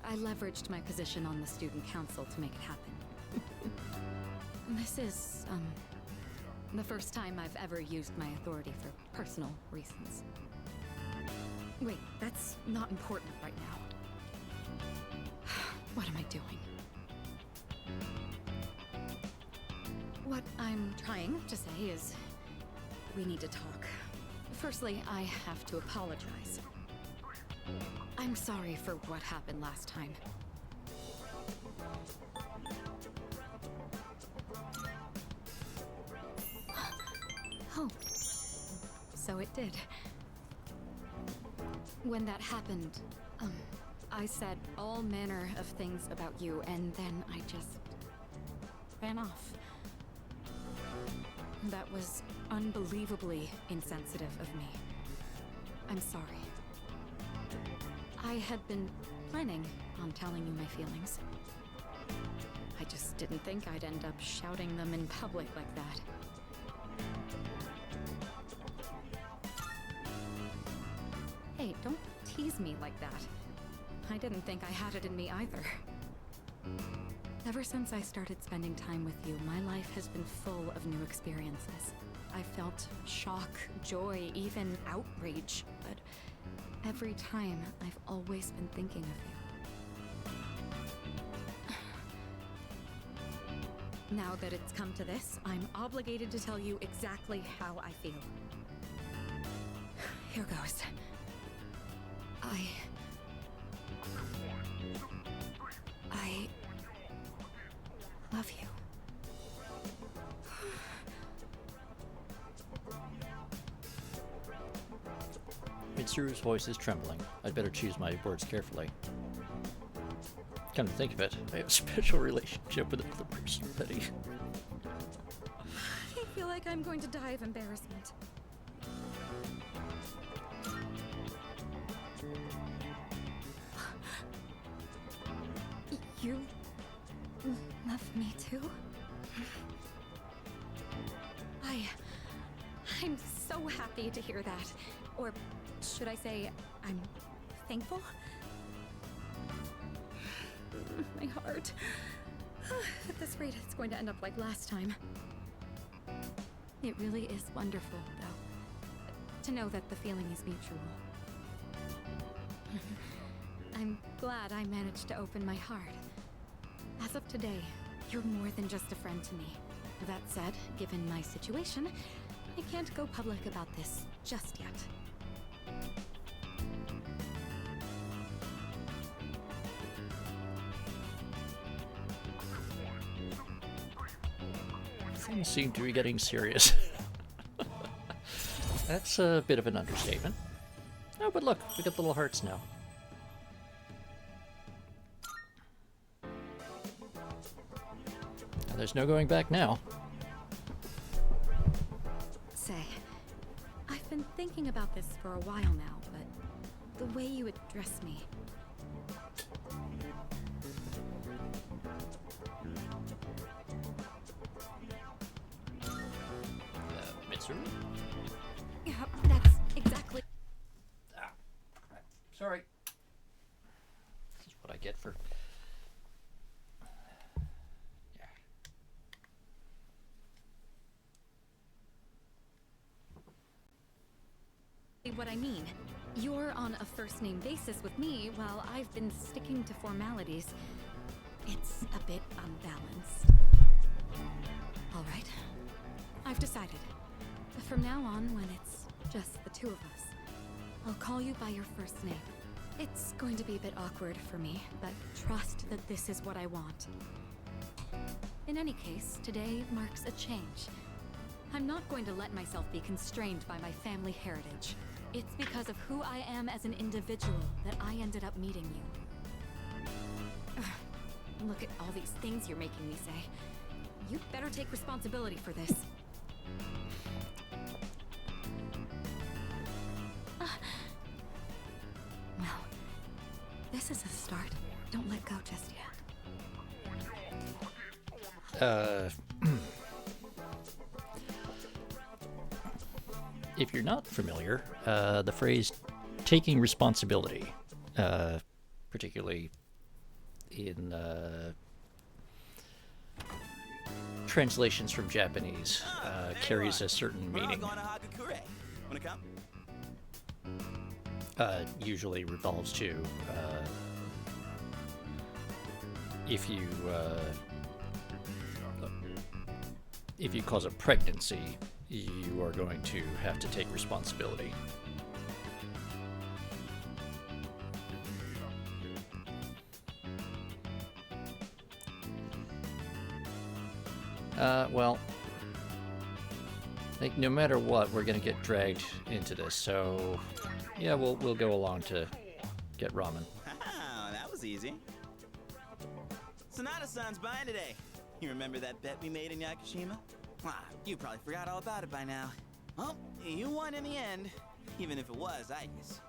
I leveraged my position on the student council to make it happen. This is, the first time I've ever used my authority for personal reasons. Wait, that's not important right now. What am I doing? What I'm trying to say is, we need to talk. Firstly, I have to apologize. I'm sorry for what happened last time. Oh, so it did. When that happened, I said all manner of things about you, and then I just ran off. That was unbelievably insensitive of me. I'm sorry. I had been planning on telling you my feelings. I just didn't think I'd end up shouting them in public like that. Hey, don't tease me like that. I didn't think I had it in me either. Ever since I started spending time with you, my life has been full of new experiences. I felt shock, joy, even outrage, but every time I've always been thinking of you. Now that it's come to this, I'm obligated to tell you exactly how I feel. Here goes. I love you. Mitsuru's voice is trembling. I'd better choose my words carefully. Come to think of it, I have a special relationship with another person already. I feel like I'm going to die of embarrassment. You love me too? I'm so happy to hear that. Or should I say, I'm thankful? My heart. At this rate, it's going to end up like last time. It really is wonderful, though, to know that the feeling is mutual. I'm glad I managed to open my heart. As of today, you're more than just a friend to me. That said, given my situation, I can't go public about this just yet. Things seem to be getting serious. That's a bit of an understatement. Oh, but look, we got the little hearts now. Now, there's no going back now. Say, I've been thinking about this for a while now, but the way you address me. Mitsuru? Yeah, that's exactly. Ah, crap. Sorry. This is what I get for. Yeah. What I mean. You're on a first-name basis with me, while I've been sticking to formalities. It's a bit unbalanced. All right. I've decided. From now on, when it's just the two of us, I'll call you by your first name. It's going to be a bit awkward for me, but trust that this is what I want. In any case, today marks a change. I'm not going to let myself be constrained by my family heritage. It's because of who I am as an individual that I ended up meeting you. Ugh. Look at all these things you're making me say. You'd better take responsibility for this. Well, this is a start. Don't let go just yet. If you're not familiar, the phrase taking responsibility, particularly in translations from Japanese, carries a certain meaning. Usually revolves to if you cause a pregnancy, you are going to have to take responsibility. Well, I think no matter what, we're gonna get dragged into this, so yeah, we'll go along to get ramen. Ah, that was easy. Sonata-san's buying today. You remember that bet we made in Yakushima? Ah, you probably forgot all about it by now. Well, you won in the end, even if it was ice.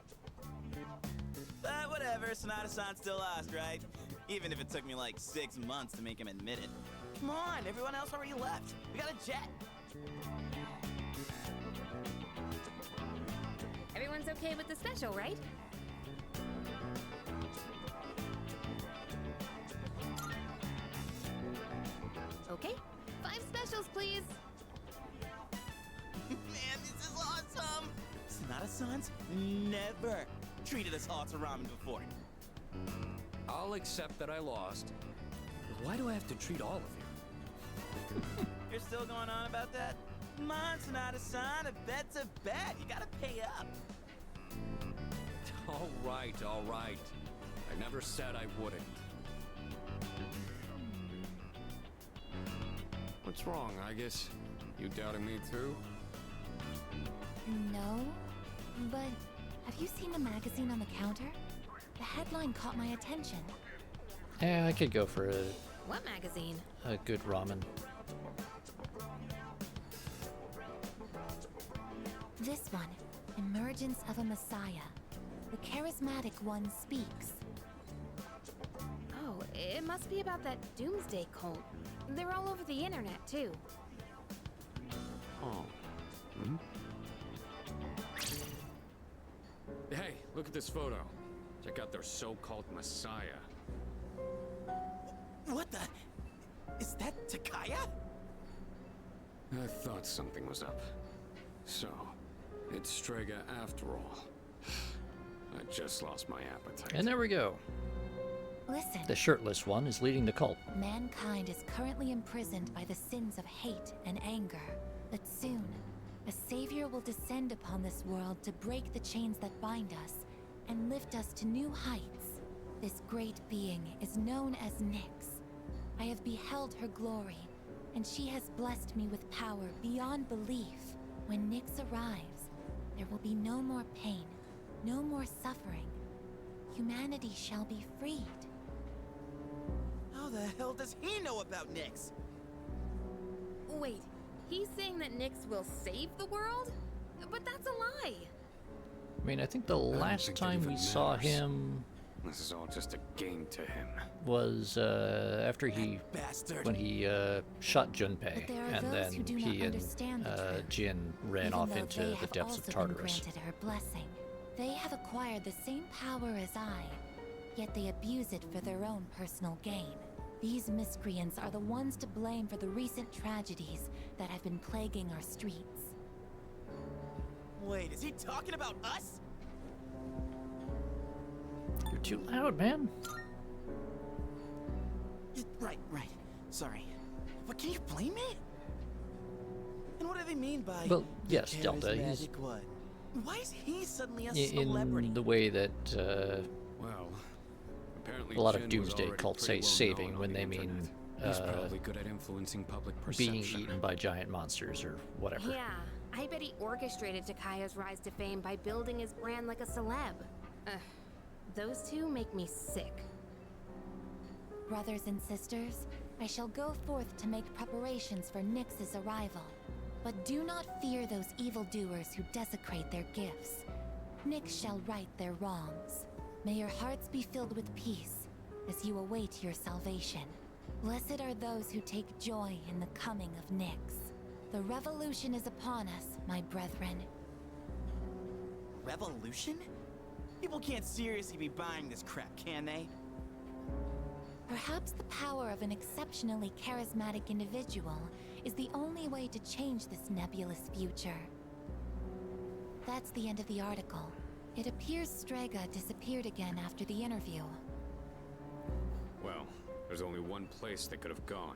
But whatever, Sonata-san still lost, right? Even if it took me like 6 months to make him admit it. Come on, everyone else already left. We got a jet. Everyone's okay with the special, right? Okay, 5 specials, please. Man, this is awesome! Sonata-san's never treated us all to ramen before. I'll accept that I lost. But why do I have to treat all of you? You're still going on about that? Come on, Sonata-san, a bet's a bet. You gotta pay up. All right, all right. I never said I wouldn't. What's wrong? I guess you doubting me too? No, but have you seen the magazine on the counter? The headline caught my attention. Yeah, I could go for What magazine? a good ramen. This one, Emergence of a Messiah. The charismatic one speaks. Oh, it must be about that doomsday cult. They're all over the internet, too. Oh. Hmm? Hey, look at this photo. Check out their so-called messiah. What the? Is that Takaya? I thought something was up. So, it's Strega after all. I just lost my appetite. And there we go. Listen. The shirtless one is leading the cult. Mankind is currently imprisoned by the sins of hate and anger. But soon, a savior will descend upon this world to break the chains that bind us and lift us to new heights. This great being is known as Nyx. I have beheld her glory, and she has blessed me with power beyond belief. When Nyx arrives, there will be no more pain, no more suffering. Humanity shall be freed. How the hell does he know about Nyx? Wait, he's saying that Nyx will save the world? But that's a lie! I mean, I think the don't last think it time we even saw matters. him This is all just a game to him. was after he, Bastard. when he shot Junpei, But there are and those who then do he not and understand the truth. Jin ran Even off though into they the have depths of also been Tartarus. granted her blessing. They have acquired the same power as I, yet they abuse it for their own personal gain. These miscreants are the ones to blame for the recent tragedies that have been plaguing our streets. Wait, is he talking about us? You're too loud, man. Right. Sorry. But can you blame me? And what do they mean by... Well, yes, Delta, he's charismatic what? Why is he suddenly a in celebrity? the way that Well, apparently a lot of Jin was doomsday already cults pretty say well saving known when on they the mean internet. He's probably good at influencing public being perception. eaten by giant monsters or whatever. Yeah, I bet he orchestrated Takaya's rise to fame by building his brand like a celeb. Those two make me sick. Brothers and sisters, I shall go forth to make preparations for Nyx's arrival. But do not fear those evildoers who desecrate their gifts. Nyx shall right their wrongs. May your hearts be filled with peace as you await your salvation. Blessed are those who take joy in the coming of Nyx. The revolution is upon us, my brethren. Revolution? People can't seriously be buying this crap, can they? Perhaps the power of an exceptionally charismatic individual is the only way to change this nebulous future. That's the end of the article. It appears Strega disappeared again after the interview. Well, there's only one place they could have gone.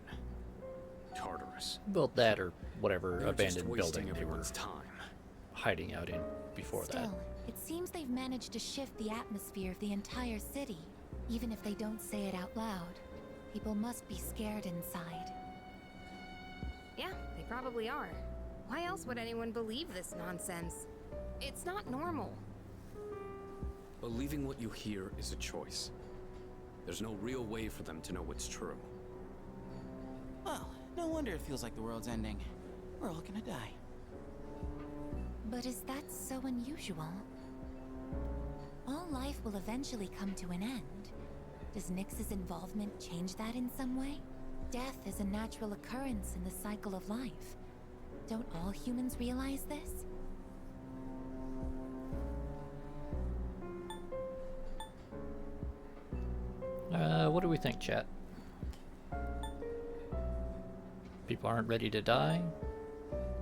Tartarus. Well, that or whatever They're just abandoned wasting building they were everyone's time. hiding out in before that. Still, it seems they've managed to shift the atmosphere of the entire city. Even if they don't say it out loud, people must be scared inside. Yeah, they probably are. Why else would anyone believe this nonsense? It's not normal. Believing what you hear is a choice. There's no real way for them to know what's true. Well, no wonder it feels like the world's ending. We're all gonna die. But is that so unusual? All life will eventually come to an end. Does Nyx's involvement change that in some way? Death is a natural occurrence in the cycle of life. Don't all humans realize this? What do we think, chat? People aren't ready to die?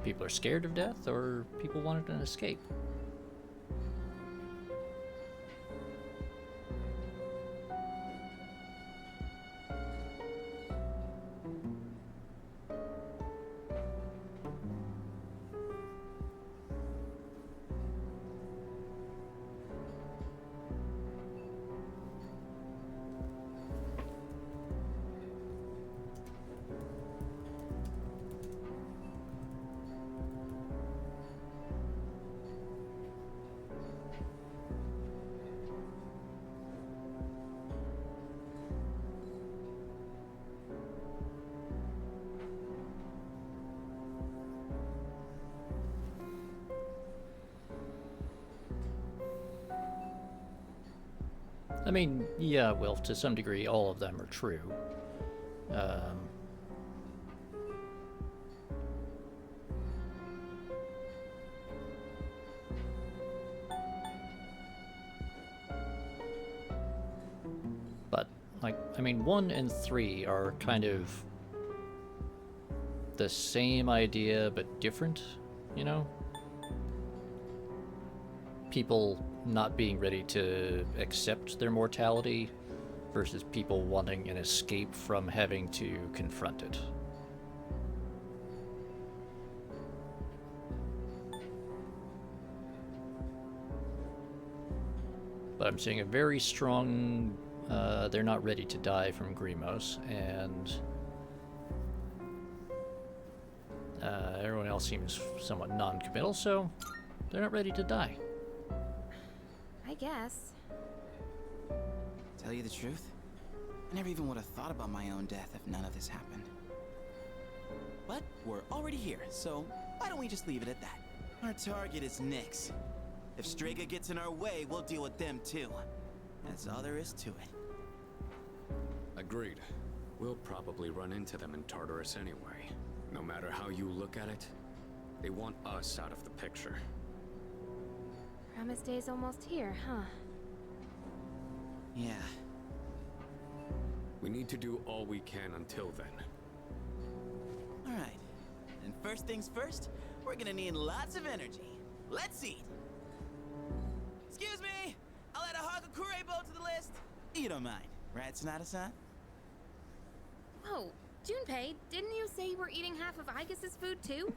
People are scared of death? Or people wanted an escape? I mean, yeah, well, to some degree, all of them are true. But, like, I mean, 1 and 3 are kind of the same idea, but different, you know? People not being ready to accept their mortality versus people wanting an escape from having to confront it. But I'm seeing a very strong, they're not ready to die from Grimos, and all seems somewhat non-committal, so they're not ready to die. I guess. Tell you the truth, I never even would have thought about my own death if none of this happened. But we're already here, so why don't we just leave it at that? Our target is Nyx. If Strega gets in our way, we'll deal with them too. That's all there is to it. Agreed. We'll probably run into them in Tartarus anyway. No matter how you look at it, they want us out of the picture. Promise Day's almost here, huh? Yeah. We need to do all we can until then. Alright. And first things first, we're gonna need lots of energy. Let's eat! Excuse me! I'll add a Hagakure bow to the list! You don't mind, right, Sonata-san? Whoa, Junpei, didn't you say you were eating half of Aigis' food too?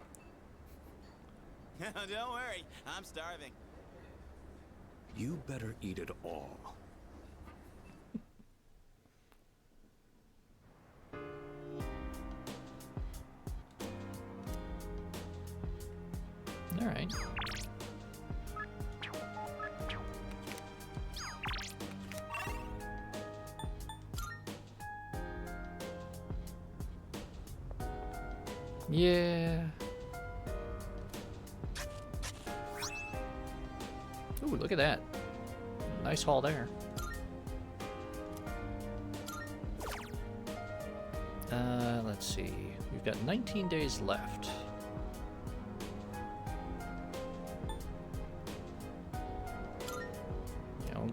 Don't worry, I'm starving. You better eat it all. All right. Yeah. Ooh, look at that. Nice haul there. Let's see. We've got 19 days left. You know,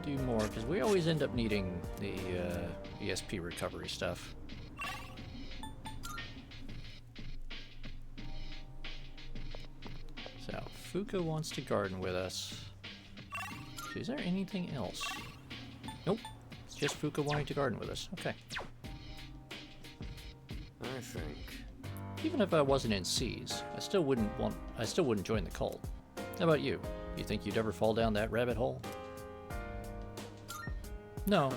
do more, because we always end up needing the ESP recovery stuff. So, Fuka wants to garden with us. So is there anything else? Nope. It's just Fuka wanting to garden with us. Okay. I think. Even if I wasn't in C's, I still wouldn't join the cult. How about you? You think you'd ever fall down that rabbit hole? No.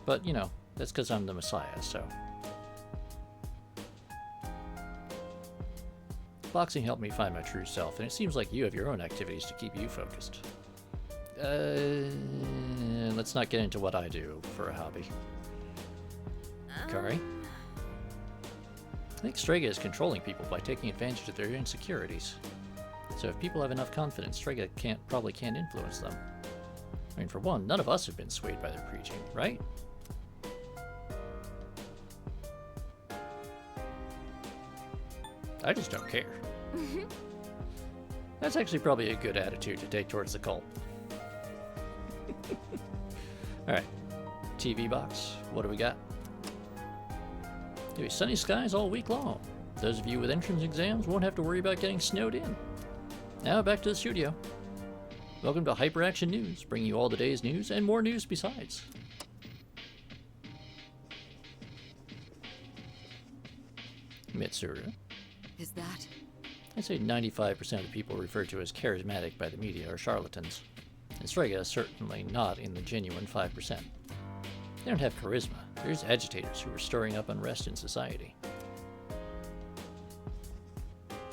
But, you know, that's because I'm the Messiah, so. Boxing helped me find my true self, and it seems like you have your own activities to keep you focused. Let's not get into what I do for a hobby. Kari? I think Strega is controlling people by taking advantage of their insecurities. So if people have enough confidence, Strega probably can't influence them. I mean, for one, none of us have been swayed by their preaching, right? I just don't care. That's actually probably a good attitude to take towards the cult. Alright. TV box. What do we got? It'll be sunny skies all week long. Those of you with entrance exams won't have to worry about getting snowed in. Now back to the studio. Welcome to Hyperaction News, bringing you all the day's news and more news besides. Mitsuru. Is that? I'd say 95% of the people referred to as charismatic by the media are charlatans. And Strega is certainly not in the genuine 5%. They don't have charisma. They're just agitators who are stirring up unrest in society.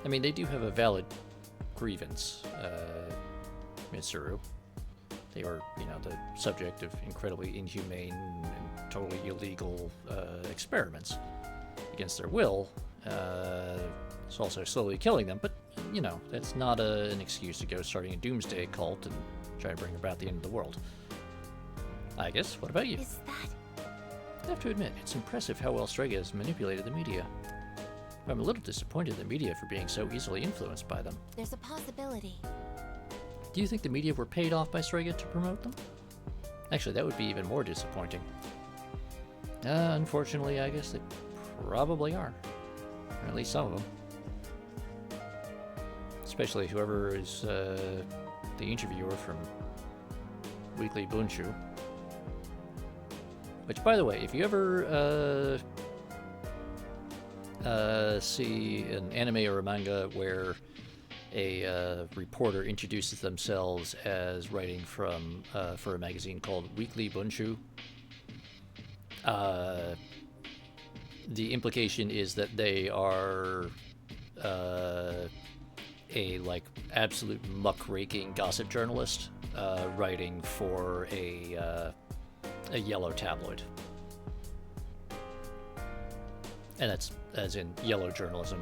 I mean, they do have a valid grievance, Mitsuru. They are, you know, the subject of incredibly inhumane and totally illegal experiments against their will. It's also slowly killing them, but, you know, that's not an excuse to go starting a doomsday cult and try to bring about the end of the world. I guess, what about you? Is that... I have to admit, it's impressive how well Strega has manipulated the media. I'm a little disappointed in the media for being so easily influenced by them. There's a possibility. Do you think the media were paid off by Strega to promote them? Actually, that would be even more disappointing. Unfortunately, I guess they probably are. Or at least some of them. Especially whoever is the interviewer from Weekly Bunshu. Which, by the way, if you ever see an anime or a manga where a reporter introduces themselves as writing from for a magazine called Weekly Bunshu, the implication is that they are a like absolute muckraking gossip journalist writing for a yellow tabloid, and that's as in yellow journalism.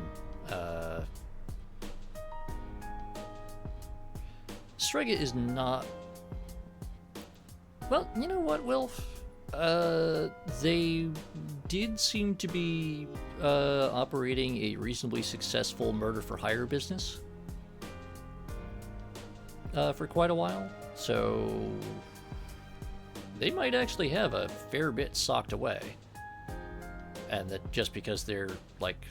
Strega is not. Well, you know what, Wilf? They did seem to be operating a reasonably successful murder-for-hire business for quite a while, so they might actually have a fair bit socked away. And that just because they're, like,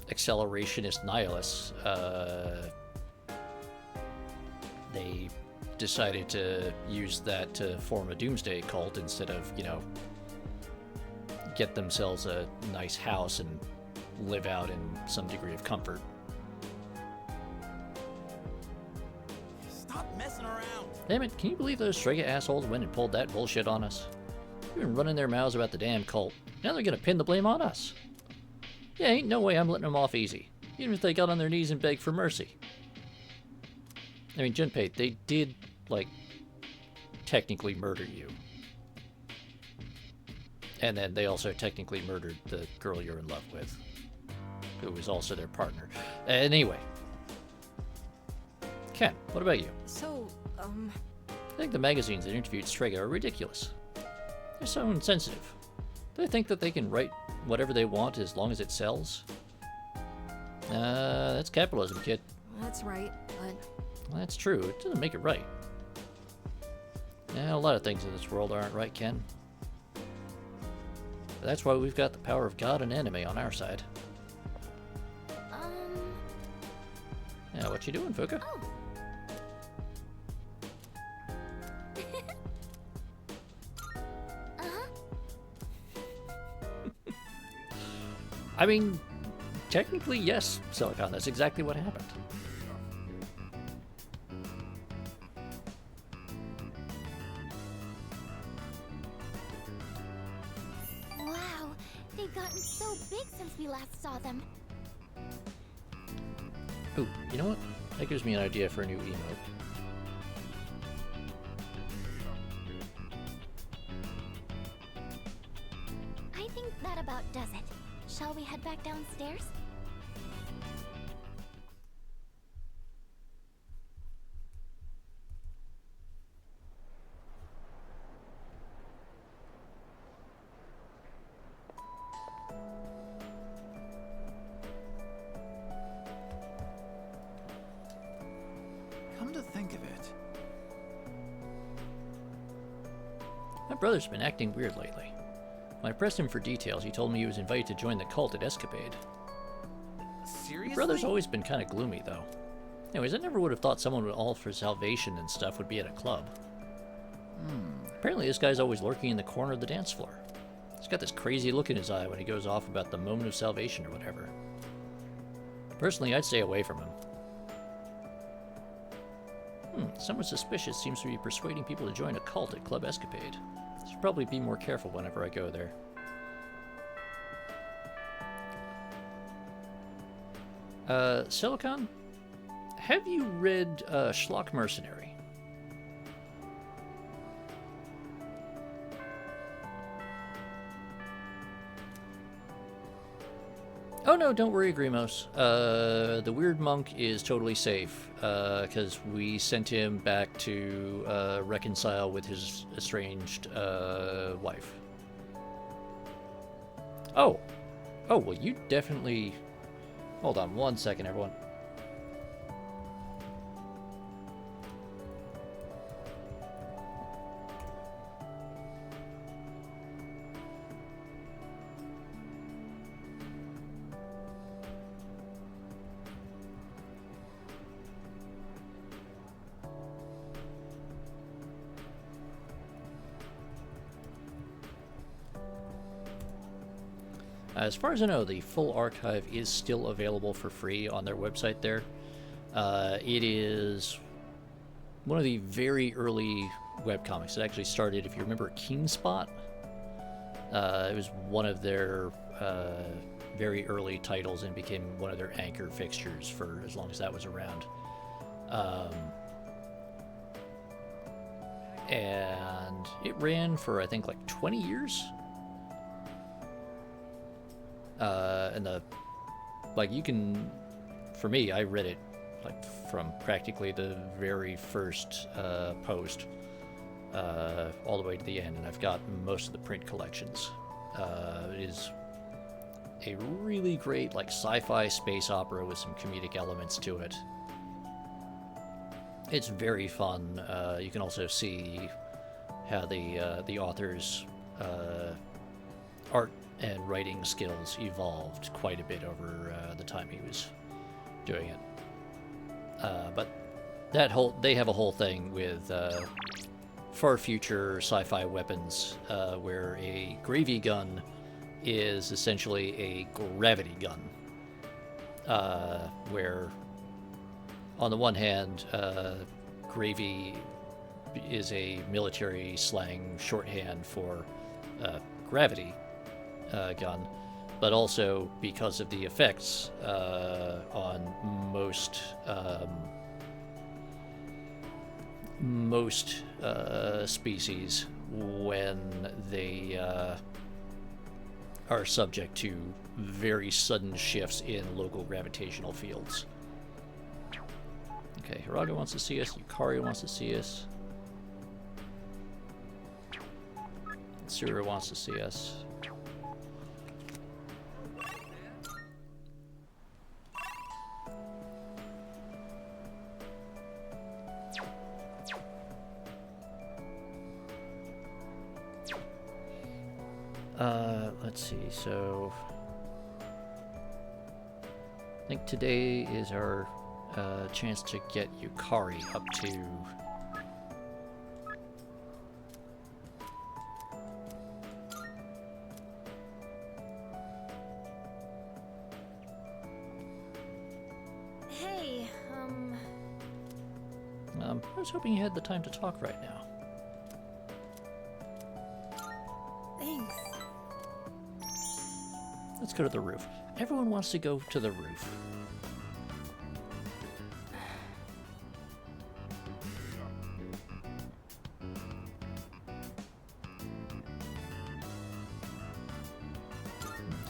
accelerationist nihilists, they decided to use that to form a doomsday cult instead of, you know, get themselves a nice house and live out in some degree of comfort. Stop messing around. Damn it, can you believe those Strega assholes went and pulled that bullshit on us? They've been running their mouths about the damn cult. Now they're gonna pin the blame on us. Yeah, ain't no way I'm letting them off easy, even if they got on their knees and begged for mercy. I mean, Junpei, they did, like, technically murder you. And then they also technically murdered the girl you're in love with, who was also their partner. Anyway. Ken, what about you? So, I think the magazines that interviewed Strega are ridiculous. They're so insensitive. They think that they can write whatever they want as long as it sells. That's capitalism, kid. that's right, but... Well, that's true. It doesn't make it right. Yeah, a lot of things in this world aren't right, Ken. But that's why we've got the power of God and anime on our side. Yeah, what you doing, Fuka? Oh. I mean, technically, yes, Silicon. That's exactly what happened. Wow, they've gotten so big since we last saw them. Ooh, you know what? That gives me an idea for a new emote. I think that about does it. Shall we head back downstairs? Come to think of it, My brother's been acting weird lately. When I pressed him for details, he told me he was invited to join the cult at Escapade. seriously? My brother's always been kind of gloomy, though. Anyways, I never would have thought someone with all for salvation and stuff would be at a club. Apparently this guy's always lurking in the corner of the dance floor. He's got this crazy look in his eye when he goes off about the moment of salvation or whatever. Personally, I'd stay away from him. Someone suspicious seems to be persuading people to join a cult at Club Escapade. Should probably be more careful whenever I go there. Silicon? Have you read Schlock Mercenary? Oh no, don't worry, Grimos. The weird monk is totally safe, because we sent him back to reconcile with his estranged wife. Oh, well, you definitely... Hold on one second, everyone. As far as I know, the full archive is still available for free on their website there. It is one of the very early webcomics. It actually started, if you remember, Keen Spot. It was one of their very early titles and became one of their anchor fixtures for as long as that was around. And it ran for, I think, like 20 years. And you can, for me, I read it like from practically the very first post all the way to the end, and I've got most of the print collections. It is a really great like sci-fi space opera with some comedic elements to it. It's very fun. You can also see how the author's art and writing skills evolved quite a bit over the time he was doing it. But they have a whole thing with far future sci-fi weapons where a gravy gun is essentially a gravity gun, where on the one hand, gravy is a military slang shorthand for gravity gun, but also because of the effects on most species when they are subject to very sudden shifts in local gravitational fields. Okay, Hiraga wants to see us, Yukari wants to see us, Tsuru wants to see us. Let's see, so I think today is our chance to get Yukari up to Hey, I was hoping you had the time to talk right now. thanks. Let's go to the roof. Everyone wants to go to the roof.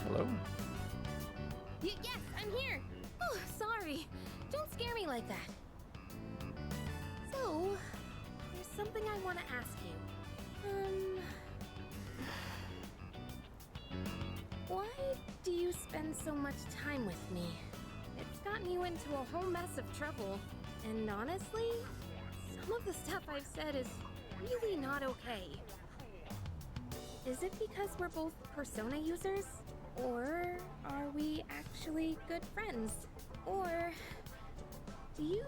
Hello? Yes, I'm here. Oh, sorry. Don't scare me like that. So, there's something I want to ask you. Why do you spend so much time with me? It's gotten you into a whole mess of trouble. And honestly, some of the stuff I've said is really not okay. Is it because we're both Persona users? Or are we actually good friends? Or do you,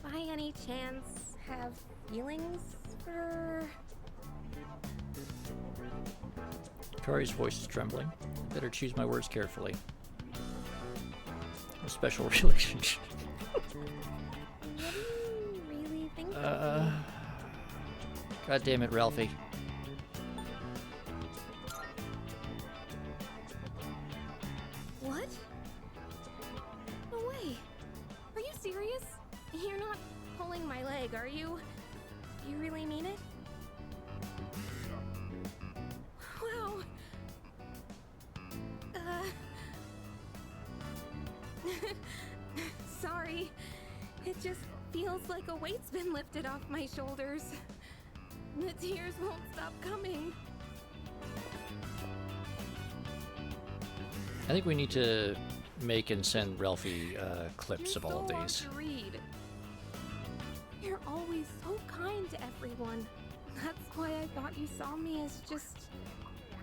by any chance, have feelings for... Kari's voice is trembling. Better choose my words carefully. A special relationship. What do you really think of me? God damn it, Ralphie. What? No way. Are you serious? You're not pulling my leg, are you? Do you really mean it? Wow. Sorry. It just feels like a weight's been lifted off my shoulders. The tears won't stop coming. I think we need to make and send Ralphie clips of all of You're so these. hard to read. You're always so kind to everyone. That's why I thought you saw me as just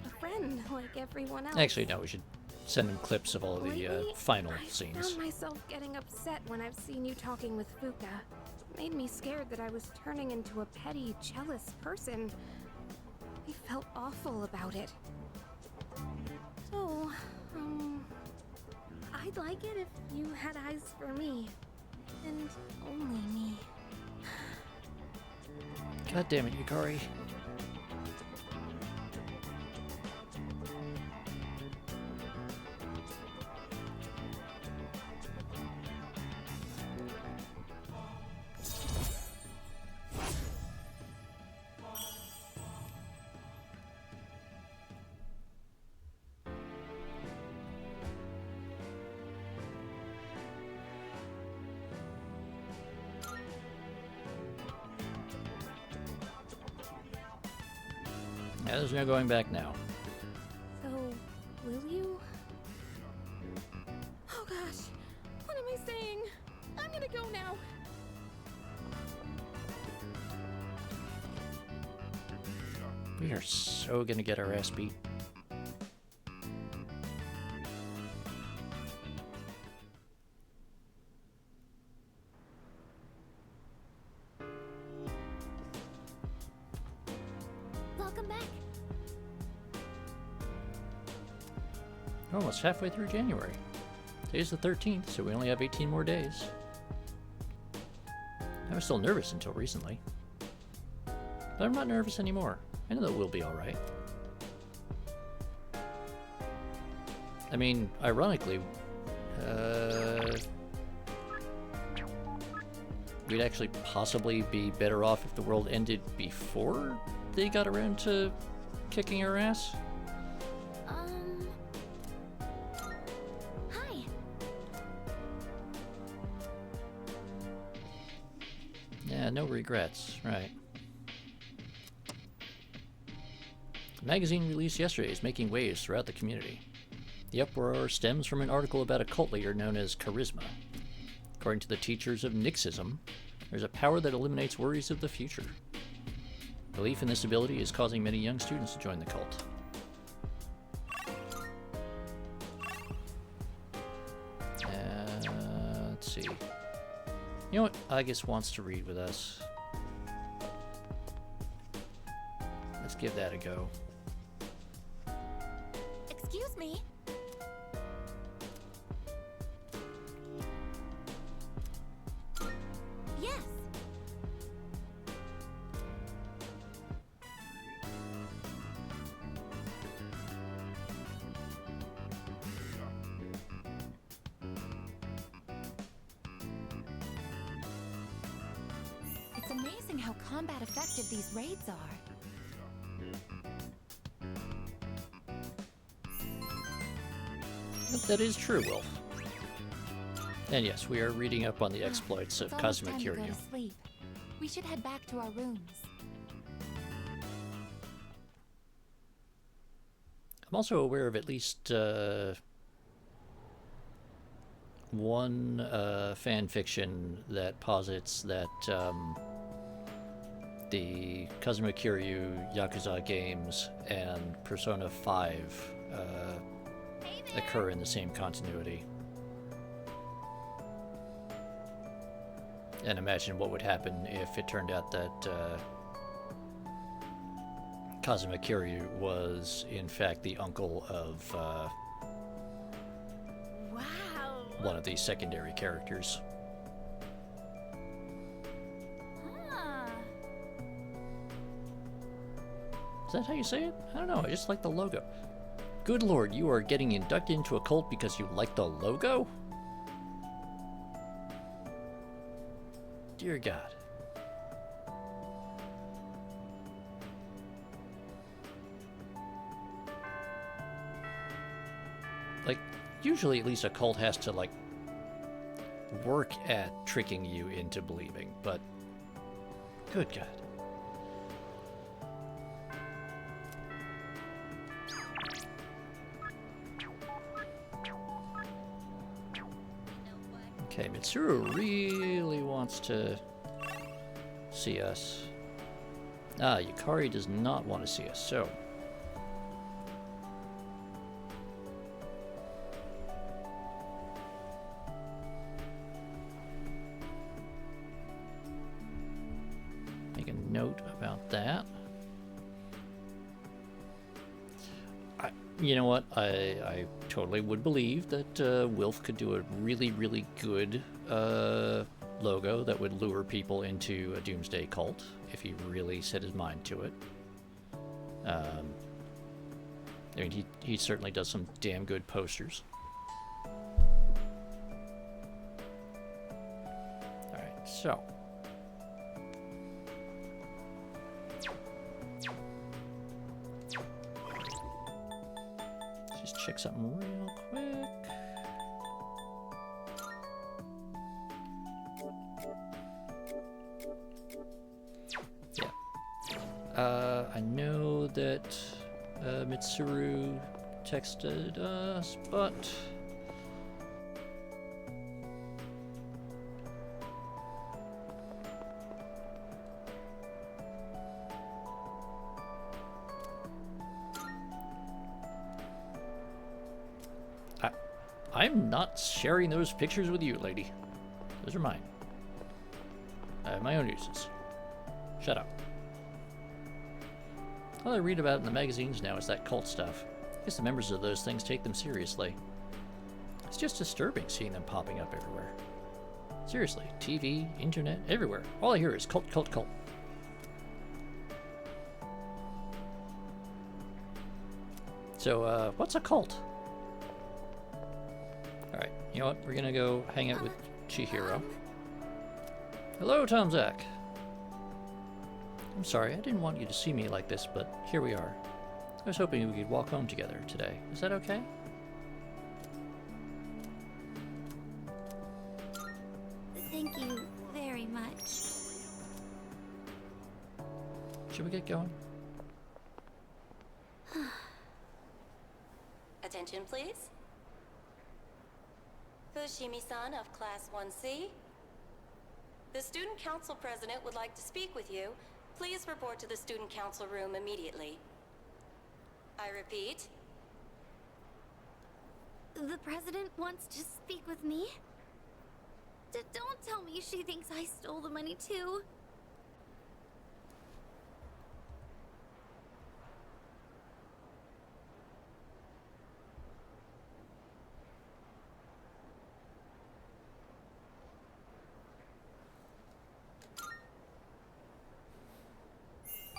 a friend like everyone else. Actually, no, we should send him clips of all of the Lately, final I scenes. found myself getting upset when I've seen you talking with Fuka. It made me scared that I was turning into a petty, jealous person. I felt awful about it. So, I'd like it if you had eyes for me. And only me. God damn it, Yukari. Yeah, there's no going back now. So, will you? Oh gosh, what am I saying? I'm gonna go now. We are so gonna get our ass beat. Welcome back. We're almost halfway through January. Today's the 13th, so we only have 18 more days. I was still nervous until recently. But I'm not nervous anymore. I know that we'll be alright. I mean, ironically, we'd actually possibly be better off if the world ended before they got around to kicking our ass. Hi. Yeah, no regrets, right. The magazine released yesterday is making waves throughout the community. The uproar stems from an article about a cult leader known as Charisma. According to the teachers of Nixism, there's a power that eliminates worries of the future. Belief in this ability is causing many young students to join the cult. Let's see. You know what? Agus wants to read with us. Let's give that a go. Excuse me. Yes. It's amazing how combat effective these raids are. That is true, Wolf. And yes, we are reading up on the exploits of It's almost Kazuma time to go Kiryu. to sleep. We should head back to our rooms. I'm also aware of at least one fan fiction that posits that the Kazuma Kiryu Yakuza games and Persona 5 occur in the same continuity. And imagine what would happen if it turned out that Kazuma Kiryu was, in fact, the uncle of one of these secondary characters. Is that how you say it? I don't know, I just like the logo. Good lord, you are getting inducted into a cult because you like the logo? Dear God. Like, usually at least a cult has to, like, work at tricking you into believing, but good God. Okay, Mitsuru really wants to see us. Ah, Yukari does not want to see us, so... make a note about that. You know what? I totally would believe that Wilf could do a really, really good logo that would lure people into a Doomsday cult if he really set his mind to it. I mean, he certainly does some damn good posters. Alright, so... just check something real quick. Yeah. I know know that Mitsuru texted us, but I'm not sharing those pictures with you, lady. Those are mine. I have my own uses. Shut up. All I read about in the magazines now is that cult stuff. I guess the members of those things take them seriously. It's just disturbing seeing them popping up everywhere. Seriously, TV, internet, everywhere. All I hear is cult, cult, cult. So, what's a cult? Alright, you know what? We're gonna go hang out with Chihiro. Hello, Tomzak. I'm sorry, I didn't want you to see me like this, but here we are. I was hoping we could walk home together today. Is that okay? Thank you very much. Should we get going? Attention, please. Fushimi-san of Class 1C. The Student Council President would like to speak with you. Please report to the Student Council room immediately. I repeat. The president wants to speak with me? Don't tell me she thinks I stole the money too.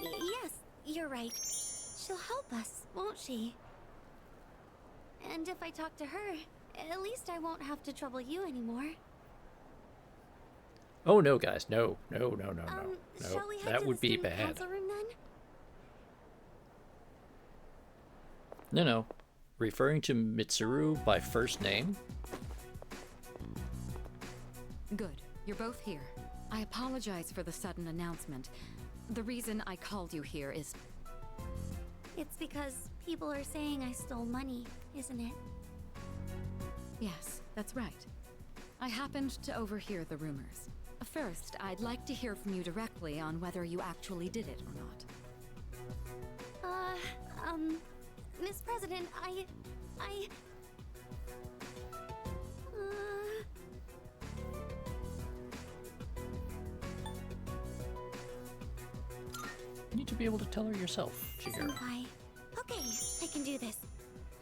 Yes, you're right. She'll help us, won't she? And if I talk to her, at least I won't have to trouble you anymore. Oh no, guys, no. Shall we head That to would the be student bad. council room then? No. Referring to Mitsuru by first name? Good. You're both here. I apologize for the sudden announcement. The reason I called you here is... It's because people are saying I stole money, isn't it? Yes, that's right. I happened to overhear the rumors. First, I'd like to hear from you directly on whether you actually did it or not. Miss President, I... You need to be able to tell her yourself, Chihiro. Senpai. Okay, I can do this.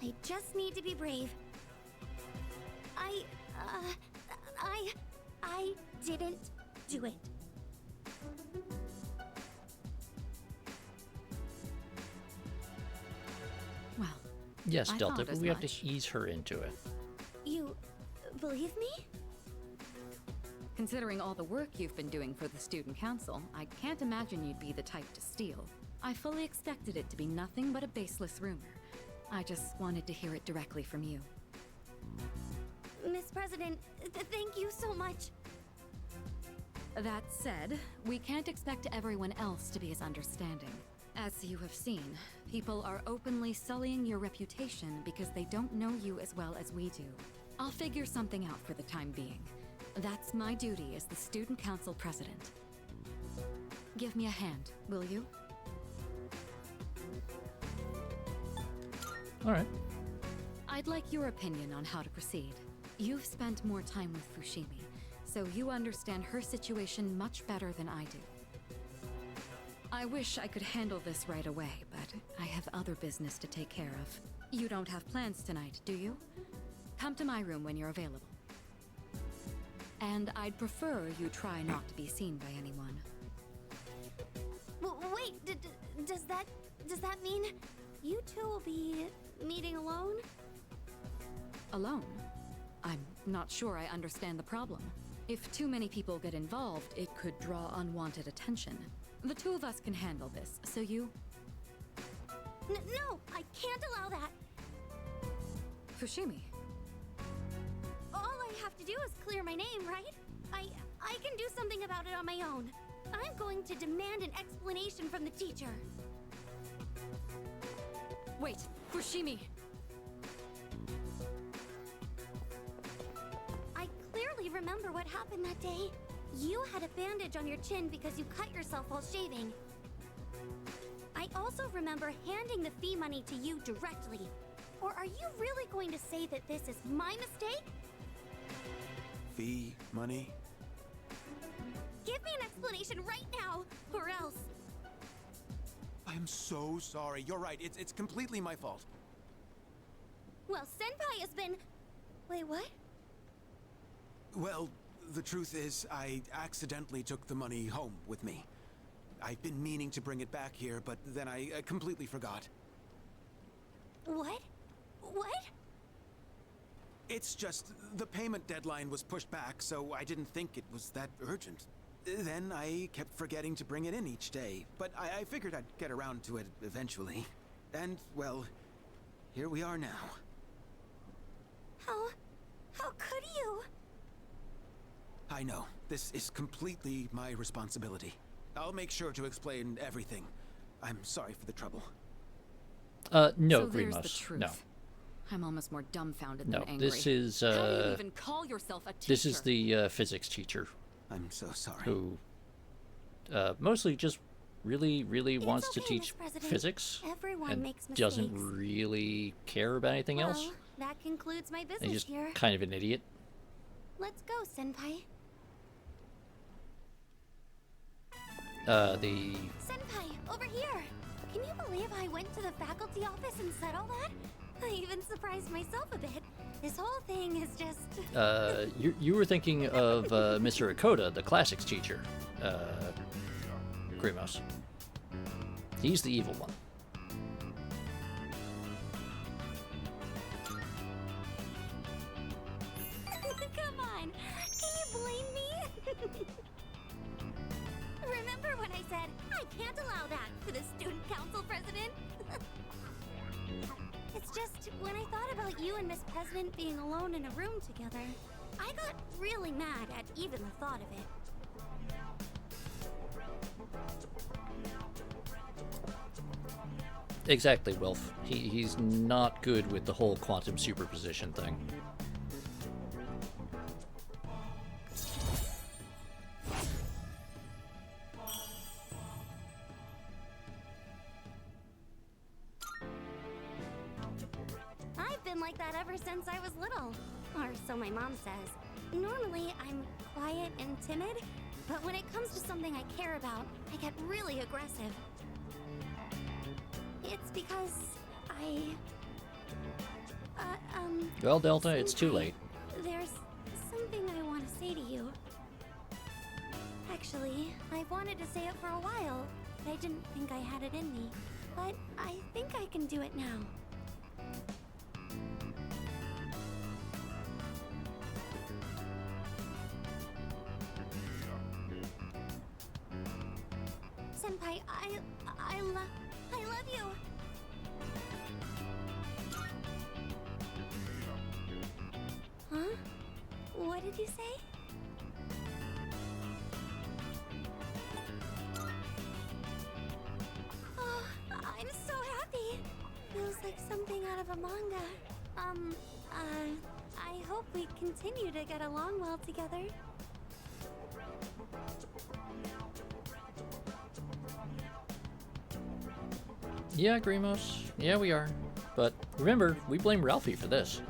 I just need to be brave. I didn't do it. Well, Yes, I Delta, thought but as we have much. to ease her into it. You believe me? Considering all the work you've been doing for the student council, I can't imagine you'd be the type to steal. I fully expected it to be nothing but a baseless rumor. I just wanted to hear it directly from you. Miss President, thank you so much. That said, we can't expect everyone else to be as understanding. As you have seen, people are openly sullying your reputation because they don't know you as well as we do. I'll figure something out for the time being. That's my duty as the Student Council President. Give me a hand, will you? All right. I'd like your opinion on how to proceed. You've spent more time with Fushimi, so you understand her situation much better than I do. I wish I could handle this right away, but I have other business to take care of. You don't have plans tonight, do you? Come to my room when you're available. And I'd prefer you try not to be seen by anyone. Wait, does that mean you two will be meeting alone? Alone? I'm not sure I understand the problem. If too many people get involved, it could draw unwanted attention. The two of us can handle this, so you... No, I can't allow that. Fushimi. All I have to do is clear my name, right? I can do something about it on my own. I'm going to demand an explanation from the teacher. Wait, Fushimi! I clearly remember what happened that day. You had a bandage on your chin because you cut yourself while shaving. I also remember handing the fee money to you directly. Or are you really going to say that this is my mistake? Fee, money? Give me an explanation right now, or else. I'm so sorry. You're right. It's completely my fault. Well, Senpai has been... Wait, what? Well, the truth is, I accidentally took the money home with me. I've been meaning to bring it back here, but then I completely forgot. What? What? It's just, the payment deadline was pushed back, so I didn't think it was that urgent. Then I kept forgetting to bring it in each day, but I figured I'd get around to it eventually. And, well, here we are now. How could you? I know. This is completely my responsibility. I'll make sure to explain everything. I'm sorry for the trouble. No, So there's the Grimos. truth. No. I'm almost more dumbfounded No, than angry. this is, How do you even call yourself a teacher? This is the physics teacher. I'm so sorry. Who mostly just really wants to okay, teach Miss President. physics Everyone and makes doesn't mistakes. really care about anything Well, else. that concludes my And business he's just here. kind of an idiot. Let's go, Senpai. The Senpai, over here! Can you believe I went to the faculty office and said all that? I even surprised myself a bit. This whole thing is just... you were thinking of Mr. Akoda, the classics teacher, Grimos. He's the evil one. Come on! Can you blame me? Remember when I said, I can't allow that for the student council president? It's just, when I thought about you and Miss President being alone in a room together, I got really mad at even the thought of it. Exactly, Wilf. He's not good with the whole quantum superposition thing. I've been like that ever since I was little. Or so my mom says. Normally, I'm quiet and timid, but when it comes to something I care about, I get really aggressive. It's because Well, Delta, it's too late. there's something I want to say to you. Actually, I've wanted to say it for a while, but I didn't think I had it in me. But I think I can do it now. Senpai, I love you. Huh? What did you say? Oh, I'm so happy. Feels like something out of a manga. I hope we continue to get along well together. Yeah, Grimos. Yeah, we are. But remember, we blame Ralphie for this.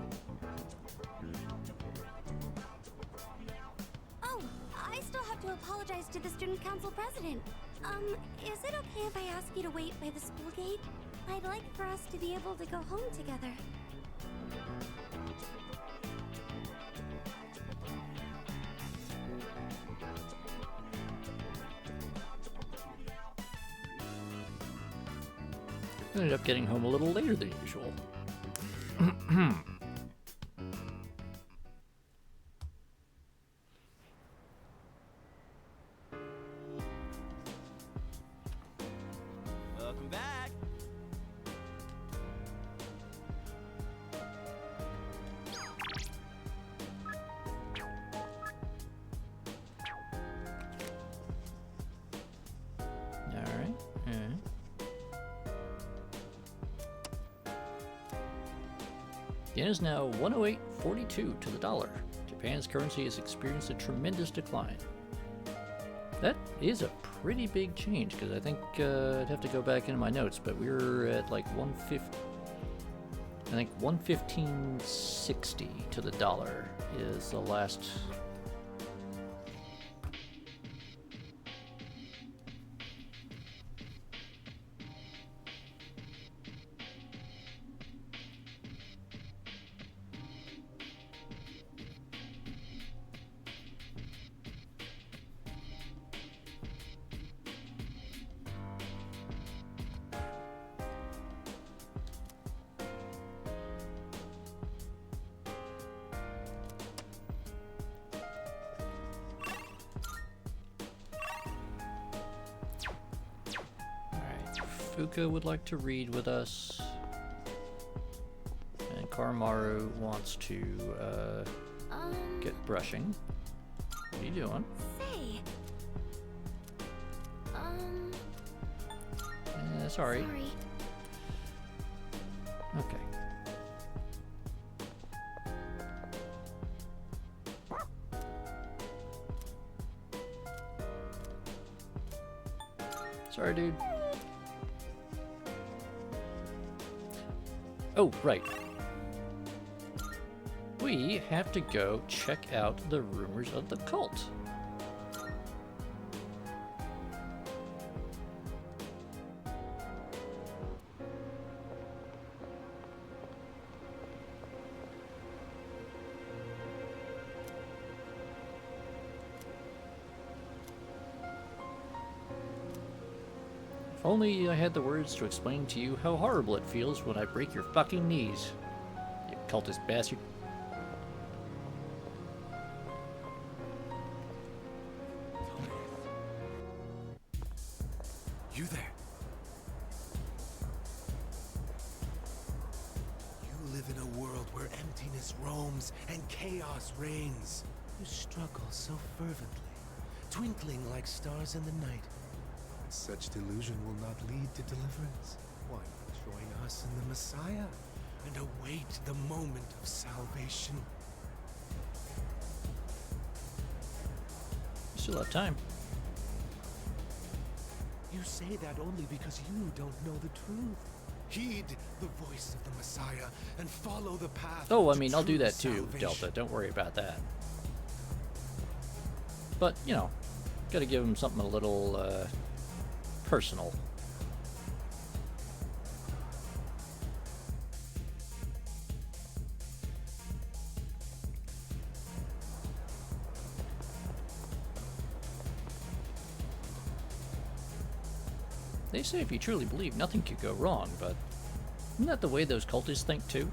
Oh, I still have to apologize to the student council president. Is it okay if I ask you to wait by the school gate? I'd like for us to be able to go home together. I ended up getting home a little later than usual. Welcome back. Alright. The yen is now 108.42 to the dollar. Japan's currency has experienced a tremendous decline. That is a pretty big change, because I think I'd have to go back into my notes, but we were at like 150. I think 115.60 to the dollar is the last. Fuka would like to read with us, and Karmaru wants to get brushing. What are you doing? Say. Sorry. Okay. Sorry, dude. Oh, right. We have to go check out the rumors of the cult. If only I had the words to explain to you how horrible it feels when I break your fucking knees, you cultist bastard. You there? You live in a world where emptiness roams and chaos reigns. You struggle so fervently, twinkling like stars in the night. Such delusion will not lead to deliverance. Why not join us in the Messiah and await the moment of salvation? You still have time. You say that only because you don't know the truth. Heed the voice of the Messiah and follow the path. Oh, I to mean, I'll do true that too, salvation. Delta. Don't worry about that. But, you know, gotta give him something a little, personal. They say if you truly believe, nothing could go wrong, but isn't that the way those cultists think too?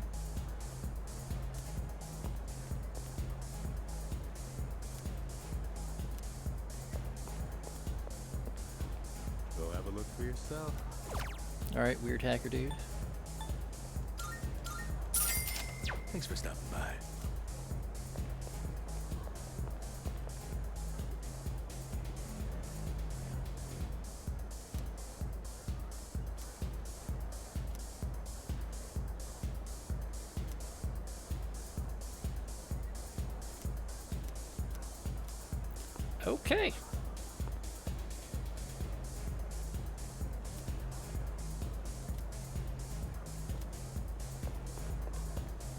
Go have a look for yourself. Alright, weird hacker dude. Thanks for stopping by. Okay.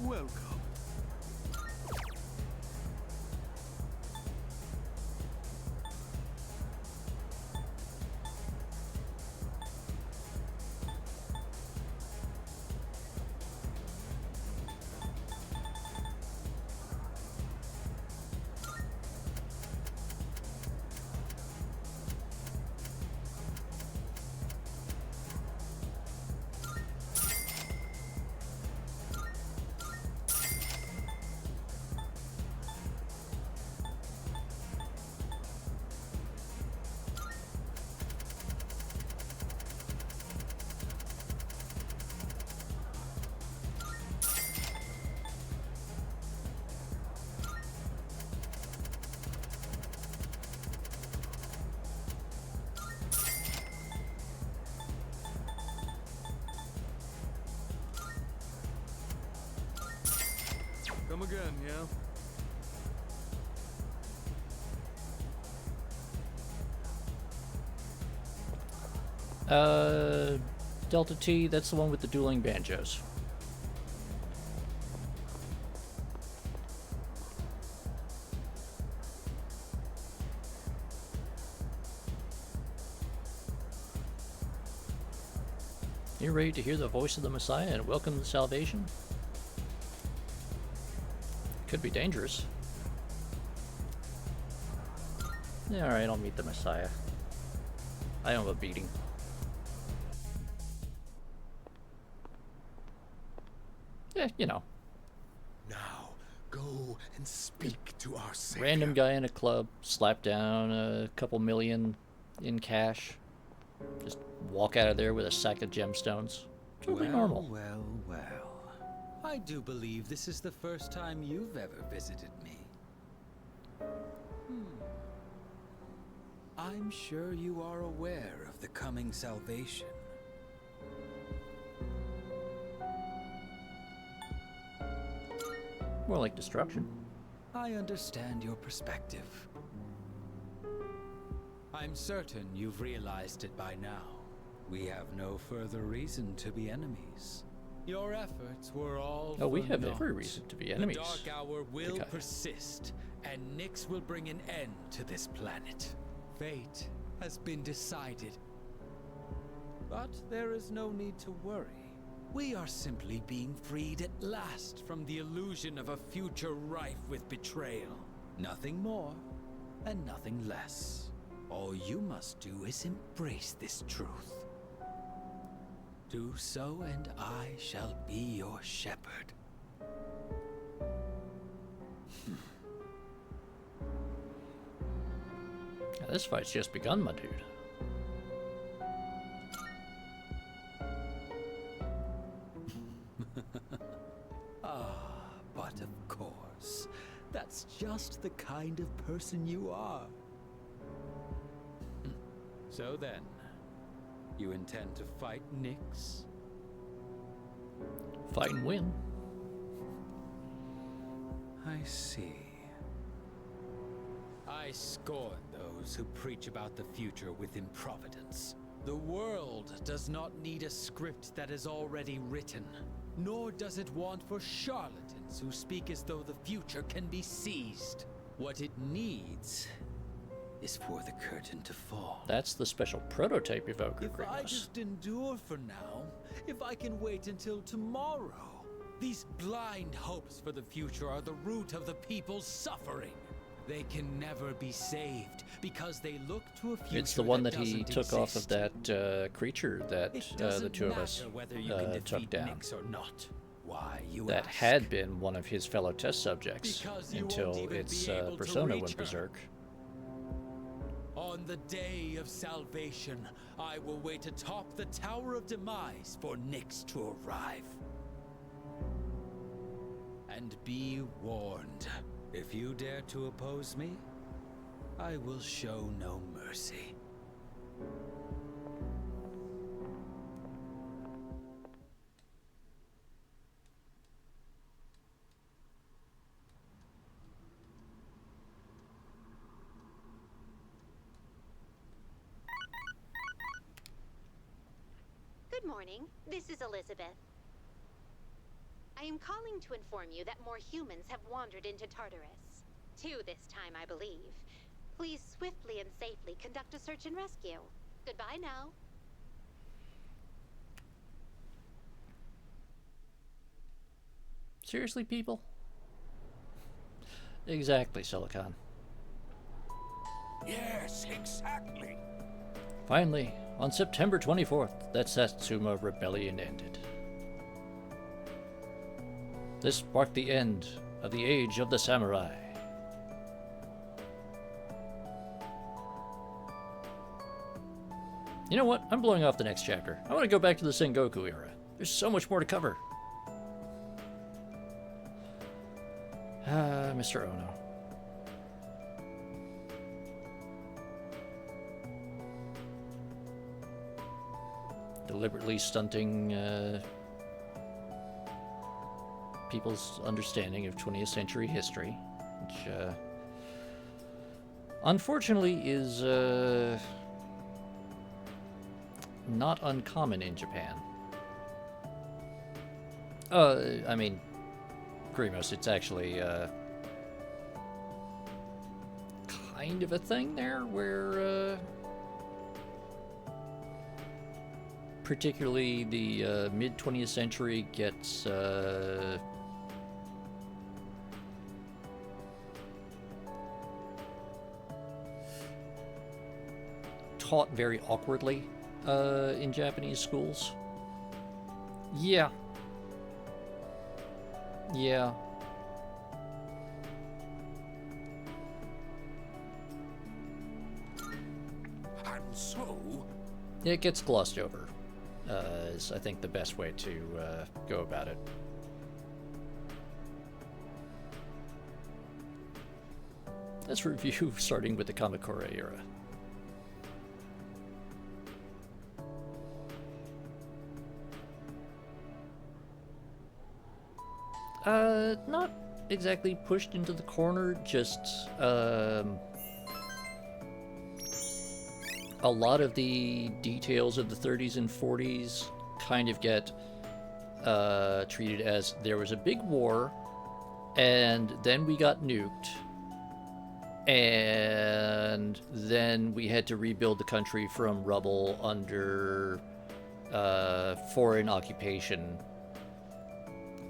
Welcome. Come again, yeah? Delta T, that's the one with the dueling banjos. You ready to hear the voice of the Messiah and welcome to salvation? Could be dangerous. Yeah, alright, I'll meet the Messiah. I am a beating. Yeah, you know. Now, go and speak to our Savior. Random guy in a club, slap down a couple million in cash. Just walk out of there with a sack of gemstones. Totally normal. Well, well. I do believe this is the first time you've ever visited me. I'm sure you are aware of the coming salvation. More like destruction. I understand your perspective. I'm certain you've realized it by now. We have no further reason to be enemies. Your efforts were all Oh, we for have naught. every reason to be enemies. The Dark Hour will Okay. persist, and Nyx will bring an end to this planet. Fate has been decided. But there is no need to worry. We are simply being freed at last from the illusion of a future rife with betrayal. Nothing more, and nothing less. All you must do is embrace this truth. Do so, and I shall be your shepherd. Now, this fight's just begun, my dude. But of course, that's just the kind of person you are. So then, you intend to fight Nyx? Fight and win. I see. I scorn those who preach about the future with improvidence. The world does not need a script that is already written, nor does it want for charlatans who speak as though the future can be seized. What it needs is for the curtain to fall. That's the special prototype evoker, If I Gringos. just endure for now, if I can wait until tomorrow, these blind hopes for the future are the root of the people's suffering. They can never be saved because they look to a future. It's the one that he doesn't took off of exist. that creature that It the doesn't two of us matter whether you can took defeat down. Nyx or not. Why, you That ask? had been one of his fellow test subjects Because you until won't even its be able to persona reach went her. berserk. On the day of salvation, I will wait atop the Tower of Demise for Nyx to arrive. And be warned, if you dare to oppose me, I will show no mercy. Good morning. This is Elizabeth. I am calling to inform you that more humans have wandered into Tartarus. 2 this time, I believe. Please swiftly and safely conduct a search and rescue. Goodbye now. Seriously, people? Exactly, Silicon. Yes, exactly. Finally, on September 24th, that Satsuma rebellion ended. This marked the end of the Age of the Samurai. You know what? I'm blowing off the next chapter. I want to go back to the Sengoku era. There's so much more to cover. Mr. Ono. Deliberately stunting people's understanding of 20th century history, which unfortunately is not uncommon in Japan. I mean, Grimos, it's actually kind of a thing there where particularly the mid-20th century gets taught very awkwardly in Japanese schools. Yeah. Yeah. And so... It gets glossed over, is I think the best way to go about it. Let's review starting with the Kamakura era. Not exactly pushed into the corner, just, a lot of the details of the 30s and 40s kind of get, treated as there was a big war, and then we got nuked, and then we had to rebuild the country from rubble under, foreign occupation.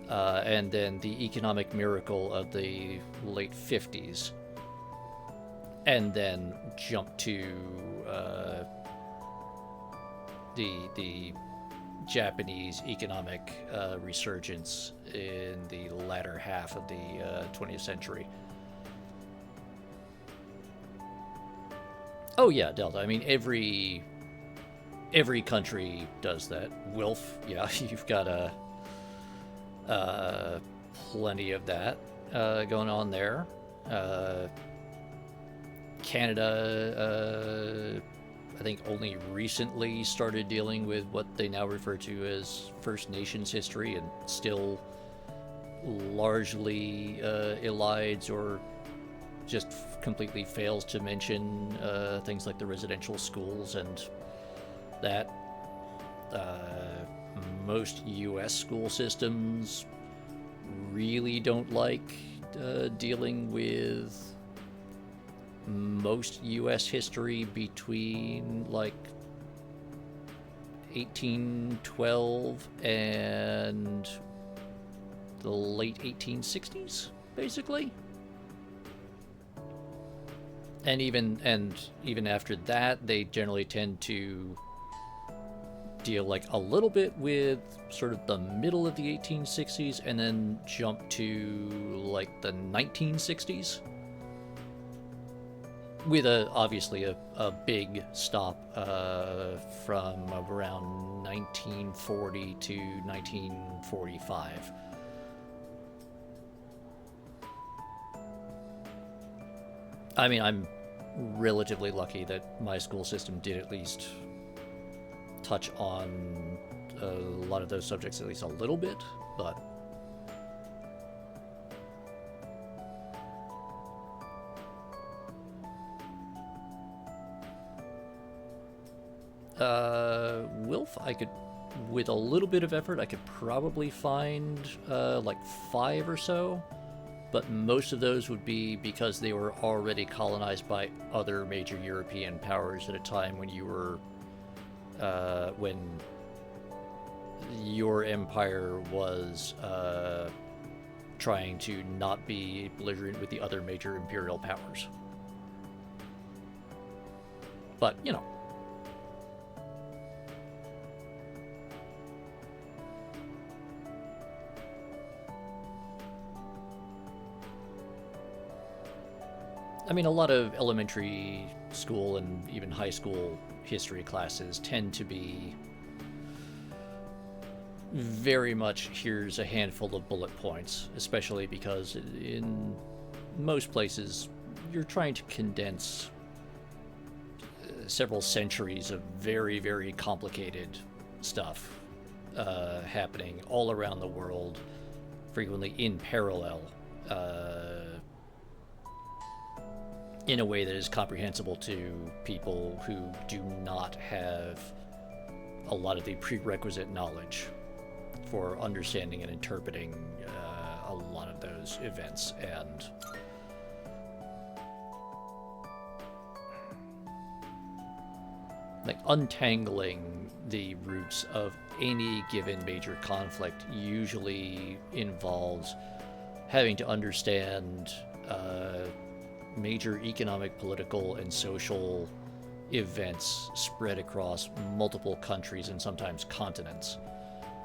And then the economic miracle of the late 50s. And then jump to the Japanese economic resurgence in the latter half of the 20th century. Oh yeah, Delta. I mean, every country does that. Wilf, yeah, you've got plenty of that going on there. Canada, I think only recently started dealing with what they now refer to as First Nations history, and still largely elides or just completely fails to mention things like the residential schools and that. Most U.S. school systems really don't like dealing with most U.S. history between like 1812 and the late 1860s, basically. And even after that, they generally tend to deal like a little bit with sort of the middle of the 1860s and then jump to like the 1960s with obviously a big stop from around 1940 to 1945. I mean, I'm relatively lucky that my school system did at least touch on a lot of those subjects at least a little bit, but Wilf, I could, with a little bit of effort, I could probably find like 5 or so, but most of those would be because they were already colonized by other major European powers at a time when you were when your empire was trying to not be belligerent with the other major imperial powers. But, you know. I mean, a lot of elementary school and even high school history classes tend to be very much here's a handful of bullet points, especially because in most places you're trying to condense several centuries of very, very complicated stuff happening all around the world frequently in parallel, in a way that is comprehensible to people who do not have a lot of the prerequisite knowledge for understanding and interpreting a lot of those events. And like untangling the roots of any given major conflict usually involves having to understand major economic, political, and social events spread across multiple countries and sometimes continents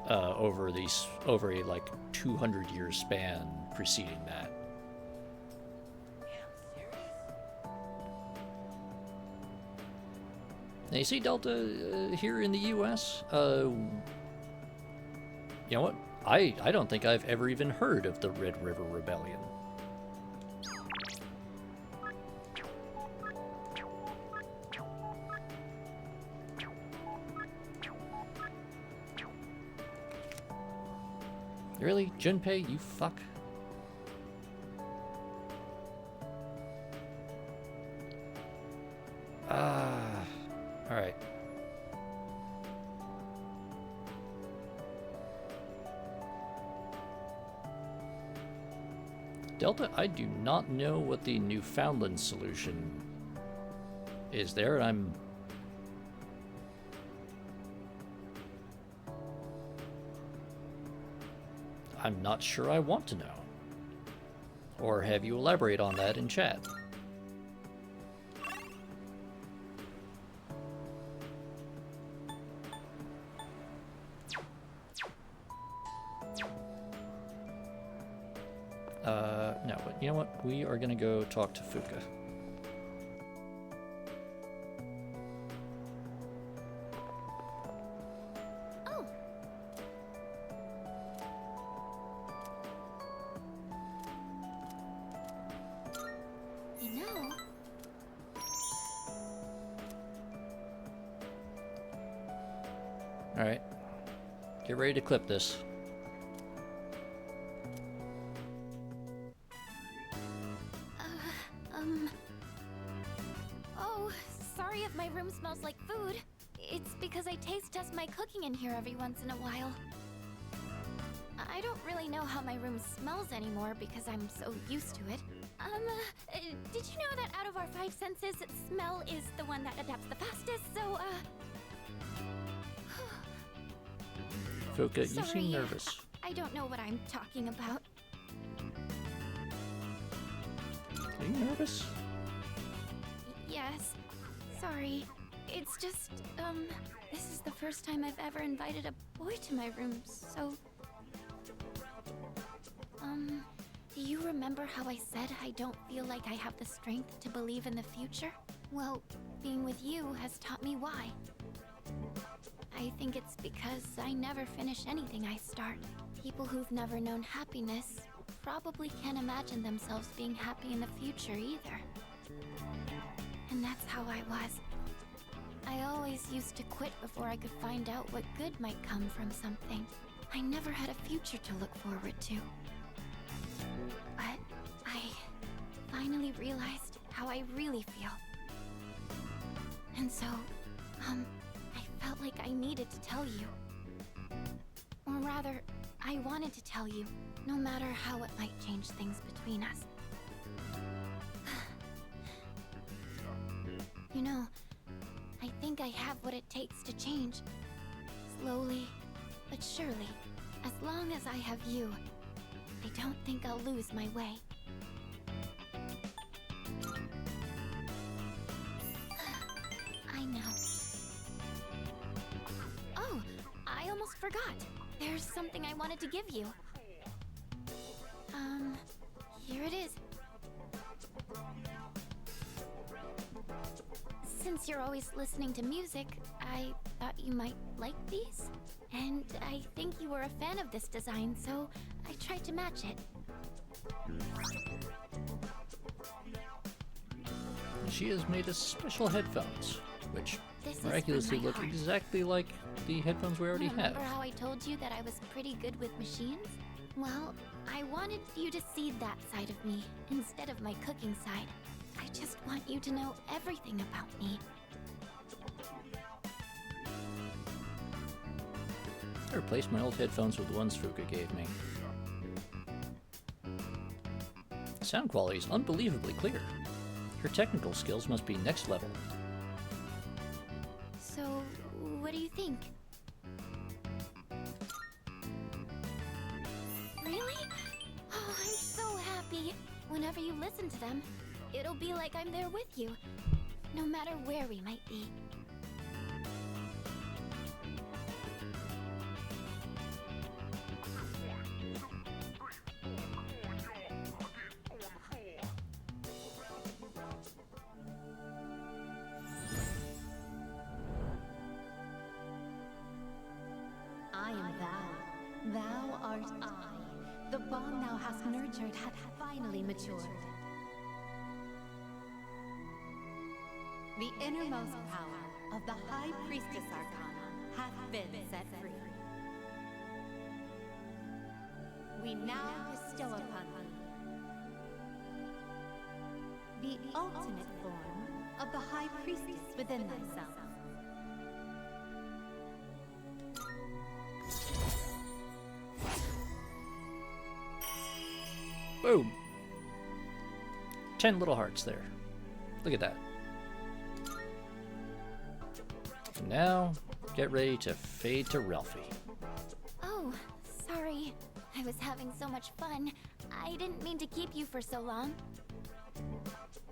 over a like 200-year span preceding that. Now, you see, Delta, here in the U.S., you know what? I don't think I've ever even heard of the Red River Rebellion. Really? Junpei, you fuck? Alright. Delta, I do not know what the Newfoundland solution is there, and I'm not sure I want to know. Or have you elaborate on that in chat? No, but you know what? We are gonna go talk to Fuka. Oh. You know. All right. Get ready to clip this. Oh, sorry if my room smells like food. It's because I taste test my cooking in here every once in a while. I don't really know how my room smells anymore because I'm so used to it. Did you know that out of our 5 senses, smell is the one that adapts the fastest, so, Fuka, you Sorry, seem nervous. I don't know what I'm talking about. Are you nervous? Yes. Sorry. It's just, this is the first time I've ever invited a boy to my room, so... do you remember how I said I don't feel like I have the strength to believe in the future? Well, being with you has taught me why. I think it's because I never finish anything I start. People who've never known happiness probably can't imagine themselves being happy in the future either. And that's how I was. I always used to quit before I could find out what good might come from something. I never had a future to look forward to. But I finally realized how I really feel. And so, I felt like I needed to tell you. Or rather, I wanted to tell you, no matter how it might change things between us. You know, I think I have what it takes to change. Slowly, but surely. As long as I have you, I don't think I'll lose my way. I know. Oh, I almost forgot. There's something I wanted to give you. Here it is. Since you're always listening to music, I thought you might like these. And I think you were a fan of this design, so I tried to match it. She has made us special headphones, which This is miraculously from my look heart. exactly like the headphones we already have. Remember how I told you that I was pretty good with machines? Well, I wanted you to see that side of me instead of my cooking side. I just want you to know everything about me. I replaced my old headphones with the ones Fuka gave me. Sound quality is unbelievably clear. Her technical skills must be next level. So, what do you think? Really? Oh, I'm so happy. Whenever you listen to them, it'll be like I'm there with you, no matter where we might be. I am thou. Thou art I. The bond thou hast nurtured hath finally matured. The innermost power of the High Priestess Arcana hath been set free. We now bestow upon thee the ultimate form of the High Priestess within thyself. Boom! 10 little hearts there. Look at that. Now, get ready to fade to Ralphie. Oh, sorry. I was having so much fun. I didn't mean to keep you for so long.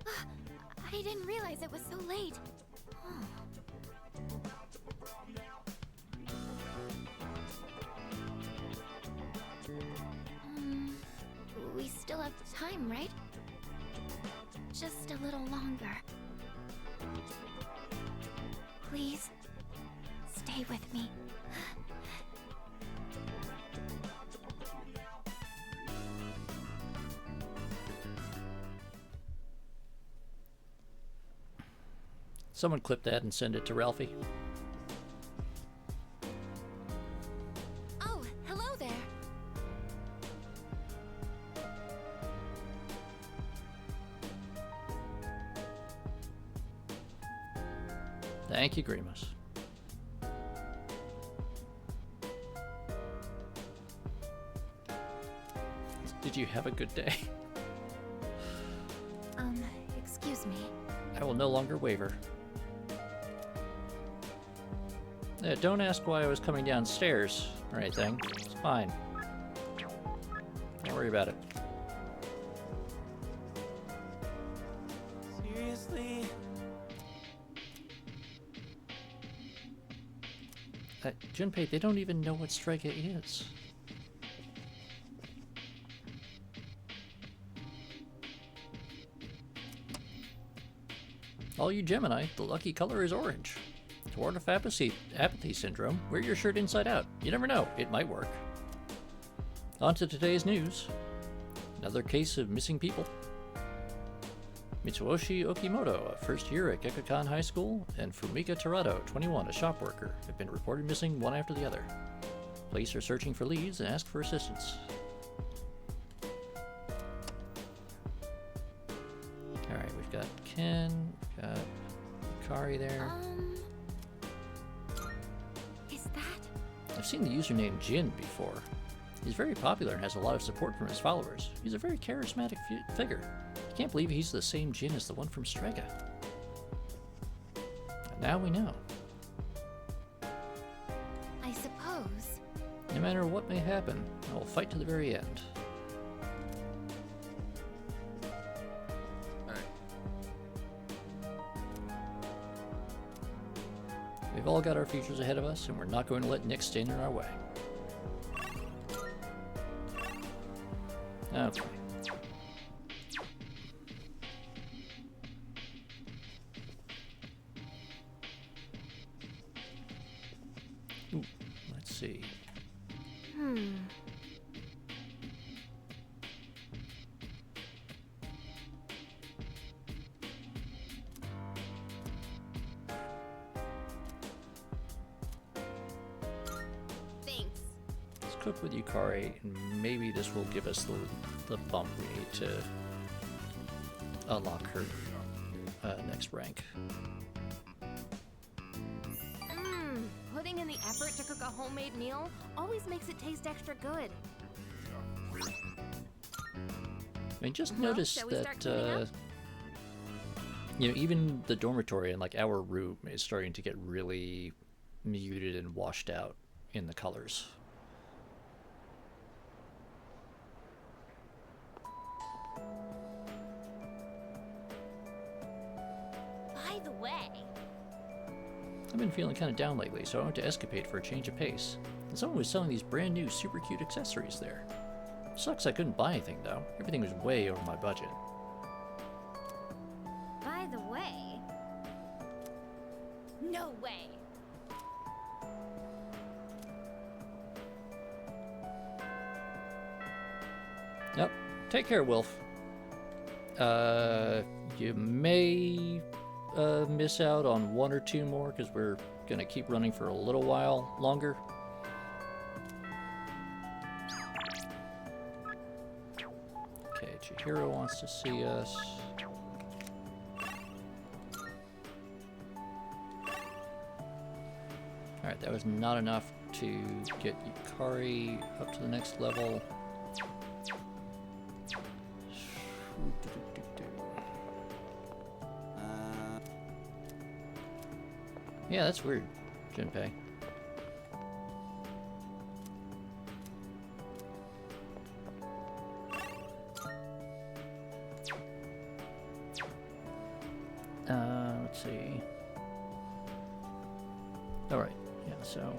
I didn't realize it was so late. We still have time, right? Just a little longer. Please, stay with me. Someone clip that and send it to Ralphie. Oh, hello there. Thank you, Grimace. Did you have a good day? Excuse me. I will no longer waver. Don't ask why I was coming downstairs or anything. It's fine. Don't worry about it. Seriously? Junpei, they don't even know what Strega is. All you Gemini, the lucky color is orange. To ward off apathy syndrome, wear your shirt inside out. You never know, it might work. On to today's news. Another case of missing people. Mitsuoshi Okimoto, a first year at Gekkokan High School, and Fumika Terado, 21, a shop worker, have been reported missing one after the other. Police are searching for leads and ask for assistance. Alright, we've got Ken, we've got Kari there. Is that? I've seen the username Jin before. He's very popular and has a lot of support from his followers. He's a very charismatic figure. I can't believe he's the same Jin as the one from Strega. And now we know. I suppose. No matter what may happen, I will fight to the very end. We've all got our futures ahead of us, and we're not going to let Nick stand in our way. Okay. Ooh, let's see. cook with Yukari, and maybe this will give us the bump we need to unlock her next rank. Putting in the effort to cook a homemade meal always makes it taste extra good. I mean, just notice that, you know, even the dormitory and like our room is starting to get really muted and washed out in the colors. By the way, I've been feeling kind of down lately, so I went to Escapade for a change of pace. And someone was selling these brand new super cute accessories there. Sucks I couldn't buy anything though. Everything was way over my budget. by the way. No way. Yep. Take care, Wilf. You may miss out on 1 or 2 more because we're gonna keep running for a little while longer. Okay, Chihiro wants to see us. Alright, that was not enough to get Yukari up to the next level. Yeah, that's weird, Junpei. Let's see. All right, yeah, so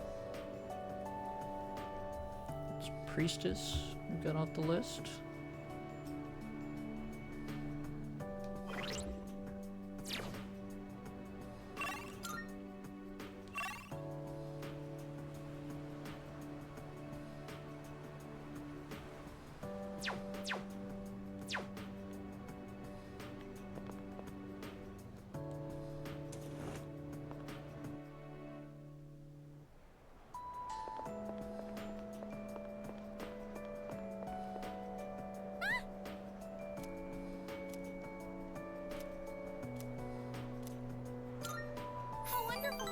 it's Priestess we got off the list. How wonderful!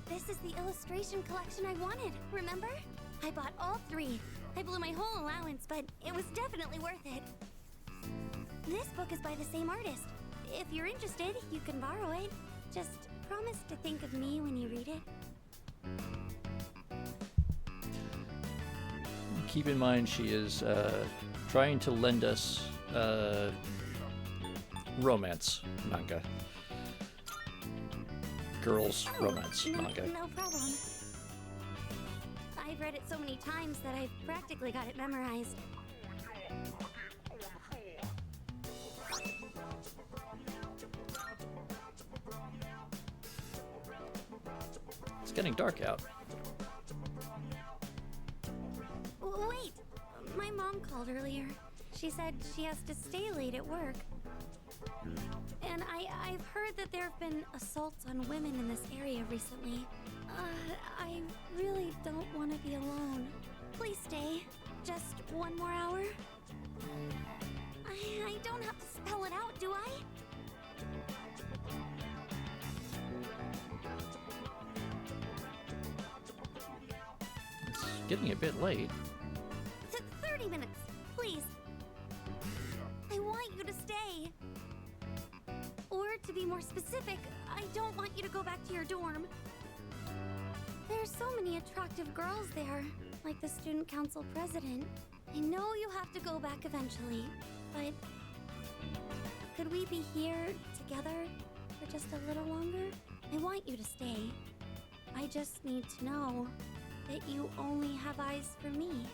This is the illustration collection I wanted, remember? I bought all 3. I blew my whole allowance, but it was definitely worth it. This book is by the same artist. If you're interested, you can borrow it. Just promise to think of me when you read it. Keep in mind she is trying to lend us romance manga. Girls romance manga. No problem. I've read it so many times that I've practically got it memorized. It's getting dark out. Wait! My mom called earlier. She said she has to stay late at work. And I've heard that there have been assaults on women in this area recently. I really don't want to be alone. Please stay. Just 1 more hour? I don't have to spell it out, do I? It's getting a bit late. 30 minutes, please. I want you to stay. Or to be more specific, I don't want you to go back to your dorm. There's so many attractive girls there, like the student council president. I know you have to go back eventually, but could we be here together for just a little longer? I want you to stay. I just need to know that you only have eyes for me.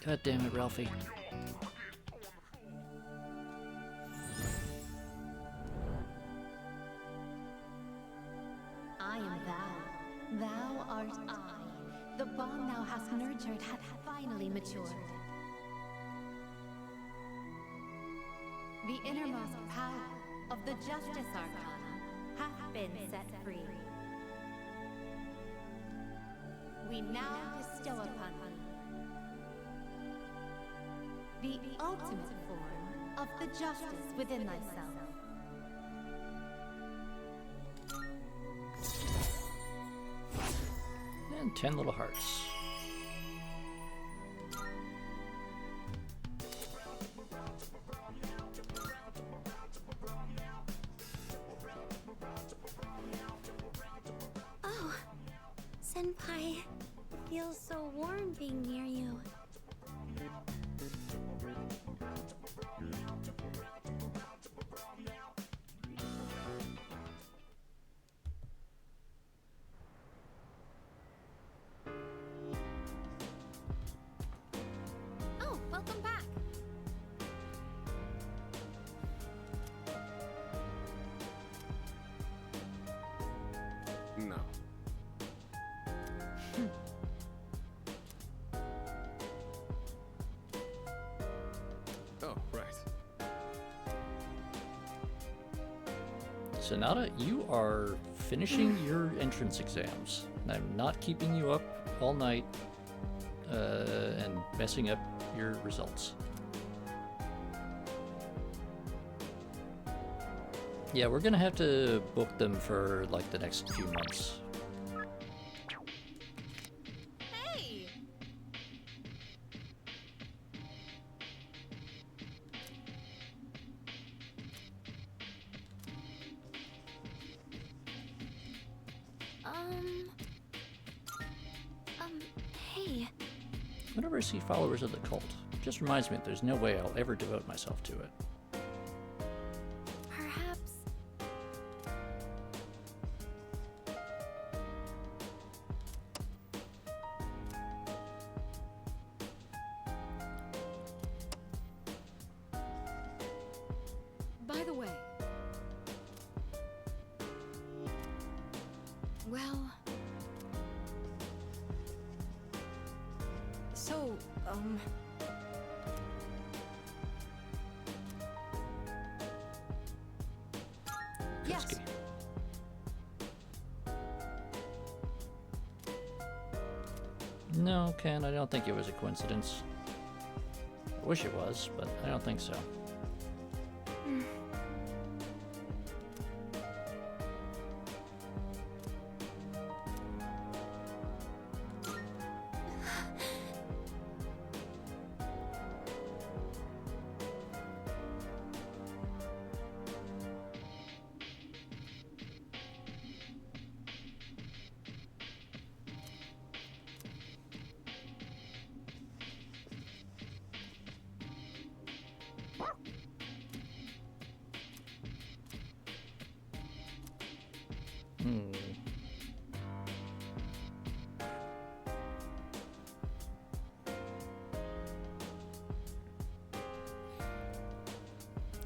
God damn it, Ralphie. I am thou. Thou art I. The bond thou hast nurtured hath finally matured. The innermost power of the Justice Arcana hath been set free. We now bestow upon thee the ultimate form of the justice within thyself. And 10 little hearts. Oh, Senpai. Feels so warm being near you. Oh, welcome back. No. Oh, right. Sonata, you are finishing your entrance exams. I'm not keeping you up all night and messing up your results. Yeah, we're gonna have to book them for like the next few months. Hey! Hey. Whenever I see followers of the cult, it just reminds me that there's no way I'll ever devote myself to it. Perhaps. By the way, well, so, yes. Kutsky. No, Ken, I don't think it was a coincidence. I wish it was, but I don't think so.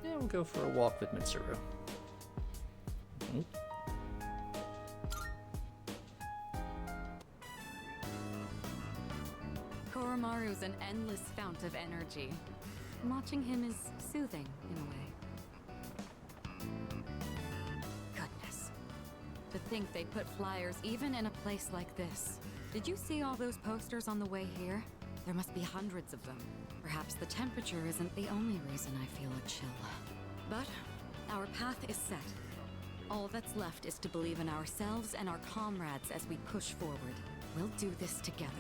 Yeah, we'll go for a walk with Mitsuru. Koromaru's an endless fount of energy. Watching him is soothing, in a way. Goodness. To think they put flyers even in a place like this. Did you see all those posters on the way here? There must be hundreds of them. Perhaps the temperature isn't the only reason I feel a chill. But our path is set. All that's left is to believe in ourselves and our comrades as we push forward. We'll do this together.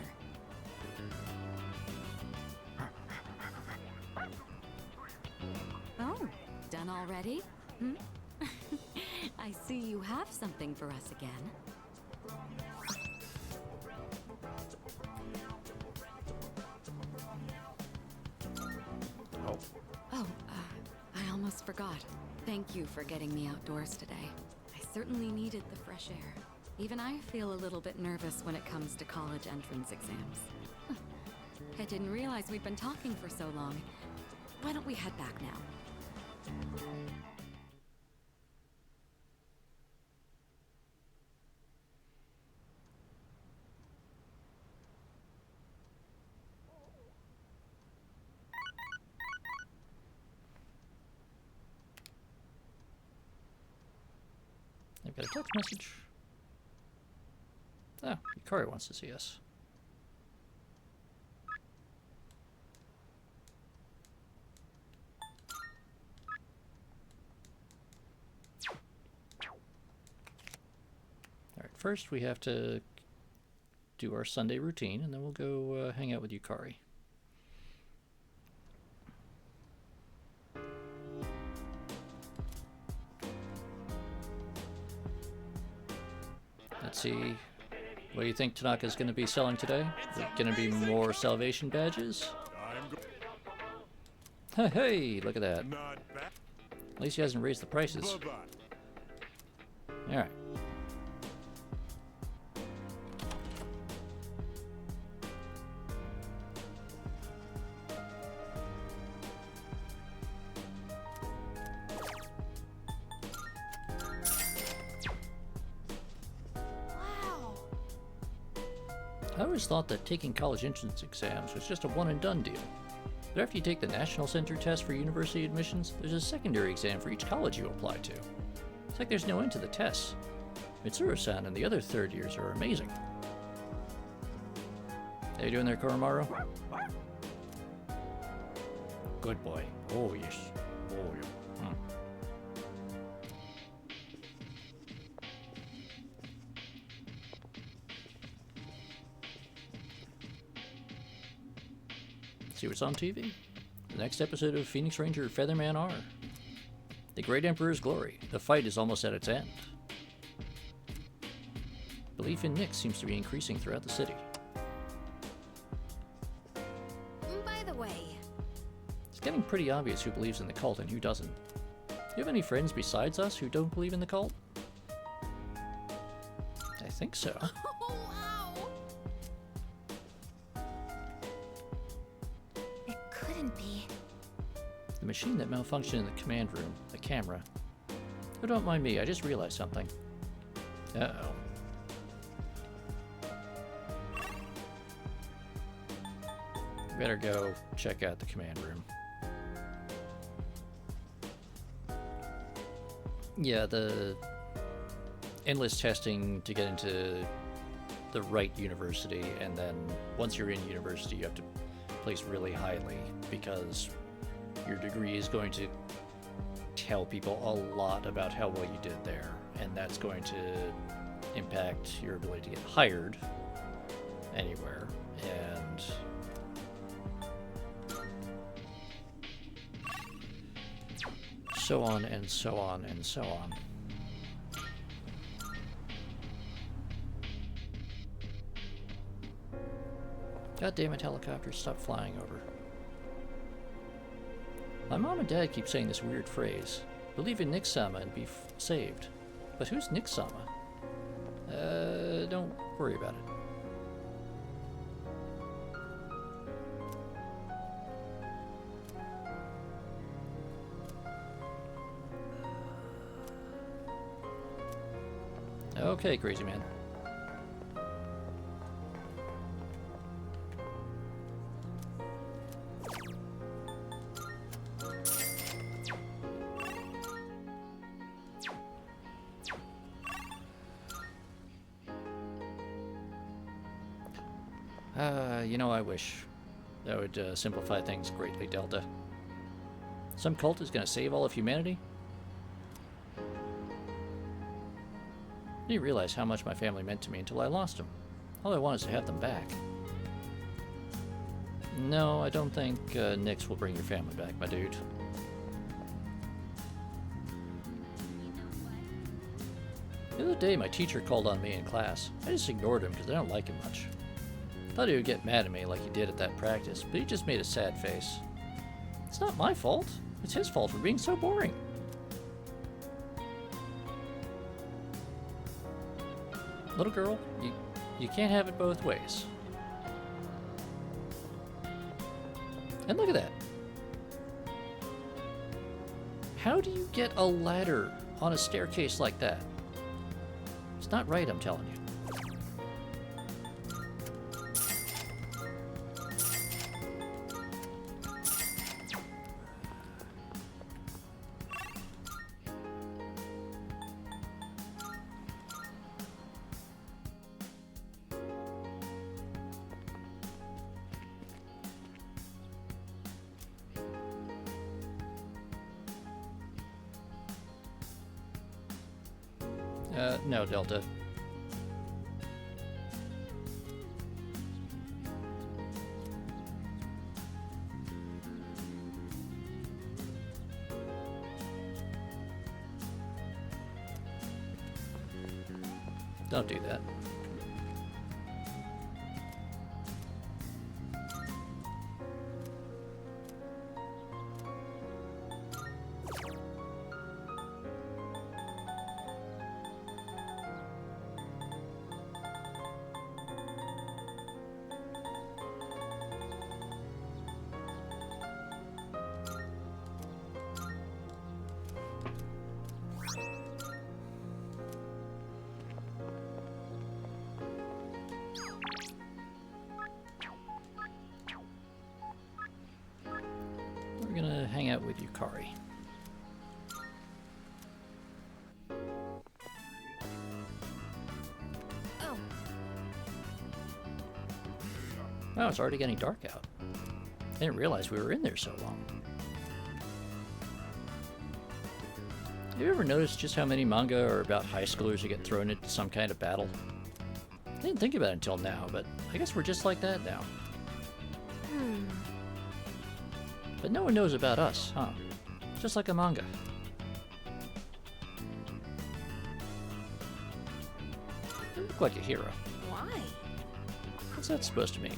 Oh, done already? Hmm? I see you have something for us again. I almost forgot. Thank you for getting me outdoors today. I certainly needed the fresh air. Even I feel a little bit nervous when it comes to college entrance exams. I didn't realize we'd been talking for so long. Why don't we head back now? Got a text message. Oh, Yukari wants to see us. Alright, first we have to do our Sunday routine, and then we'll go hang out with Yukari. Let's see. What do you think Tanaka's going to be selling today? Is it going to be more salvation badges? Hey, look at that. At least he hasn't raised the prices. Alright. I always thought that taking college entrance exams was just a one and done deal. But after you take the National Center test for university admissions, there's a secondary exam for each college you apply to. It's like there's no end to the tests. Mitsuru-san and the other third years are amazing. How you doing there, Koromaru? Good boy. Oh, yes. Oh, yeah. See what's on TV? The next episode of Phoenix Ranger Featherman R. The Great Emperor's Glory. The fight is almost at its end. Belief in Nyx seems to be increasing throughout the city. By the way, It's getting pretty obvious who believes in the cult and who doesn't. Do you have any friends besides us who don't believe in the cult? I think so. It couldn't be. The machine that malfunctioned in the command room, the camera. Oh, don't mind me, I just realized something. Uh-oh. Better go check out the command room. Yeah, the endless testing to get into the right university, and then once you're in university you have to place really highly because your degree is going to tell people a lot about how well you did there, and that's going to impact your ability to get hired anywhere, and so on and so on and so on. God damn it, helicopters, stop flying over. My mom and dad keep saying this weird phrase, believe in Nyx-sama and be saved. But who's Nyx-sama? Don't worry about it. Okay, crazy man. You know, I wish that would simplify things greatly, Delta. Some cult is gonna save all of humanity? I didn't realize how much my family meant to me until I lost them. All I want is to have them back. No, I don't think Nyx will bring your family back, my dude. The other day, my teacher called on me in class. I just ignored him because I don't like him much. Thought he would get mad at me like he did at that practice, but he just made a sad face. It's not my fault. It's his fault for being so boring. Little girl, you can't have it both ways. And look at that. How do you get a ladder on a staircase like that? It's not right, I'm telling you. No, Delta. Don't do that. We're gonna hang out with Yukari. Oh. Wow, it's already getting dark out. I didn't realize we were in there so long. Have you ever noticed just how many manga are about high schoolers who get thrown into some kind of battle? I didn't think about it until now, but I guess we're just like that now. But no one knows about us, huh? Just like a manga. You look like a hero. Why? What's that supposed to mean?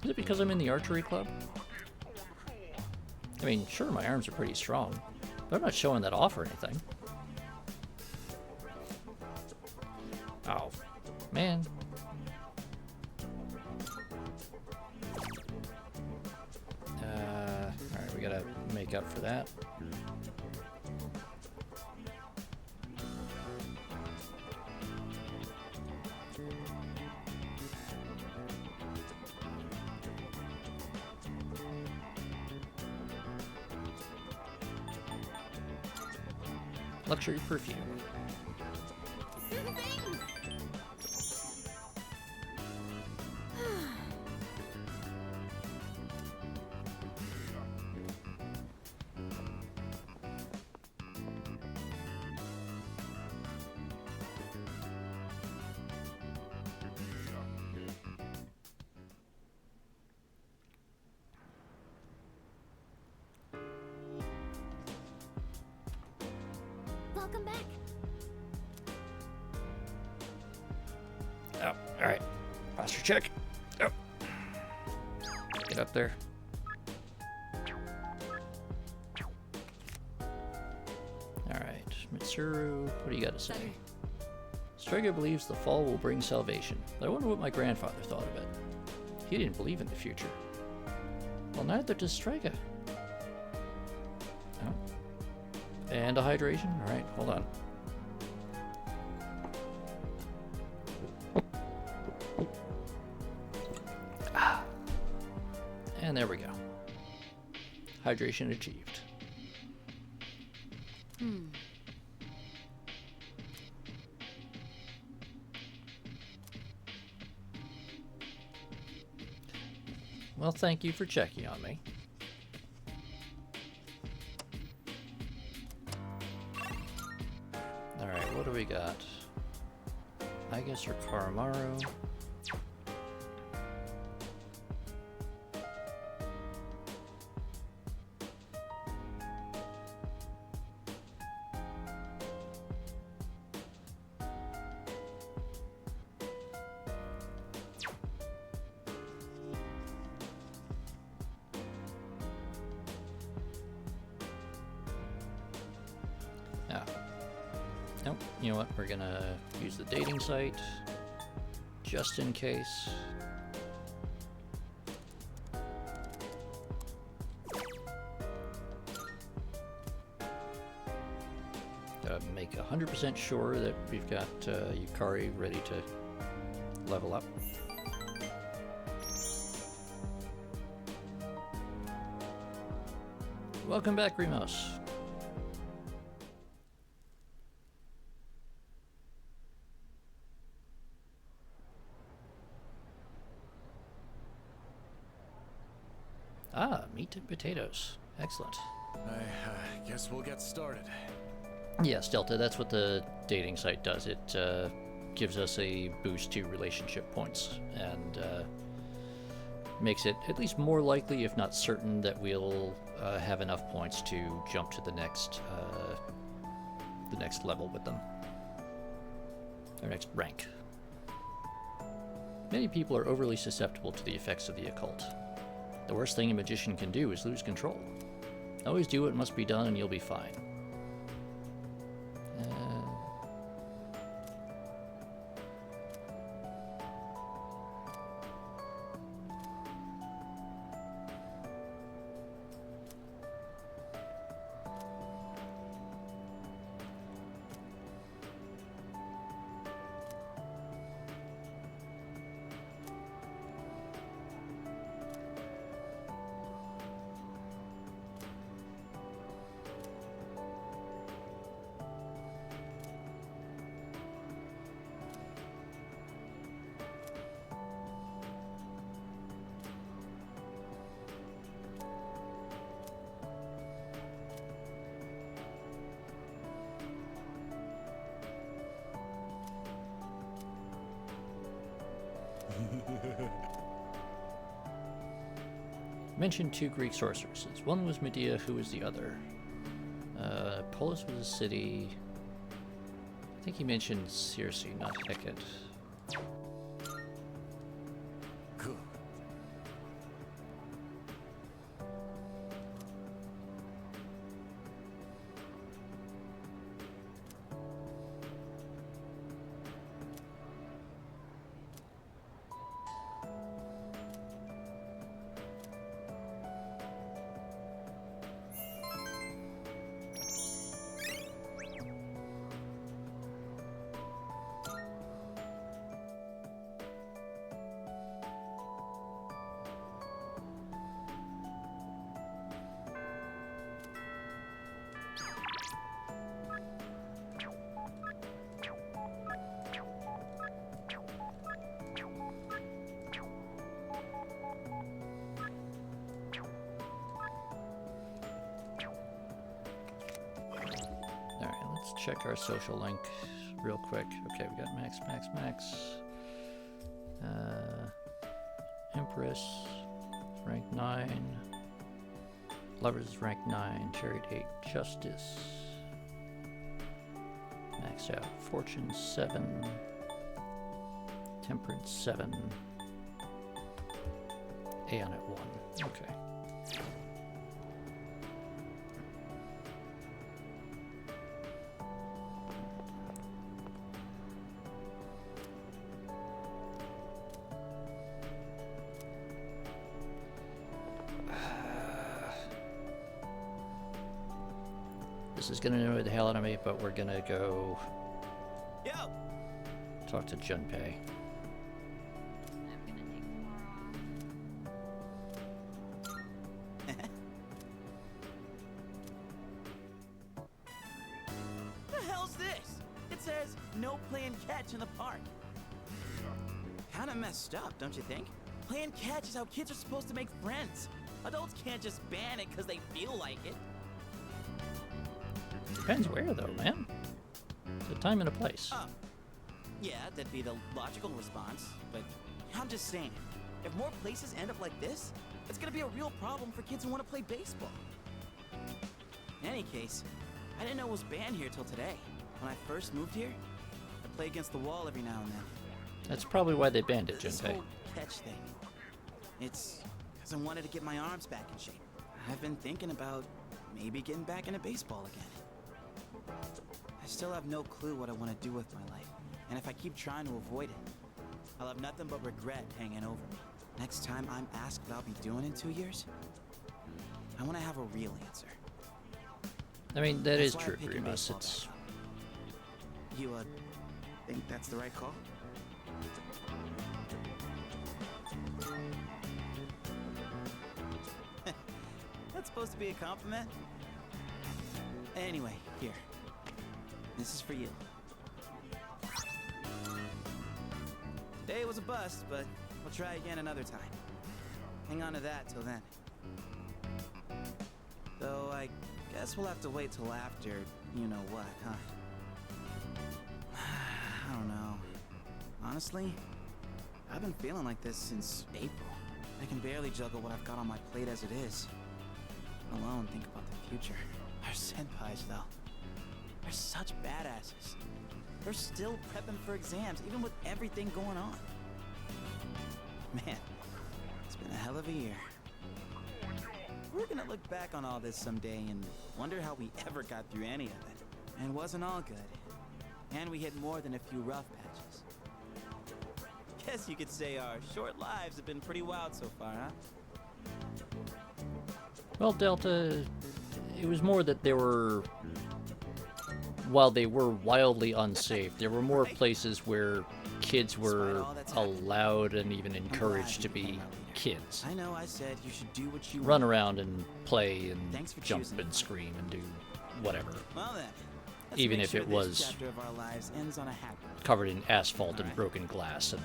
Is it because I'm in the archery club? I mean, sure, my arms are pretty strong, but I'm not showing that off or anything. Oh, man. Alright, we gotta make up for that. Luxury perfume. Welcome back. Oh, alright. Posture check. Oh. Get up there. Alright. Mitsuru, what do you got to say? Strega believes the fall will bring salvation, but I wonder what my grandfather thought of it. He didn't believe in the future. Well, neither does Strega. Oh. And a hydration? Alright, hold on. And there we go. Hydration achieved. Well, thank you for checking on me. Alright, what do we got? I guess for Karamaru. Nope, you know what, we're gonna use the dating site, just in case. Make 100% sure that we've got Yukari ready to level up. Welcome back, Remos. Ah, meat and potatoes. Excellent. I guess we'll get started. Yes, Delta, that's what the dating site does. It gives us a boost to relationship points and makes it at least more likely, if not certain, that we'll have enough points to jump to the next level with them. Our next rank. Many people are overly susceptible to the effects of the occult. The worst thing a magician can do is lose control. Always do what must be done and you'll be fine. Mentioned 2 Greek sorceresses. One was Medea, who was the other? Polis was a city. I think he mentioned Circe, not Hecate. Good. Check our social link real quick. Okay, we got Max. Empress, rank 9. Lovers, rank 9. Chariot 8. Justice. Max out. Fortune 7. Temperance 7. Aeon at 1. Okay. This is gonna annoy the hell out of me, but we're gonna go talk to Junpei. The hell's this? It says no playing catch in the park. Kinda messed up, don't you think? Playing catch is how kids are supposed to make friends. Adults can't just ban it because they feel like it. Depends where, though, man. There's a time and a place. Yeah, that'd be the logical response, but I'm just saying, if more places end up like this, it's gonna be a real problem for kids who want to play baseball. In any case, I didn't know it was banned here till today. When I first moved here, I'd play against the wall every now and then. That's probably why they banned it, This Junpei. whole catch thing, it's because I wanted to get my arms back in shape. I've been thinking about maybe getting back into baseball again. I still have no clue what I want to do with my life, and if I keep trying to avoid it, I'll have nothing but regret hanging over me. Next time I'm asked what I'll be doing in 2 years, I want to have a real answer. I mean, that is That's why true, I'm picking Grimas. baseball It's... back up. You, think that's the right call? That's supposed to be a compliment? Anyway, here. This is for you. Today was a bust, but we'll try again another time. Hang on to that till then. Though I Guess we'll have to wait till after, you know what, huh? I don't know. Honestly, I've been feeling like this since April. I can barely juggle what I've got on my plate as it is. Let alone think about the future. Our senpais, though. They're such badasses. They're still prepping for exams, even with everything going on. Man, it's been a hell of a year. We're gonna look back on all this someday and wonder how we ever got through any of it. And it wasn't all good. And we hit more than a few rough patches. Guess you could say our short lives have been pretty wild so far, huh? Well, Delta, it was more that there were, while they were wildly unsafe, there were more places where kids were allowed and even encouraged to be kids. I know I said you should do what you Run want. around and play and jump choosing. and scream and do whatever. Well then, let's Even make if sure it this was chapter of our lives ends on a happy note. covered in asphalt and broken glass and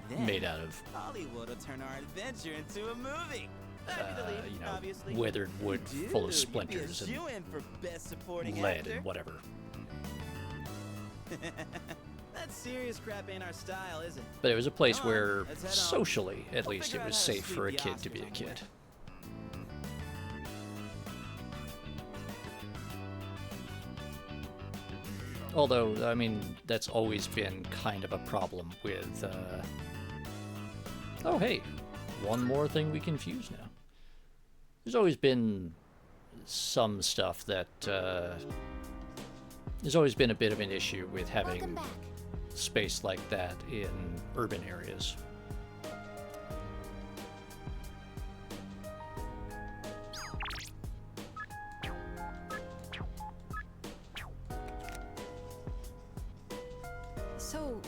then made out of, Hollywood will turn our adventure into a movie. you know, weathered wood full of splinters and for best supporting lead actor. and whatever. That serious crap ain't our style, is it? But it was a place Come on, where, let's head on. socially, at We'll least, figure it out was how to safe sweep for a the kid to Oscars be a on the kid. way. Although, I mean, that's always been kind of a problem with, oh, hey, one more thing we can fuse now. There's always been some stuff that, there's always been a bit of an issue with having space like that in urban areas. So,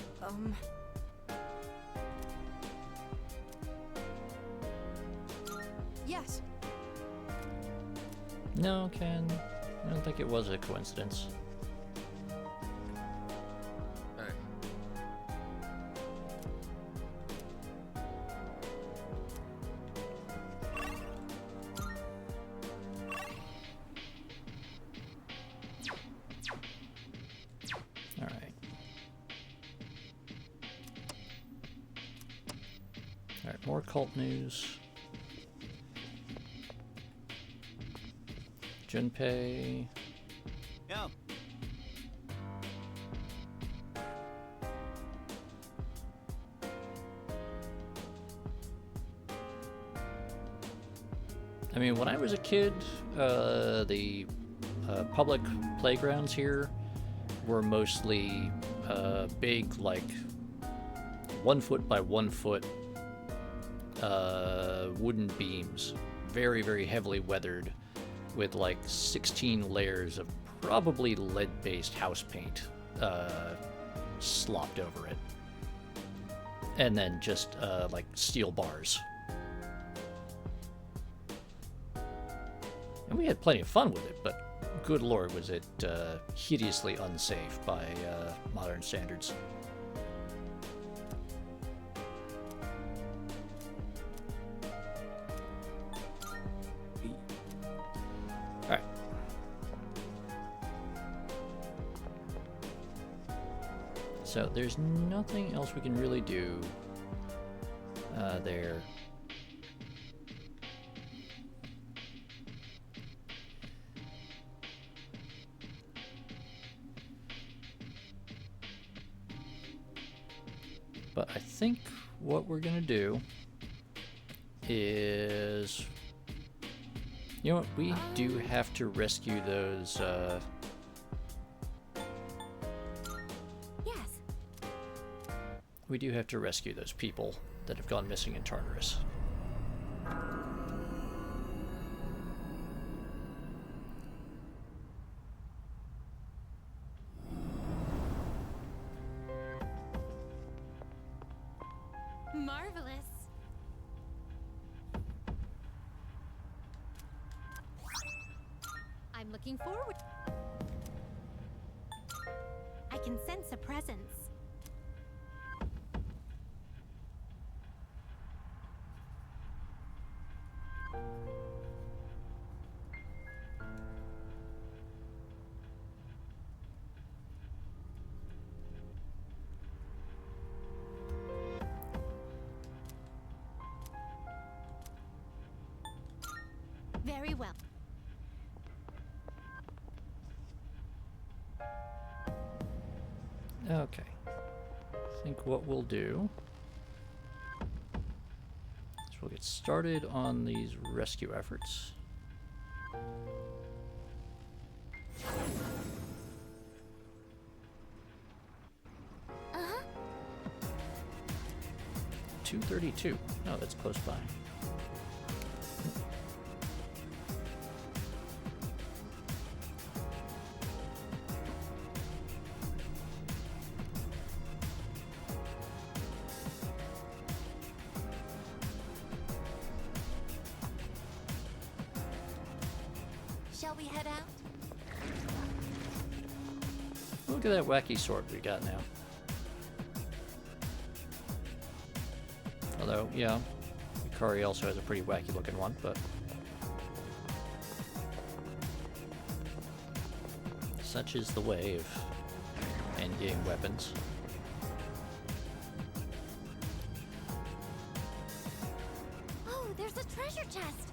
yes. No, Ken, I don't think it was a coincidence. Alright, more cult news. Junpei. Yo. I mean, when I was a kid, the public playgrounds here were mostly big, like 1 foot by 1 foot wooden beams, very, very heavily weathered, with like 16 layers of probably lead-based house paint slopped over it, and then just like steel bars. And we had plenty of fun with it, but good lord, was it hideously unsafe by modern standards. Alright. So there's nothing else we can really do there. But I think what we're gonna do is, you know what, we do have to rescue those, Yes. we do have to rescue those people that have gone missing in Tartarus. Marvelous. I'm looking forward. I can sense a presence. Very well. Okay. I think what we'll do is we'll get started on these rescue efforts. Uh-huh. 2:32. Oh, that's close by. Shall we head out? Look at that wacky sword we got now. Although, yeah, Yukari also has a pretty wacky looking one, but such is the way of endgame weapons. Oh, there's a treasure chest.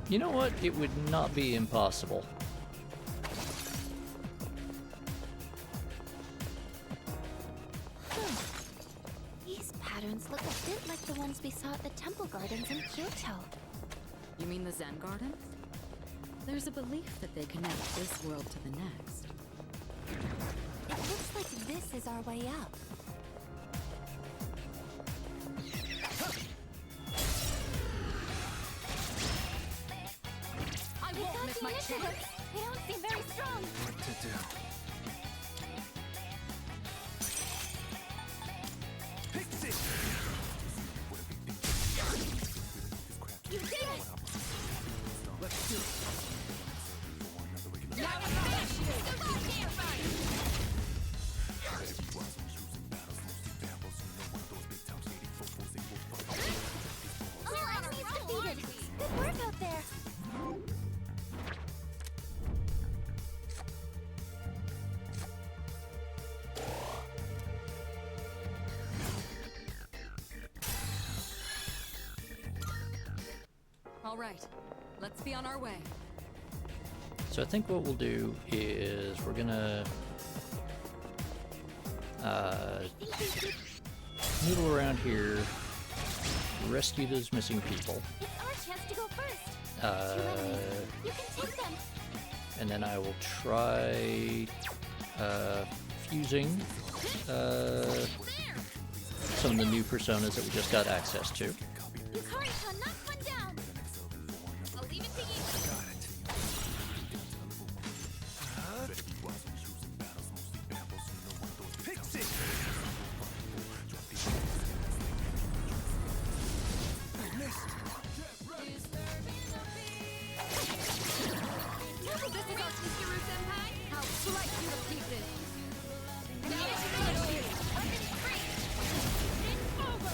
You know what? It would not be impossible. These patterns look a bit like the ones we saw at the temple gardens in Kyoto. You mean the Zen gardens? There's a belief that they connect this world to the next. It looks like this is our way up. I won't miss my chance. They don't seem very strong. What to do? You did it! Let's do it. Now finish you! Oh, enemies defeated! Good work out there! All right, let's be on our way. So I think what we'll do is we're gonna noodle around here, rescue those missing people, It's our chance to go first. Uh, Two enemies. You can take them. and then I will try fusing some of the new personas that we just got access to. Yukari-san, knock one down. I'll leave it to you. This is our P3R Senpai. I'll slice you to pieces. Now it's finish you. Weapons free. It's over.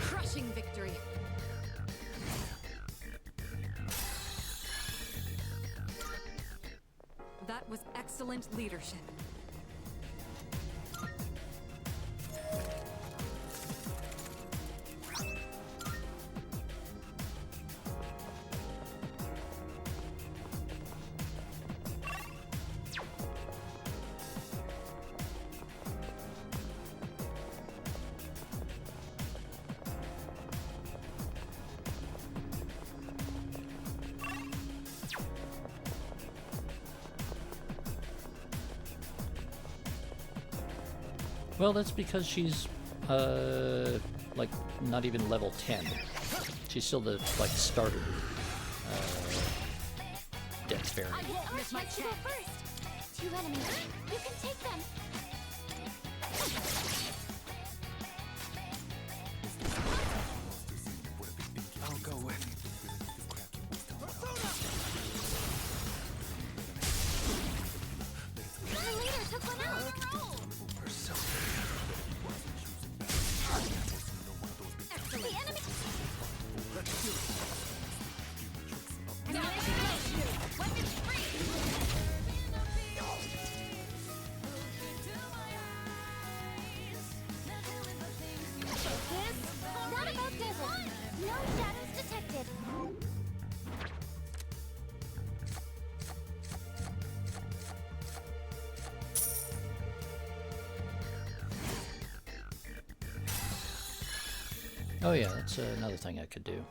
Crushing victory. That was excellent leadership. Well, that's because she's like not even level 10. She's still the like starter dex variant. I won't miss my chance to go first. Two enemies. You can take them. I'll go with. The leader took one out. The enemy. Let's do it. Now Oh yeah, that's another thing I could do.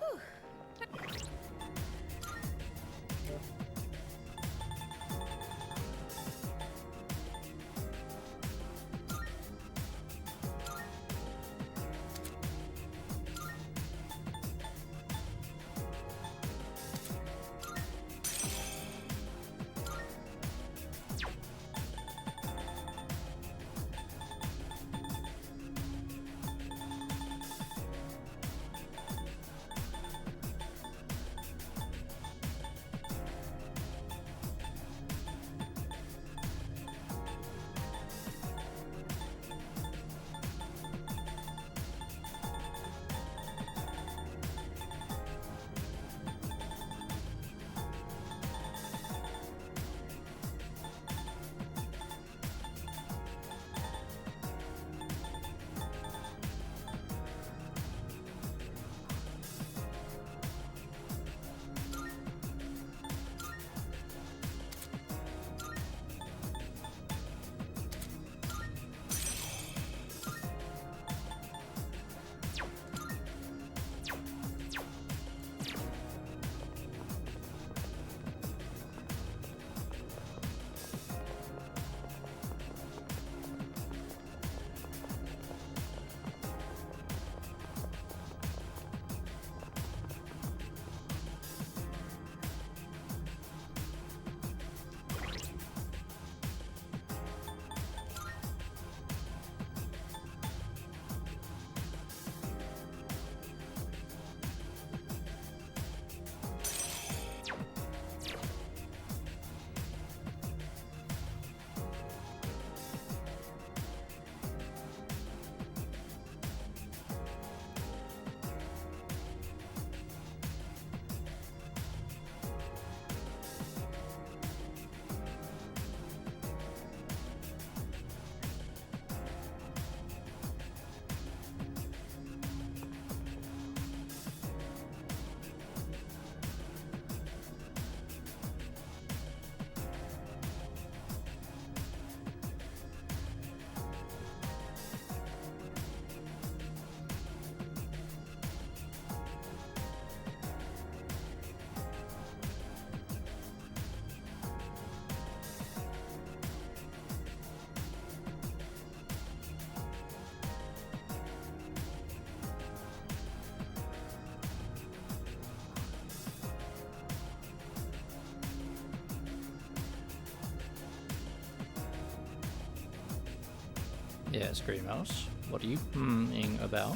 Yes, Grey Mouse. What are you hmming about?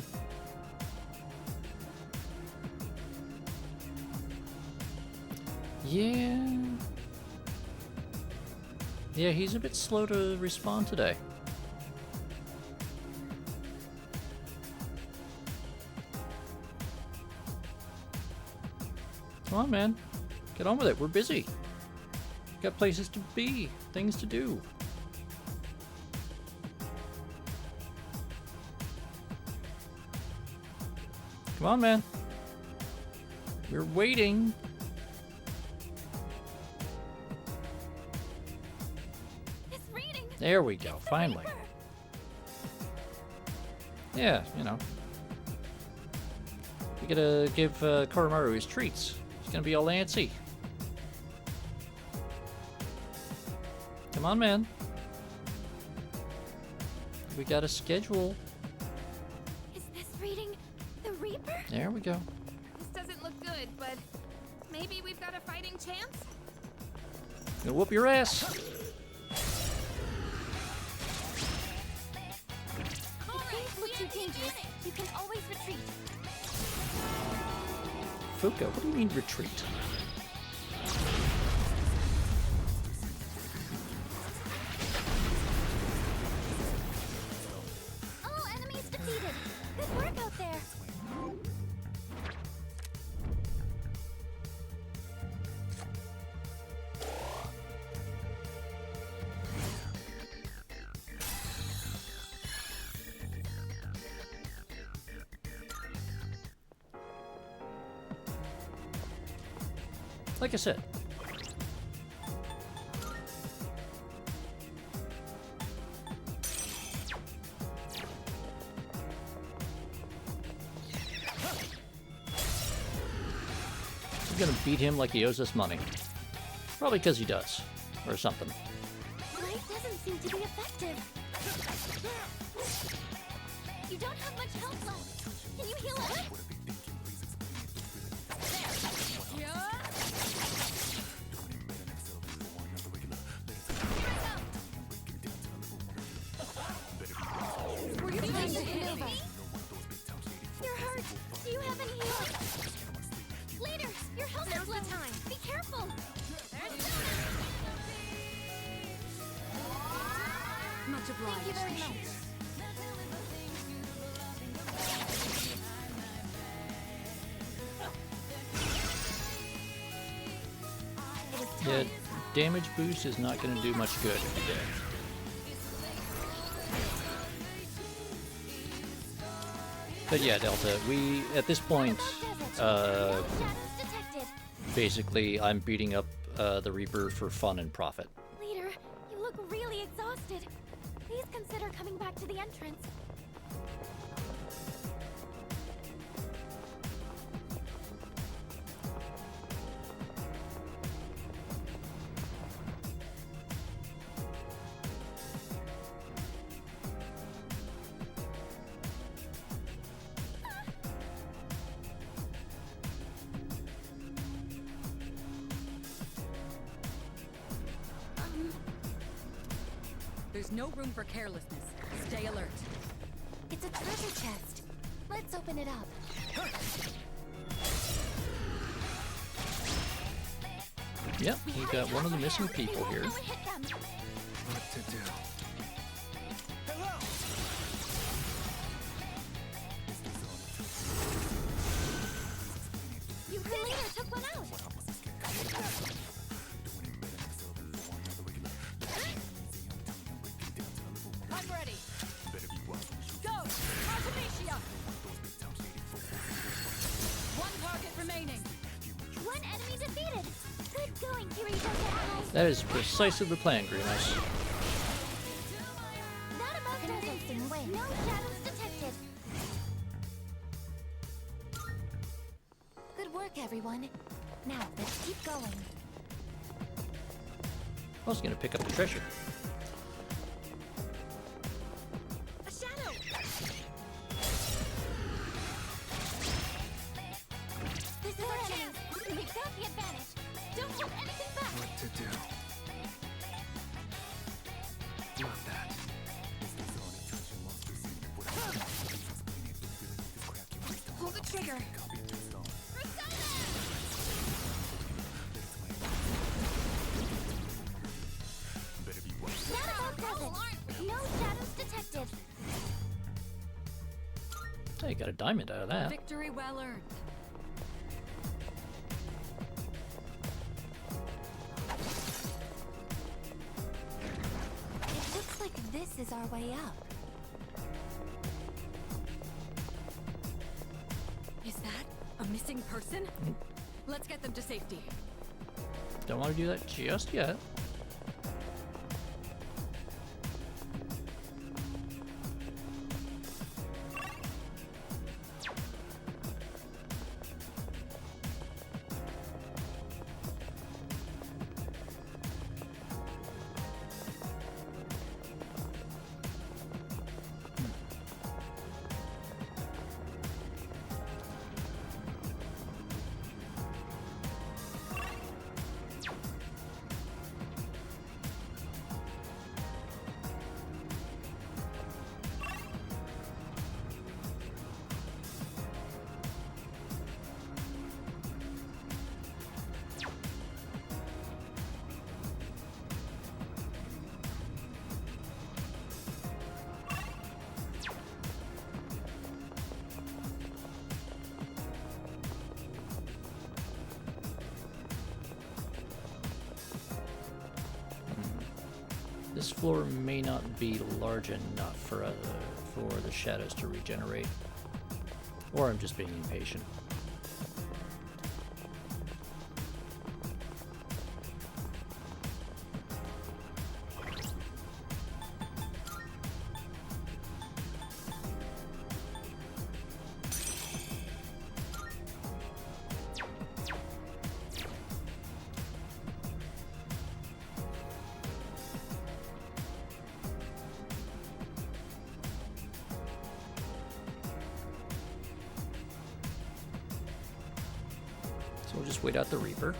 Yeah. Yeah, he's a bit slow to respond today. Come on, man. Get on with it. We're busy. Got places to be, things to do. Come on, man. We're waiting. It's reading. There we go, finally. Yeah, you know. We gotta give Koromaru his treats. He's gonna be all antsy. Come on, man. We got a schedule. Is this reading the Reaper? There we go. This doesn't look good, but maybe we've got a fighting chance? Gonna whoop your ass. Things look too dangerous. You can always retreat. Fuka, what do you mean retreat? All enemies defeated. Good work out there. Like I said. He's gonna beat him like he owes us money. Probably because he does. Or something. Light doesn't seem to be effective. You don't have much health left. Can you heal up? Were you trying to hit me? You're hurt. Do you have any healing? Later, your health is low. Be careful. Much obliged. Thank you very much. Yeah, damage boost is not going to do much good today. But yeah, Delta, we, at this point, basically I'm beating up the Reaper for fun and profit. Leader, you look really exhausted. Please consider coming back to the entrance. There's no room for carelessness. Stay alert. It's a treasure chest. Let's open it up. Yep, we got one of the missing people here. What to do? You earlier took one out. I'm ready. Go! Artemisia! One target remaining. One enemy defeated. Good going, Kirito. That is precisely the plan, Grimace. Not above noticing. No shadows detected. Good work, everyone. Now, let's keep going. I was going to pick up the treasure. A shadow. This is our chance. We've got the advantage. Don't hold anything back. What to do? Not that. Pull the trigger. Not above present. No shadows detected. Oh, you got a diamond out of that. Victory well earned. It looks like this is our way up. Is that a missing person? Let's get them to safety. Don't want to do that just yet. This floor may not be large enough for the shadows to regenerate. Or I'm just being impatient. So we'll just wait out the Reaper.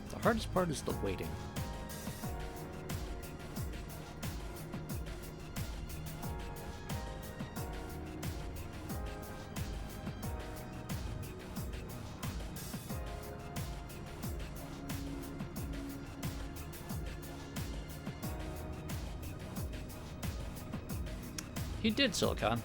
The hardest part is the waiting. He did, Silicon.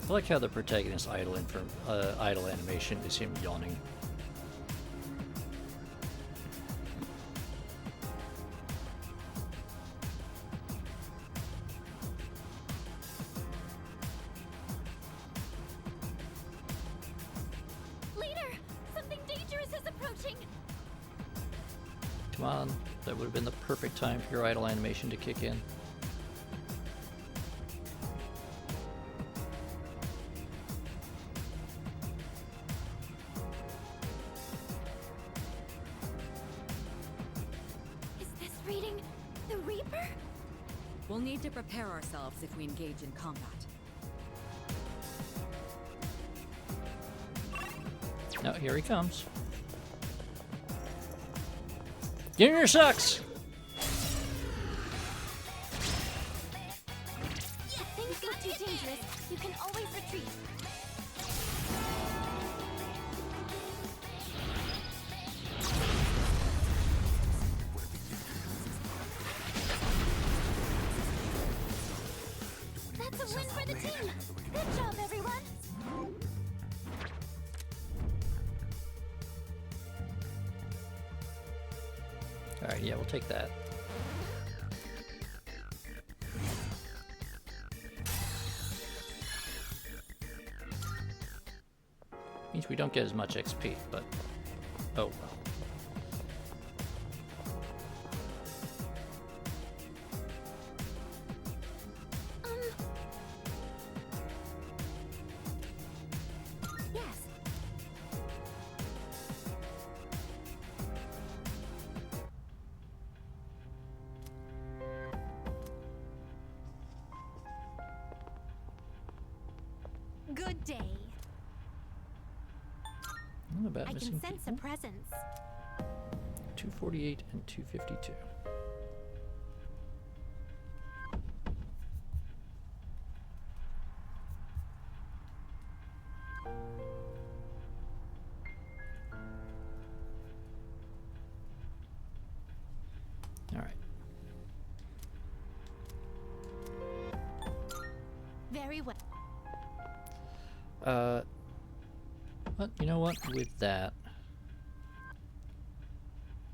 I like how the protagonist's idle animation is him yawning. Leader, something dangerous is approaching. Come on, that would have been the perfect time for your idle animation to kick in. Is this reading the Reaper? We'll need to prepare ourselves if we engage in combat. Now, here he comes. Get in your socks! If things get too dangerous, you can always retreat. That's a win for the team! Good job, everyone! Alright, yeah, we'll take that. Means we don't get as much XP, but oh well. Yes. Good day. Not about I missing can sense a people. presence. 248 and 252. All right. Very well. But you know what? With that,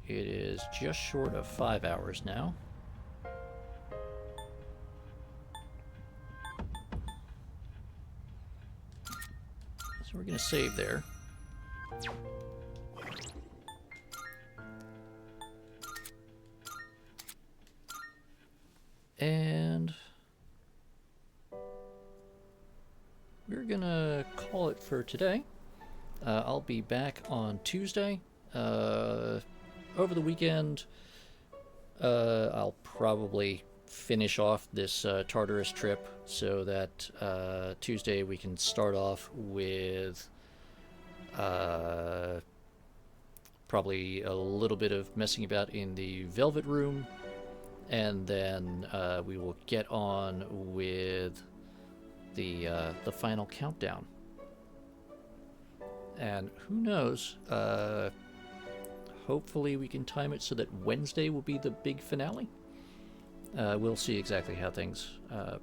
it is just short of 5 hours now. So we're gonna save there. And we're gonna call it for today. I'll be back on Tuesday. Over the weekend, I'll probably finish off this Tartarus trip so that Tuesday we can start off with probably a little bit of messing about in the Velvet Room, and then we will get on with the final countdown. And who knows, hopefully we can time it so that Wednesday will be the big finale. We'll see exactly how things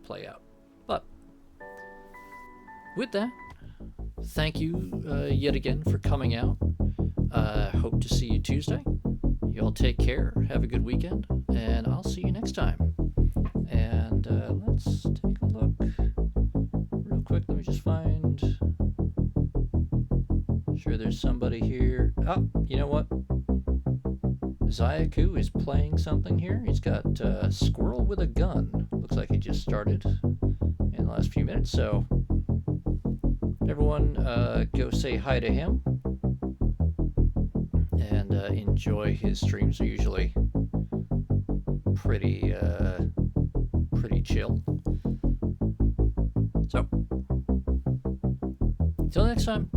play out. But with that, thank you yet again for coming out. Hope to see you Tuesday. Y'all take care, have a good weekend, and I'll see you next time. And let's take a look. just find... Sure there's somebody here. Oh, you know what? Zayaku is playing something here. He's got Squirrel with a Gun. Looks like he just started in the last few minutes, so everyone go say hi to him and enjoy his streams. They're usually pretty chill. So, until next time.